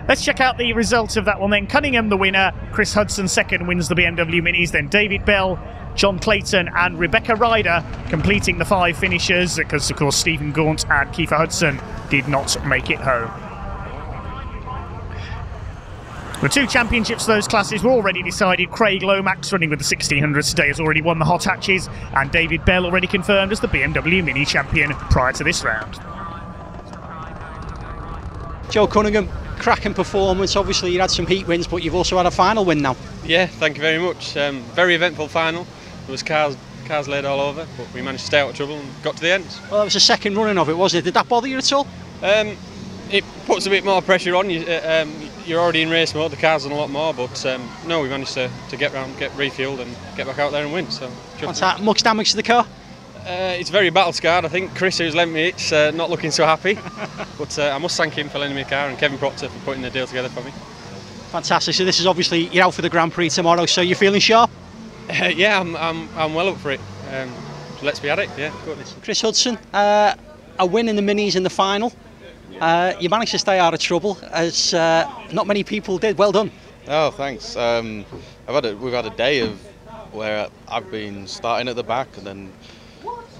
Let's check out the results of that one then. Cunningham the winner, Chris Hudson second, wins the BMW Minis, then David Bell, John Clayton and Rebecca Ryder completing the 5 finishers, because of course Stephen Gaunt and Kiefer Hudson did not make it home. The 2 championships for those classes were already decided. Craig Lomax, running with the 1600s today, has already won the hot hatches, and David Bell already confirmed as the BMW Mini champion prior to this round. Joe Cunningham, cracking performance. Obviously you had some heat wins, but you've also had a final win now. Yeah, thank you very much. Very eventful final. There was cars laid all over, but we managed to stay out of trouble and got to the end. Well, that was the second running of it, wasn't it? Did that bother you at all? It puts a bit more pressure on you. You're already in race mode, the car's on a lot more, but no, we managed to get round, get refueled and get back out there and win. So what's that? Much damage to the car? It's very battle scarred. I think Chris, who's lent me it's not looking so happy, but I must thank him for lending me the car, and Kevin Proctor for putting the deal together for me. Fantastic. So this is obviously, you're out for the Grand Prix tomorrow, so you're feeling sharp? Yeah, I'm well up for it. So let's be at it. Yeah, goodness. Chris Hudson, a win in the Minis in the final. You managed to stay out of trouble, as not many people did. Well done. Oh, thanks. We've had a day of where I've been starting at the back, and then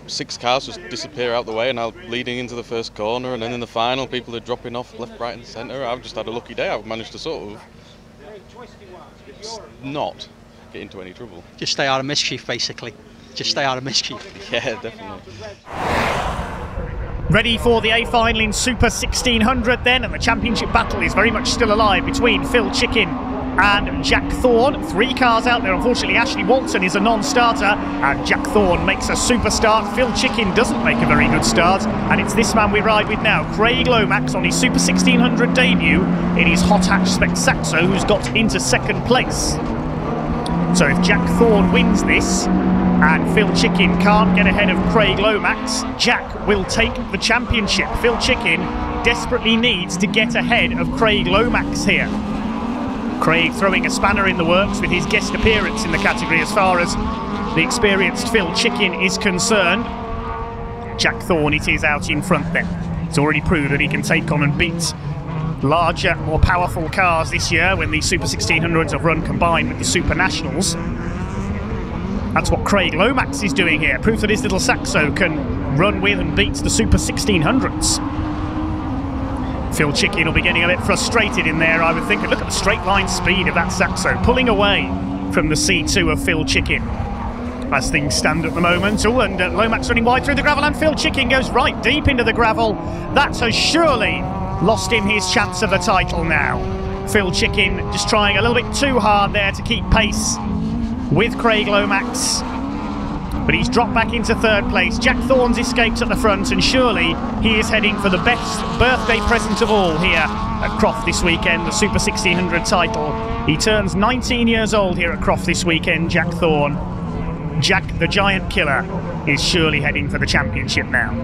6 cars just disappear out the way, and now leading into the first corner, and then in the final people are dropping off left, right and centre. I've just had a lucky day. I've managed to sort of not get into any trouble. Just stay out of mischief, basically. Just stay out of mischief. Yeah, definitely. Ready for the A final in Super 1600 then, and the championship battle is very much still alive between Phil Chicken and Jack Thorne. 3 cars out there. Unfortunately, Ashley Walton is a non-starter, and Jack Thorne makes a super start. Phil Chicken doesn't make a very good start, and it's this man we ride with now, Craig Lomax, on his Super 1600 debut in his hot hatch spec Saxo, who's got into second place. So if Jack Thorne wins this and Phil Chicken can't get ahead of Craig Lomax, Jack will take the championship. Phil Chicken desperately needs to get ahead of Craig Lomax here. Craig throwing a spanner in the works with his guest appearance in the category as far as the experienced Phil Chicken is concerned. Jack Thorne, it is out in front then. He's already proved that he can take on and beat larger, more powerful cars this year when the Super 1600s have run combined with the Supernationals. That's what Craig Lomax is doing here. Proof that his little Saxo can run with and beat the Super 1600s. Phil Chicken will be getting a bit frustrated in there, I would think. And look at the straight line speed of that Saxo, pulling away from the C2 of Phil Chicken as things stand at the moment. Oh, and Lomax running wide through the gravel, and Phil Chicken goes right deep into the gravel. That has surely lost him his chance of the title now. Phil Chicken just trying a little bit too hard there to keep pace with Craig Lomax, but he's dropped back into 3rd place. Jack Thorne's escaped at the front, and surely he is heading for the best birthday present of all here at Croft this weekend, the Super 1600 title. He turns 19 years old here at Croft this weekend, Jack Thorne. Jack the Giant Killer is surely heading for the championship now.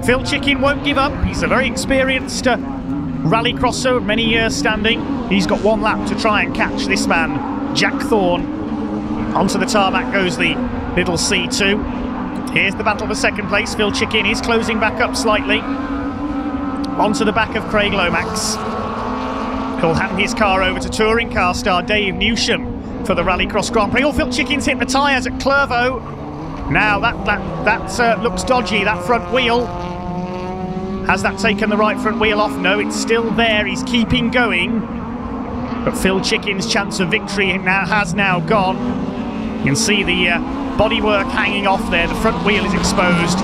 Phil Chicken won't give up. He's a very experienced rallycrosser of many years standing. He's got 1 lap to try and catch this man, Jack Thorne. Onto the tarmac goes the little C2. Here's the battle for second place. Phil Chicken is closing back up slightly. Onto the back of Craig Lomax. He'll hand his car over to touring car star Dave Newsham for the Rallycross Grand Prix. Oh, Phil Chicken's hit the tyres at Clervaux. Now that looks dodgy, that front wheel. Has that taken the right front wheel off? No, it's still there. He's keeping going. But Phil Chicken's chance of victory has now gone. You can see the bodywork hanging off there. The front wheel is exposed.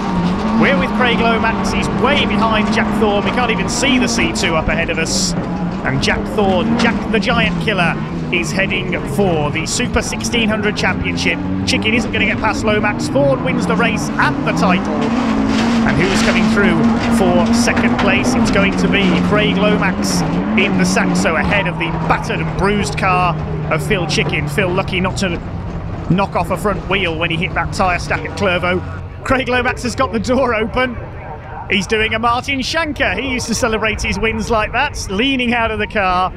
We're with Craig Lomax. He's way behind Jack Thorne. We can't even see the C2 up ahead of us. And Jack Thorne, Jack the Giant Killer, is heading for the Super 1600 Championship. Chicken isn't going to get past Lomax. Thorne wins the race and the title. And who's coming through for second place? It's going to be Craig Lomax in the Saxo ahead of the battered and bruised car of Phil Chicken. Phil lucky not to knock off a front wheel when he hit that tyre stack at Clervaux. Craig Lomax has got the door open. He's doing a Martin Shanker. He used to celebrate his wins like that, leaning out of the car.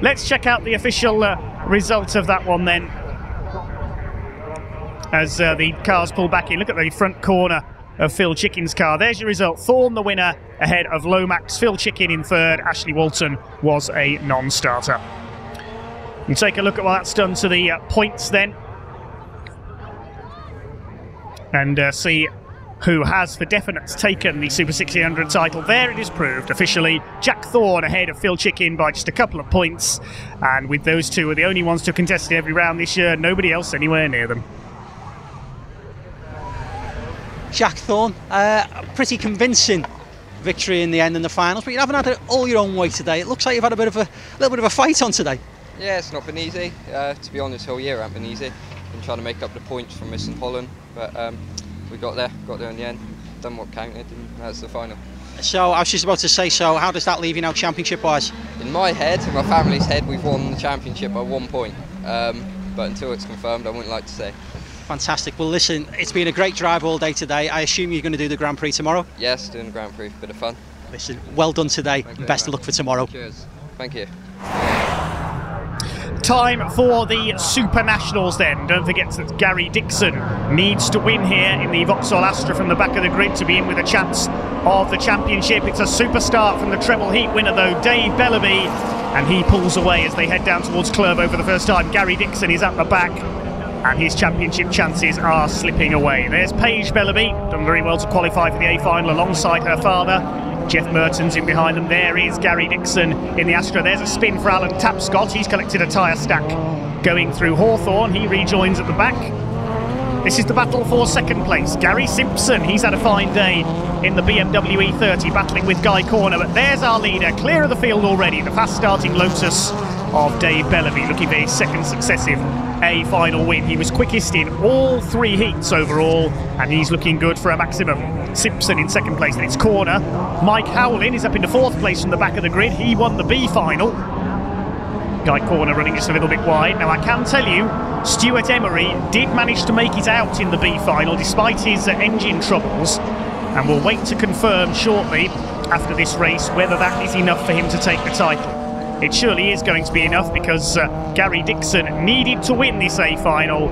Let's check out the official result of that one then. As the cars pull back in, look at the front corner of Phil Chicken's car. There's your result. Thorne the winner ahead of Lomax. Phil Chicken in third. Ashley Walton was a non-starter. We'll take a look at what that's done to the points then. And see who has for definite taken the Super 1600 title. There it is proved officially. Jack Thorne ahead of Phil Chicken by just a couple of points. And with those two are the only ones to contest every round this year. Nobody else anywhere near them. Jack Thorne, pretty convincing victory in the end in the finals, but you haven't had it all your own way today. It looks like you've had a little bit of a fight on today. Yeah, it's not been easy. To be honest, whole year hasn't been easy. Been trying to make up the points from missing Holland, but we got there in the end. Done what counted, and that's the final. So I was just about to say, so how does that leave you now championship-wise? In my head, in my family's head, we've won the championship by 1 point. But until it's confirmed, I wouldn't like to say. Fantastic. Well, listen, it's been a great drive all day today. I assume you're going to do the Grand Prix tomorrow? Yes, doing the Grand Prix, bit of fun. Listen, well done today. Best of luck for tomorrow. Cheers. Thank you. Time for the Supernationals then. Don't forget that Gary Dixon needs to win here in the Vauxhall Astra from the back of the grid to be in with a chance of the championship. It's a super start from the treble heat winner though, Dave Bellaby, and he pulls away as they head down towards Clervaux for the first time. Gary Dixon is at the back and his championship chances are slipping away. There's Paige Bellaby, done very well to qualify for the A final alongside her father. Jeff Merton's in behind them. There is Gary Dixon in the Astra. There's a spin for Alan Tapscott. He's collected a tyre stack going through Hawthorne. He rejoins at the back. This is the battle for second place. Gary Simpson, he's had a fine day in the BMW E30, battling with Guy Corner. But there's our leader, clear of the field already. The fast-starting Lotus of Dave Bellaby, looking for his second successive A final win. He was quickest in all 3 heats overall, and he's looking good for a maximum. Simpson in second place, then it's Corner. Mike Howlin is up into 4th place from the back of the grid. He won the B final. Guy Corner running just a little bit wide. Now I can tell you, Stuart Emery did manage to make it out in the B final despite his engine troubles, and we'll wait to confirm shortly after this race whether that is enough for him to take the title. It surely is going to be enough because Gary Dixon needed to win this A final,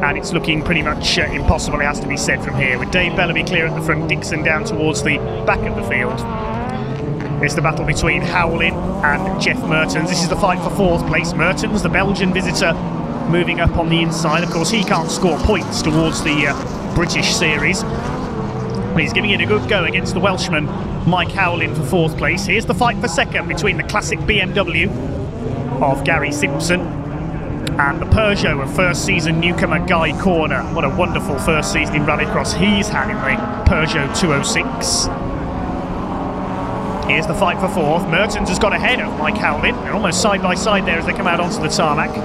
and it's looking pretty much impossible, it has to be said, from here. With Dave Bellaby clear at the front, Dixon down towards the back of the field. It's the battle between Howlin and Jeff Mertens. This is the fight for 4th place. Mertens, the Belgian visitor, moving up on the inside. Of course, he can't score points towards the British series, but he's giving it a good go against the Welshman Mike Howlin for 4th place. Here's the fight for second between the classic BMW of Gary Simpson and the Peugeot of first season newcomer Guy Corner. What a wonderful first season in Rallycross he's had in the Peugeot 206. Here's the fight for 4th. Mertens has got ahead of Mike Howlin. They're almost side by side there as they come out onto the tarmac.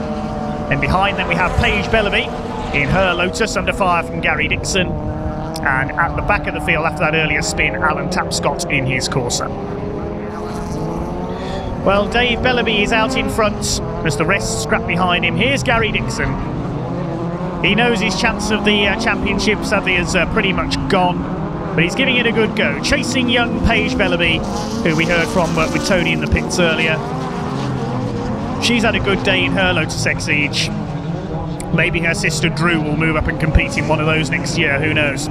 And behind them we have Paige Bellaby in her Lotus under fire from Gary Dixon. And at the back of the field after that earlier spin, Alan Tapscott in his Corsa. Well, Dave Bellaby is out in front as the rest scrap behind him. Here's Gary Dixon. He knows his chance of the championship sadly is pretty much gone, but he's giving it a good go. Chasing young Paige Bellaby, who we heard from with Tony in the pits earlier. She's had a good day in her Lotus Exige. Maybe her sister Drew will move up and compete in one of those next year, who knows.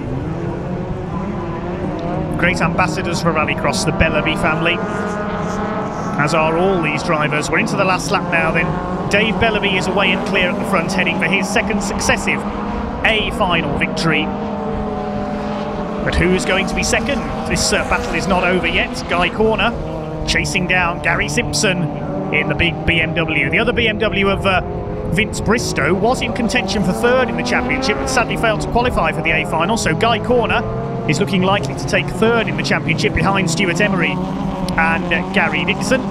Great ambassadors for Rallycross, the Bellaby family, as are all these drivers. We're into the last lap now then. Dave Bellaby is away and clear at the front, heading for his second successive A final victory. But who's going to be second? This battle is not over yet. Guy Corner chasing down Gary Simpson in the big BMW. The other BMW of Vince Bristow was in contention for third in the championship, but sadly failed to qualify for the A final. So Guy Corner is looking likely to take third in the championship behind Stuart Emery and Gary Dixon.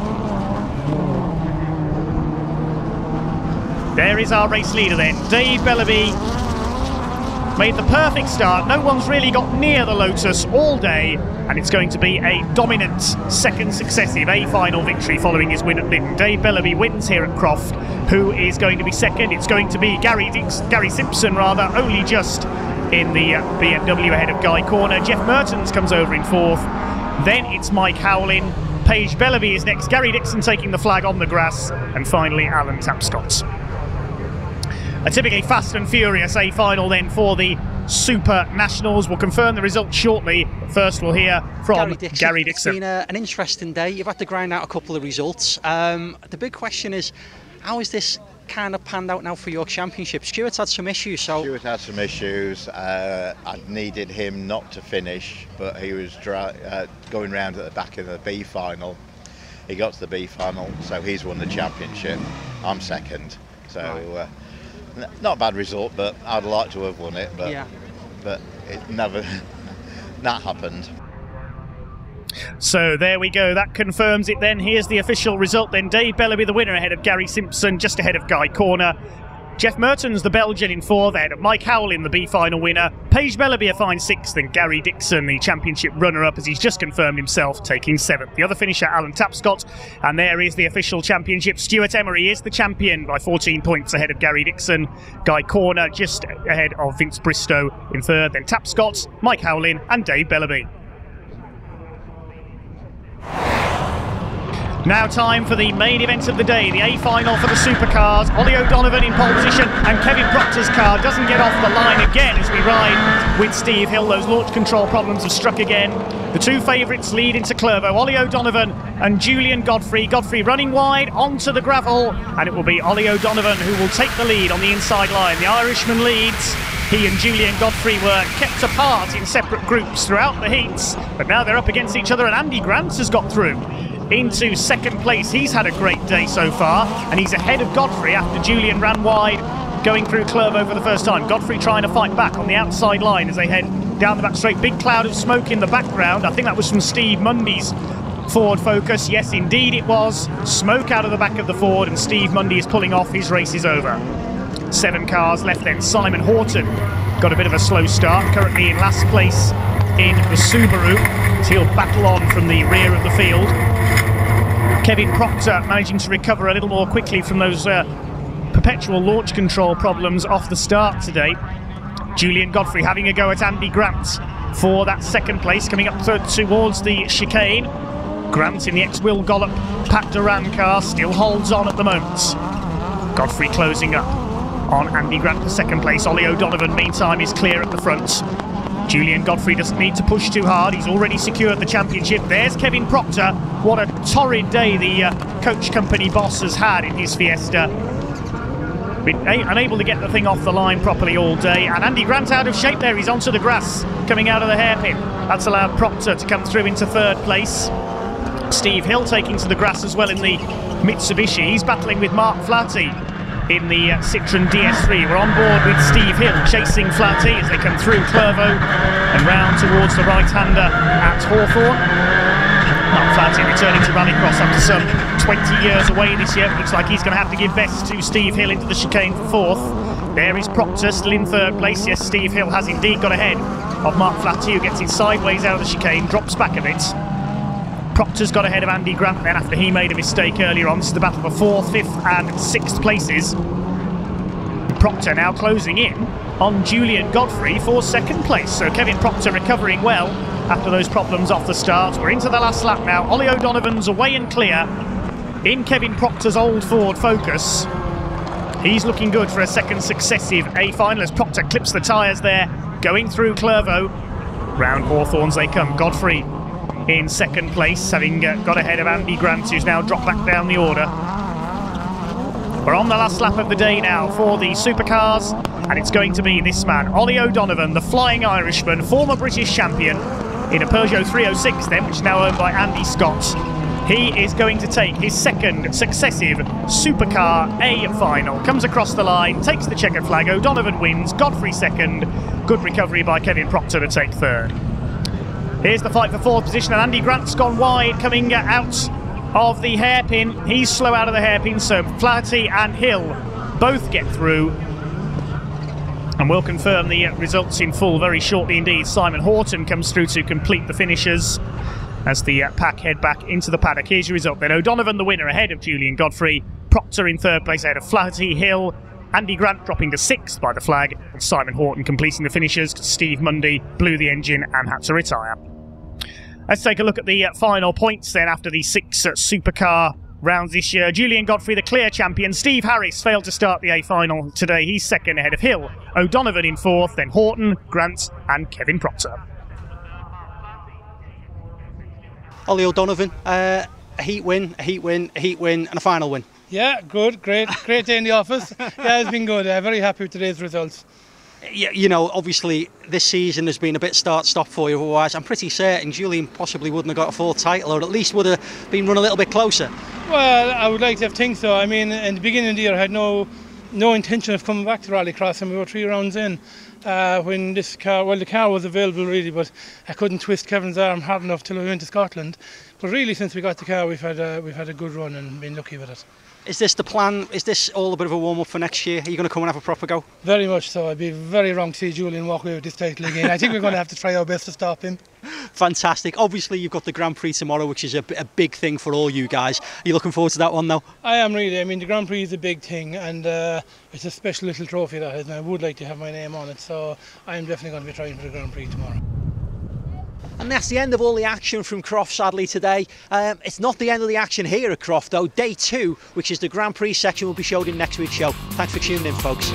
There is our race leader then. Dave Bellaby made the perfect start. No one's really got near the Lotus all day, and it's going to be a dominant second successive A final victory following his win at Lytton. Dave Bellaby wins here at Croft. Who is going to be second? It's going to be Gary Simpson, only just in the BMW ahead of Guy Corner. Jeff Mertens comes over in fourth. Then it's Mike Howlin. Paige Bellaby is next. Gary Dixon taking the flag on the grass. And finally, Alan Tapscott. A typically fast and furious A final then for the Supernationals. We'll confirm the results shortly. But first, we'll hear from Gary Dixon. It's been an interesting day. You've had to grind out a couple of results. The big question is, how is this kind of panned out now for your championship? Stuart had some issues. Stuart had some issues. I needed him not to finish, but he was going round at the back of the B final. He got to the B final, so he's won the championship. I'm second. So. Not a bad result, but I'd like to have won it, but it never that happened. So there we go, that confirms it then. Here's the official result then. Dave Bellaby the winner ahead of Gary Simpson, just ahead of Guy Corner. Jeff Mertens, the Belgian, in fourth, ahead of Mike Howlin, the B final winner. Paige Bellaby a fine sixth, and Gary Dixon, the championship runner-up, as he's just confirmed himself, taking seventh. The other finisher, Alan Tapscott, and there is the official championship. Stuart Emery is the champion by 14 points ahead of Gary Dixon. Guy Corner just ahead of Vince Bristow in third, then Tapscott, Mike Howlin, and Dave Bellaby. Now time for the main event of the day, the A final for the Supercars. Ollie O'Donovan in pole position, and Kevin Proctor's car doesn't get off the line again as we ride with Steve Hill. Those launch control problems have struck again. The two favourites lead into Clervaux, Ollie O'Donovan and Julian Godfrey. Godfrey running wide onto the gravel, and it will be Ollie O'Donovan who will take the lead on the inside line. The Irishman leads. He and Julian Godfrey were kept apart in separate groups throughout the heats, but now they're up against each other, and Andy Grant has got through into second place. He's had a great day so far, and he's ahead of Godfrey after Julian ran wide going through Clervaux for the first time. Godfrey trying to fight back on the outside line as they head down the back straight. Big cloud of smoke in the background. I think that was from Steve Mundy's Ford Focus. Yes, indeed it was. Smoke out of the back of the Ford, and Steve Mundy is pulling off. His race is over. 7 cars left then. Simon Horton got a bit of a slow start, currently in last place in the Subaru, as he'll battle on from the rear of the field. Kevin Proctor managing to recover a little more quickly from those perpetual launch control problems off the start today. Julian Godfrey having a go at Andy Grant for that second place, coming up towards the chicane. Grant in the ex-Will Gollop Pat Duran car still holds on at the moment. Godfrey closing up on Andy Grant for second place. Ollie O'Donovan meantime is clear at the front. Julian Godfrey doesn't need to push too hard. He's already secured the championship. There's Kevin Proctor. What a torrid day the coach company boss has had in his Fiesta. Been unable to get the thing off the line properly all day. And Andy Grant out of shape there. He's onto the grass, coming out of the hairpin. That's allowed Proctor to come through into third place. Steve Hill taking to the grass as well in the Mitsubishi. He's battling with Mark Flatty in the Citroen DS3. We're on board with Steve Hill chasing Flatty as they come through Clervaux and round towards the right-hander at Hawthorne. Mark Flatty returning to Rallycross after some 20 years away this year. Looks like he's going to have to give best to Steve Hill into the chicane for fourth. There is Proctor still in third place. Yes, Steve Hill has indeed got ahead of Mark Flatty, who gets it sideways out of the chicane, drops back a bit. Proctor's got ahead of Andy Grant then after he made a mistake earlier on. This is the battle for 4th, 5th and 6th places. Proctor now closing in on Julian Godfrey for second place. So Kevin Proctor recovering well after those problems off the start. We're into the last lap now. Ollie O'Donovan's away and clear in Kevin Proctor's old Ford Focus. He's looking good for a second successive A final as Proctor clips the tyres there, going through Clervaux. Round Hawthorns they come. Godfrey in second place, having got ahead of Andy Grant, who's now dropped back down the order. We're on the last lap of the day now for the Supercars, and it's going to be this man, Ollie O'Donovan, the Flying Irishman, former British champion in a Peugeot 306 then, which is now owned by Andy Scott. He is going to take his second successive Supercar A final. Comes across the line, takes the checkered flag, O'Donovan wins, Godfrey second. Good recovery by Kevin Proctor to take third. Here's the fight for fourth position, and Andy Grant's gone wide, coming out of the hairpin. He's slow out of the hairpin, so Flaherty and Hill both get through. And we'll confirm the results in full very shortly indeed. Simon Horton comes through to complete the finishes as the pack head back into the paddock. Here's your result then. O'Donovan the winner ahead of Julian Godfrey. Proctor in third place ahead of Flaherty, Hill. Andy Grant dropping to sixth by the flag. And Simon Horton completing the finishes. Steve Mundy blew the engine and had to retire. Let's take a look at the final points then after the 6 Supercar rounds this year. Julian Godfrey, the clear champion. Steve Harris failed to start the A final today. He's second ahead of Hill. O'Donovan in fourth, then Horton, Grant and Kevin Proctor. Ollie O'Donovan, a heat win, and a final win. Yeah, good, great day in the office. Yeah, it's been good. Very happy with today's results. You know, obviously this season has been a bit start-stop for you, otherwise I'm pretty certain Julian possibly wouldn't have got a fourth title, or at least would have been run a little bit closer. Well, I would like to think so. I mean, in the beginning of the year I had no intention of coming back to Rallycross, and we were 3 rounds in when the car was available really, but I couldn't twist Kevin's arm hard enough till we went to Scotland. But really, since we got the car, we've had a good run and been lucky with it. Is this the plan? Is this all a bit of a warm-up for next year? Are you going to come and have a proper go? Very much so. I'd be very wrong to see Julian walk away with this title again. I think we're going to have to try our best to stop him. Fantastic. Obviously, you've got the Grand Prix tomorrow, which is a big thing for all you guys. Are you looking forward to that one, though? I am really. I mean, the Grand Prix is a big thing, and it's a special little trophy that is, and I would like to have my name on it. So I am definitely going to be trying for the Grand Prix tomorrow. And that's the end of all the action from Croft, sadly, today. It's not the end of the action here at Croft, though. Day 2, which is the Grand Prix section, will be showed in next week's show. Thanks for tuning in, folks.